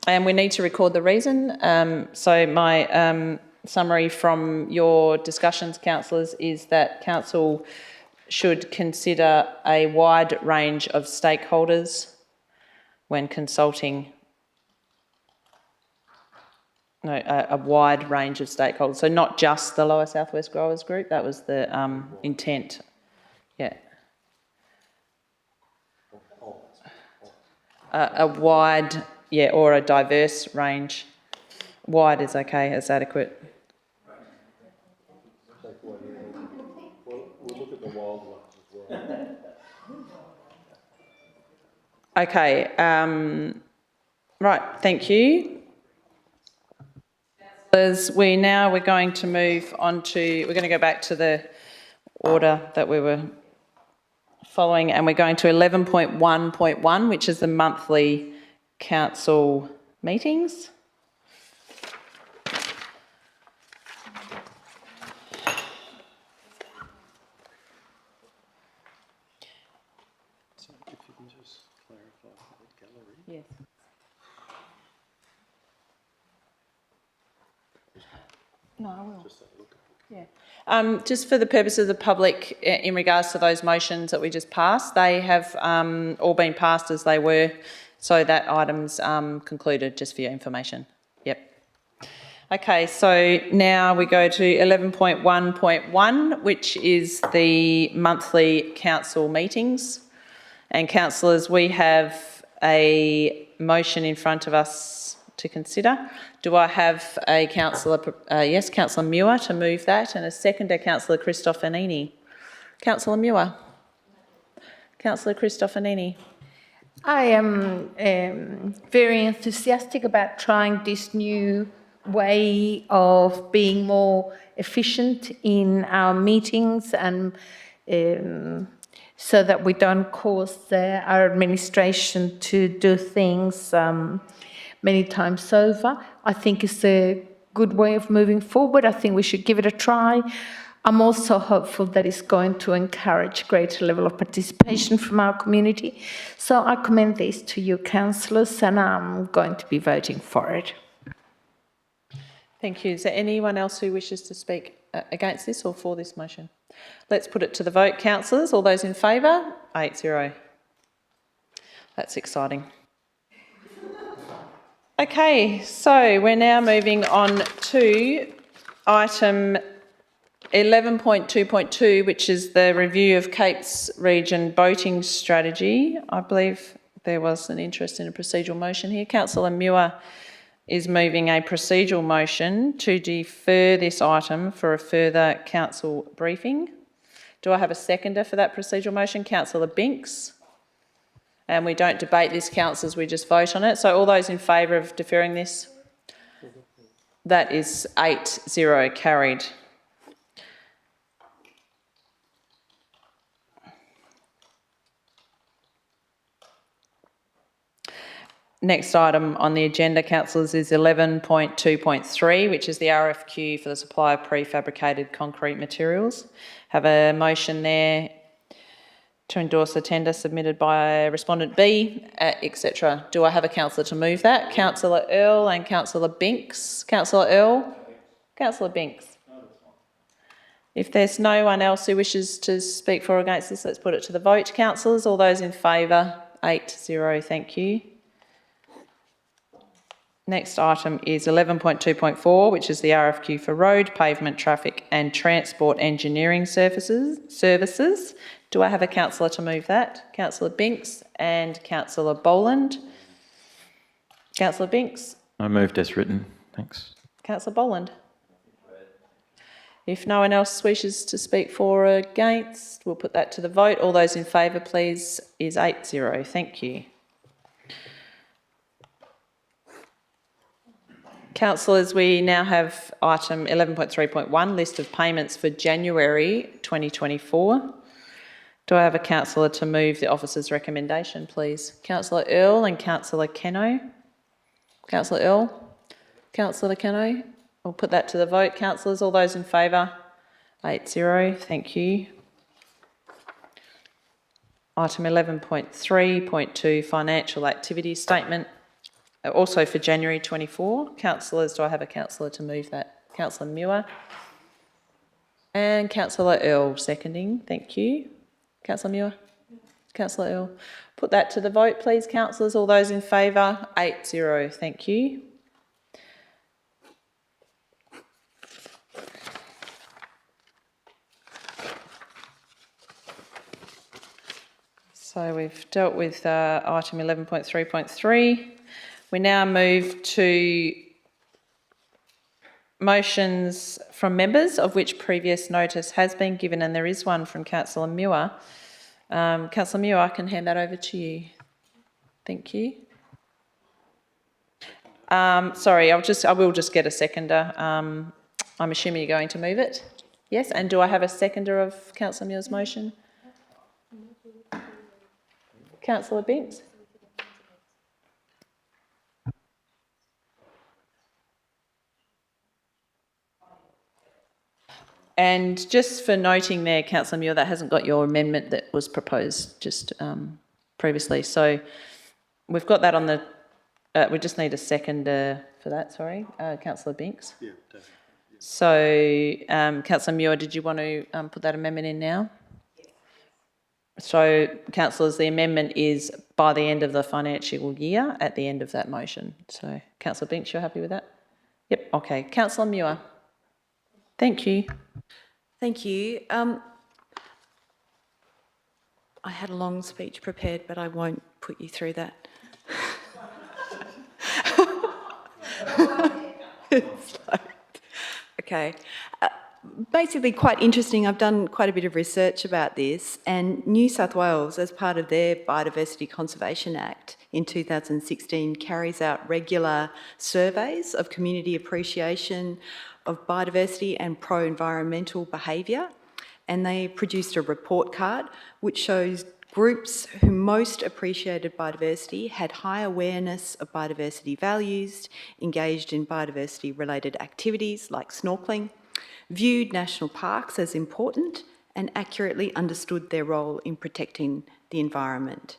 And we need to record the reason. So my summary from your discussions, councillors, is that council should consider a wide range of stakeholders when consulting. No, a wide range of stakeholders. So not just the Lower Southwest Growers Group. That was the intent. Yeah. A wide... Yeah, or a diverse range. Wide is okay, it's adequate. We'll look at the wild ones as well. Okay, right, thank you. As we're going to move on to, we're going to go back to the order that we were following, and we're going to 11.1.1, which is the monthly council meetings. So if you can just clarify for the gallery. Yes. No, I will. Just have a look at it. Yeah. Just for the purpose of the public, in regards to those motions that we just passed, they have all been passed as they were. So that item's concluded, just for your information. Yep. Okay, so now we go to 11.1.1, which is the monthly council meetings. And councillors, we have a motion in front of us to consider. Do I have a councillor, yes, Councillor Muir, to move that, and a seconder, Councillor Christofanini. Councillor Muir. Councillor Christofanini. I am very enthusiastic about trying this new way of being more efficient in our meetings, and so that we don't cause our administration to do things many times over. I think it's a good way of moving forward. I think we should give it a try. I'm also hopeful that it's going to encourage greater level of participation from our community. So I commend this to you, councillors, and I'm going to be voting for it. Thank you. Is there anyone else who wishes to speak against this or for this motion? Let's put it to the vote, councillors. All those in favour? 8-0. That's exciting. Okay, so we're now moving on to item 11.2.2, which is the review of Capes Region boating strategy. I believe there was an interest in a procedural motion here. Councillor Muir is moving a procedural motion to defer this item for a further council briefing. Do I have a seconder for that procedural motion? Councillor Binks. And we don't debate this, councillors, we just vote on it. So all those in favour of deferring this? That is 8-0 carried. Next item on the agenda, councillors, is 11.2.3, which is the RFQ for the supply of prefabricated concrete materials. Have a motion there to endorse the tender submitted by respondent B, etc. Do I have a councillor to move that? Councillor Earl and Councillor Binks. Councillor Earl? Councillor Binks. If there's no one else who wishes to speak for or against this, let's put it to the vote. Councillors, all those in favour? 8-0, thank you. Next item is 11.2.4, which is the RFQ for road, pavement, traffic and transport engineering services. Do I have a councillor to move that? Councillor Binks and Councillor Boland. Councillor Binks. I moved as written. Thanks. Councillor Boland. If no one else wishes to speak for or against, we'll put that to the vote. All those in favour, please, is 8-0. Thank you. Councillors, we now have item 11.3.1, list of payments for January 2024. Do I have a councillor to move the officer's recommendation, please? Councillor Earl and Councillor Keno. Councillor Earl. Councillor Keno. We'll put that to the vote. Councillors, all those in favour? 8-0. Thank you. Item 11.3.2, financial activity statement. Also for January 24. Councillors, do I have a councillor to move that? Councillor Muir. And Councillor Earl seconding. Thank you. Councillor Muir. Councillor Earl. Put that to the vote, please, councillors. All those in favour? 8-0. Thank you. So we've dealt with item 11.3.3. We now move to motions from members, of which previous notice has been given, and there is one from Councillor Muir. Councillor Muir, I can hand that over to you. Thank you. Sorry, I will just get a seconder. I'm assuming you're going to move it? Yes, and do I have a seconder of Councillor Muir's motion? Councillor Binks? And just for noting there, Councillor Muir, that hasn't got your amendment that was proposed just previously. So we've got that on the, we just need a seconder for that, sorry. Councillor Binks? Yeah, definitely. So Councillor Muir, did you want to put that amendment in now? Yes. So councillors, the amendment is by the end of the financial year at the end of that motion. So Councillor Binks, you're happy with that? Yep, okay. Councillor Muir. Thank you. Thank you. I had a long speech prepared, but I won't put you through that. Okay. Basically quite interesting. I've done quite a bit of research about this, and New South Wales, as part of their Biodiversity Conservation Act in 2016, carries out regular surveys of community appreciation of biodiversity and pro-environmental behaviour, and they produced a report card which shows groups who most appreciated biodiversity had high awareness of biodiversity values, engaged in biodiversity-related activities like snorkelling, viewed national parks as important and accurately understood their role in protecting the environment.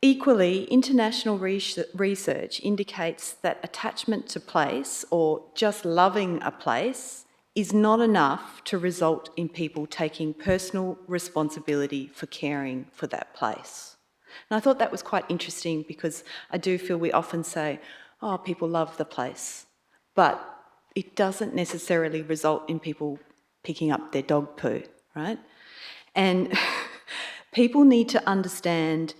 Equally, international research indicates that attachment to place or just loving a place is not enough to result in people taking personal responsibility for caring for that place. And I thought that was quite interesting because I do feel we often say, oh, people love the place, but it doesn't necessarily result in people picking up their dog poo, right? And people need to understand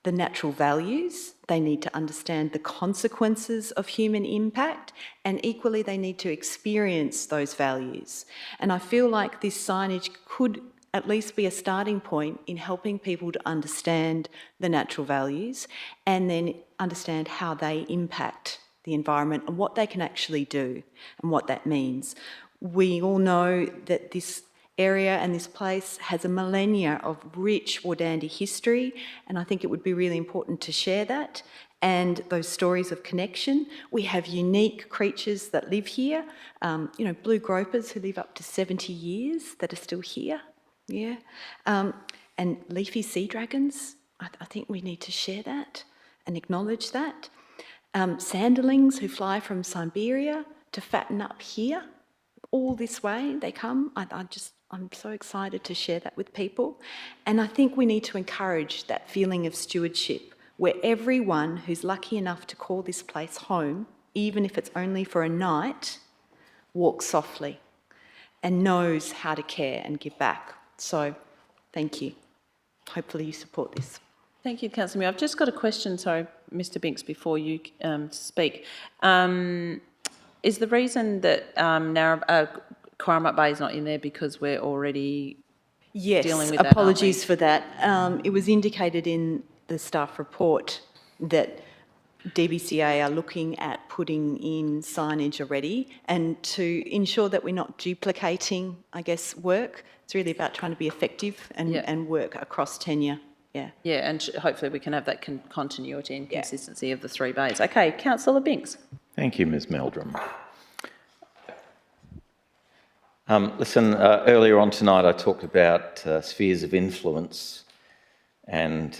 the natural values, they need to understand the consequences of human impact, and equally they need to experience those values. And I feel like this signage could at least be a starting point in helping people to understand the natural values and then understand how they impact the environment and what they can actually do and what that means. We all know that this area and this place has a millennia of rich Wardandi history, and I think it would be really important to share that and those stories of connection. We have unique creatures that live here, blue gropers who live up to 70 years that are still here, and leafy sea dragons. I think we need to share that and acknowledge that. Sanderlings who fly from Siberia to fatten up here. All this way they come. I'm so excited to share that with people. And I think we need to encourage that feeling of stewardship where everyone who's lucky enough to call this place home, even if it's only for a night, walks softly and knows how to care and give back. So thank you. Hopefully you support this. Thank you, Councillor Muir. I've just got a question, sorry, Mr Binks, before you speak. Is the reason that Coramup Bay is not in there because we're already dealing with that? Yes, apologies for that. It was indicated in the staff report that DBCA are looking at putting in signage already, and to ensure that we're not duplicating, work. It's really about trying to be effective and work across tenure. Yeah, and hopefully we can have that continuity and consistency of the three bays. Okay, Councillor Binks. Thank you, Ms Meldrum. Earlier on tonight I talked about spheres of influence and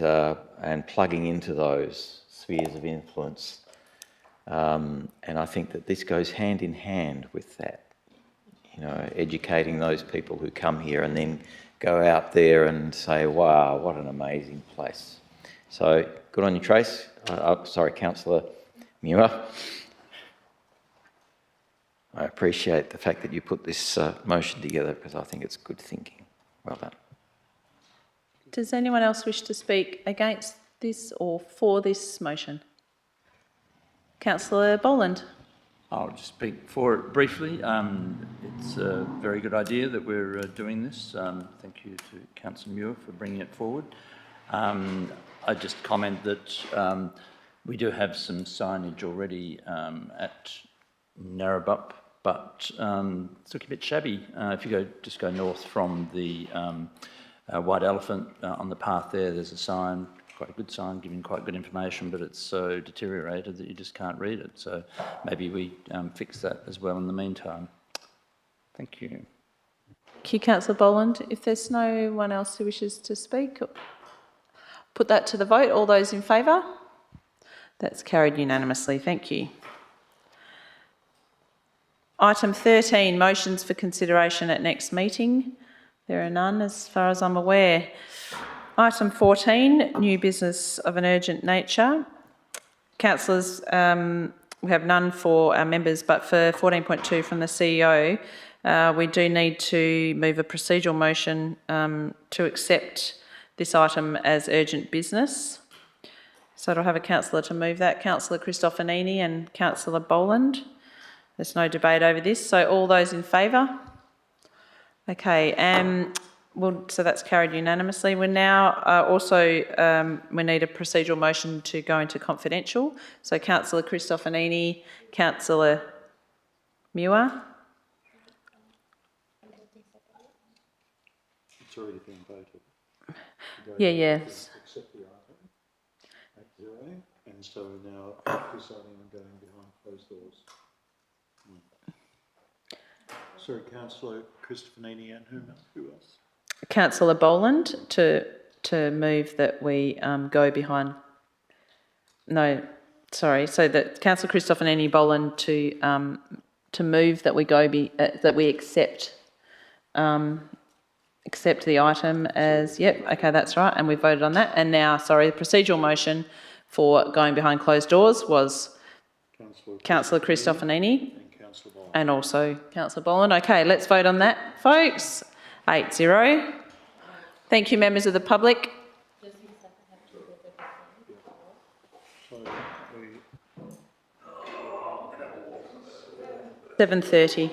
plugging into those spheres of influence. And I think that this goes hand in hand with that, educating those people who come here and then go out there and say, wow, what an amazing place. So good on you, Trace. Councillor Muir. I appreciate the fact that you put this motion together because I think it's good thinking. Well done. Does anyone else wish to speak against this or for this motion? Councillor Boland. I'll just speak for it briefly. It's a very good idea that we're doing this. Thank you to Councillor Muir for bringing it forward. I just comment that we do have some signage already at Narrabeen, but it's looking a bit shabby. If you just go north from the White Elephant on the path there's a sign, quite a good sign, giving quite good information, but it's so deteriorated that you just can't read it. So maybe we fix that as well in the meantime. Thank you. Thank you, Councillor Boland. If there's no one else who wishes to speak, put that to the vote. All those in favour? That's carried unanimously. Thank you. Item 13, motions for consideration at next meeting. There are none as far as I'm aware. Item 14, new business of an urgent nature. Councillors, we have none for our members, but for 14.2 from the CEO, we do need to move a procedural motion to accept this item as urgent business. So I'll have a councillor to move that. Councillor Christofanini and Councillor Boland. There's no debate over this. So all those in favour? Okay, so that's carried unanimously. We're now we need a procedural motion to go into confidential. So Councillor Christofanini, Councillor Muir. It's already been voted. Yeah. Accept the item at 0, and so now deciding on going behind closed doors. Sorry, Councillor Cristofanini and who else? Councillor Boland to move that we go behind. No, sorry. So that Councillor Cristofanini Boland to move that we that we accept the item as, yep, okay, that's right, and we voted on that. And now, sorry, the procedural motion for going behind closed doors was Councillor Cristofanini and also Councillor Boland. Okay, let's vote on that, folks. 8-0. Thank you, members of the public. So 7:30.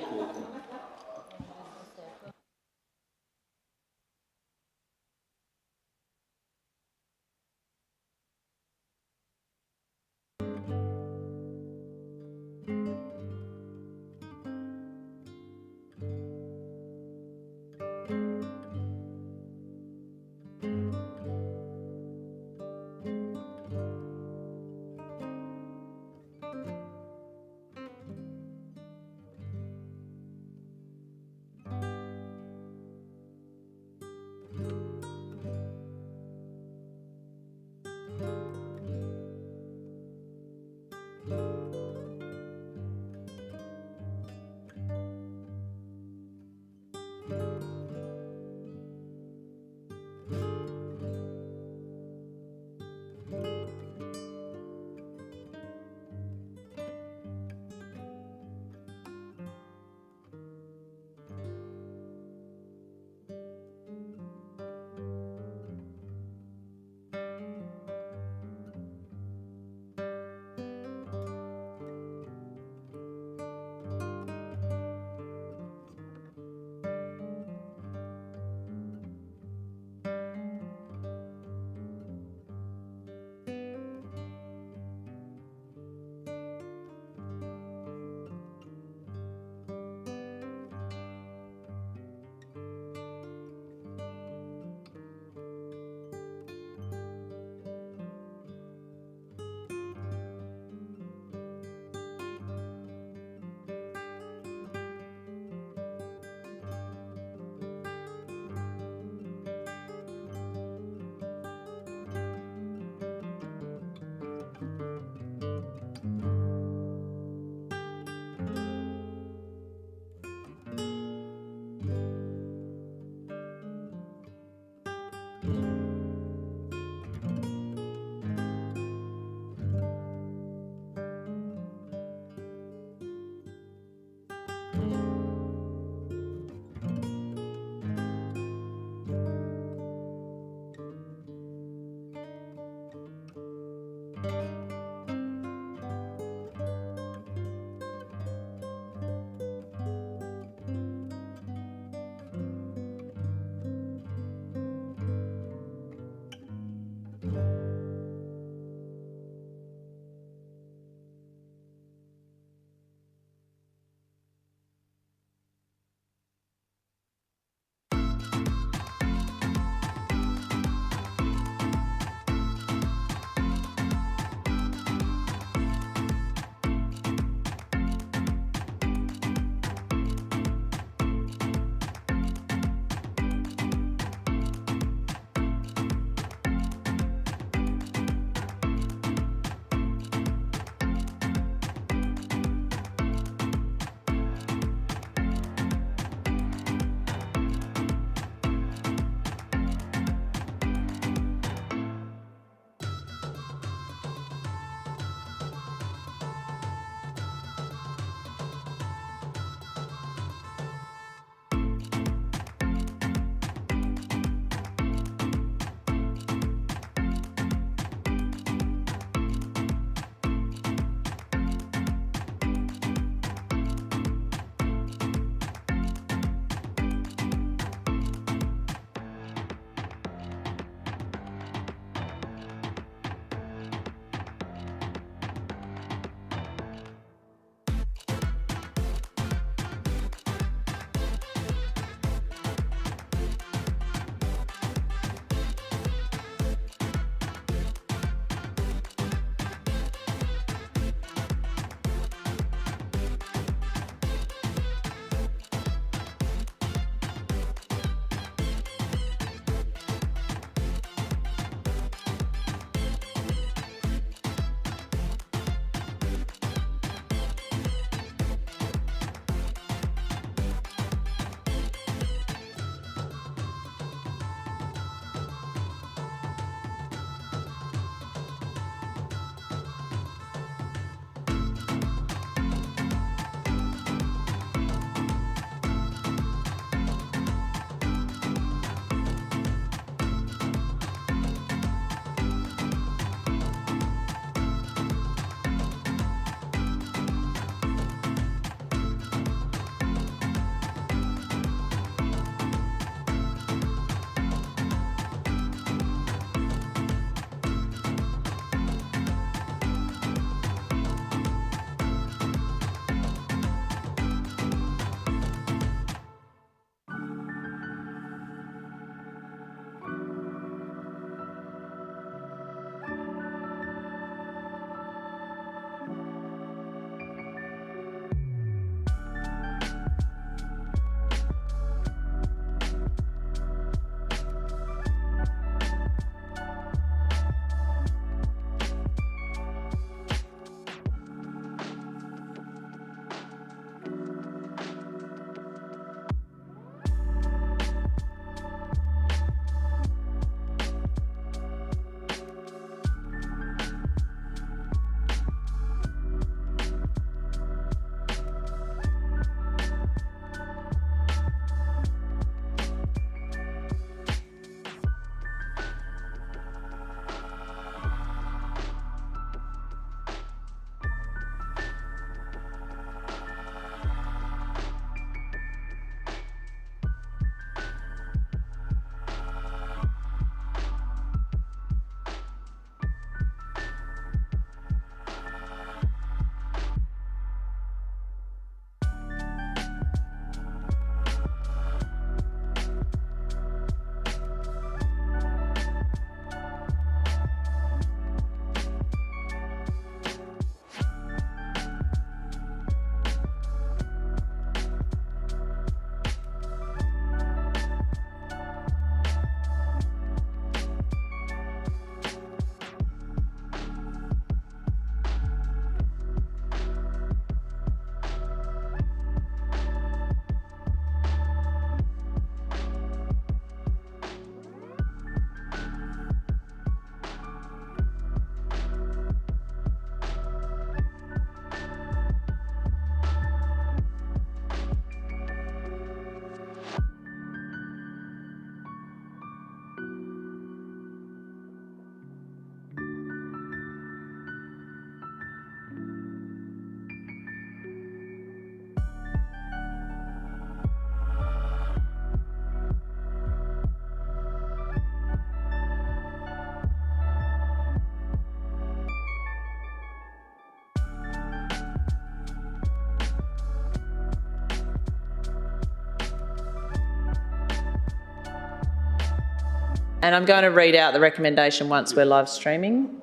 And I'm going to read out the recommendation once we're live streaming,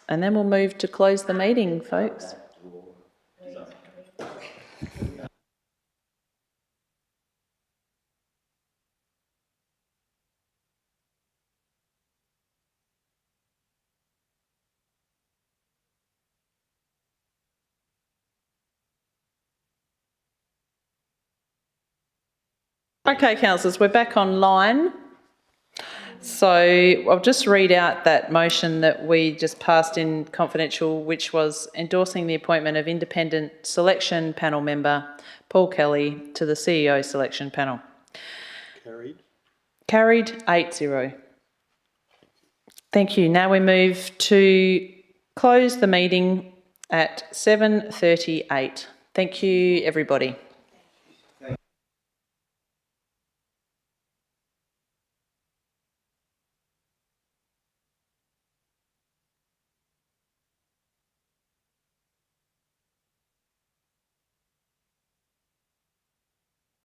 and then we'll move to close the meeting, folks. Okay, councillors, we're back online. So I'll just read out that motion that we just passed in confidential, which was endorsing the appointment of independent selection panel member Paul Kelly to the CEO selection panel. Carried. Carried 8-0. Thank you. Now we move to close the meeting at 7:38. Thank you, everybody.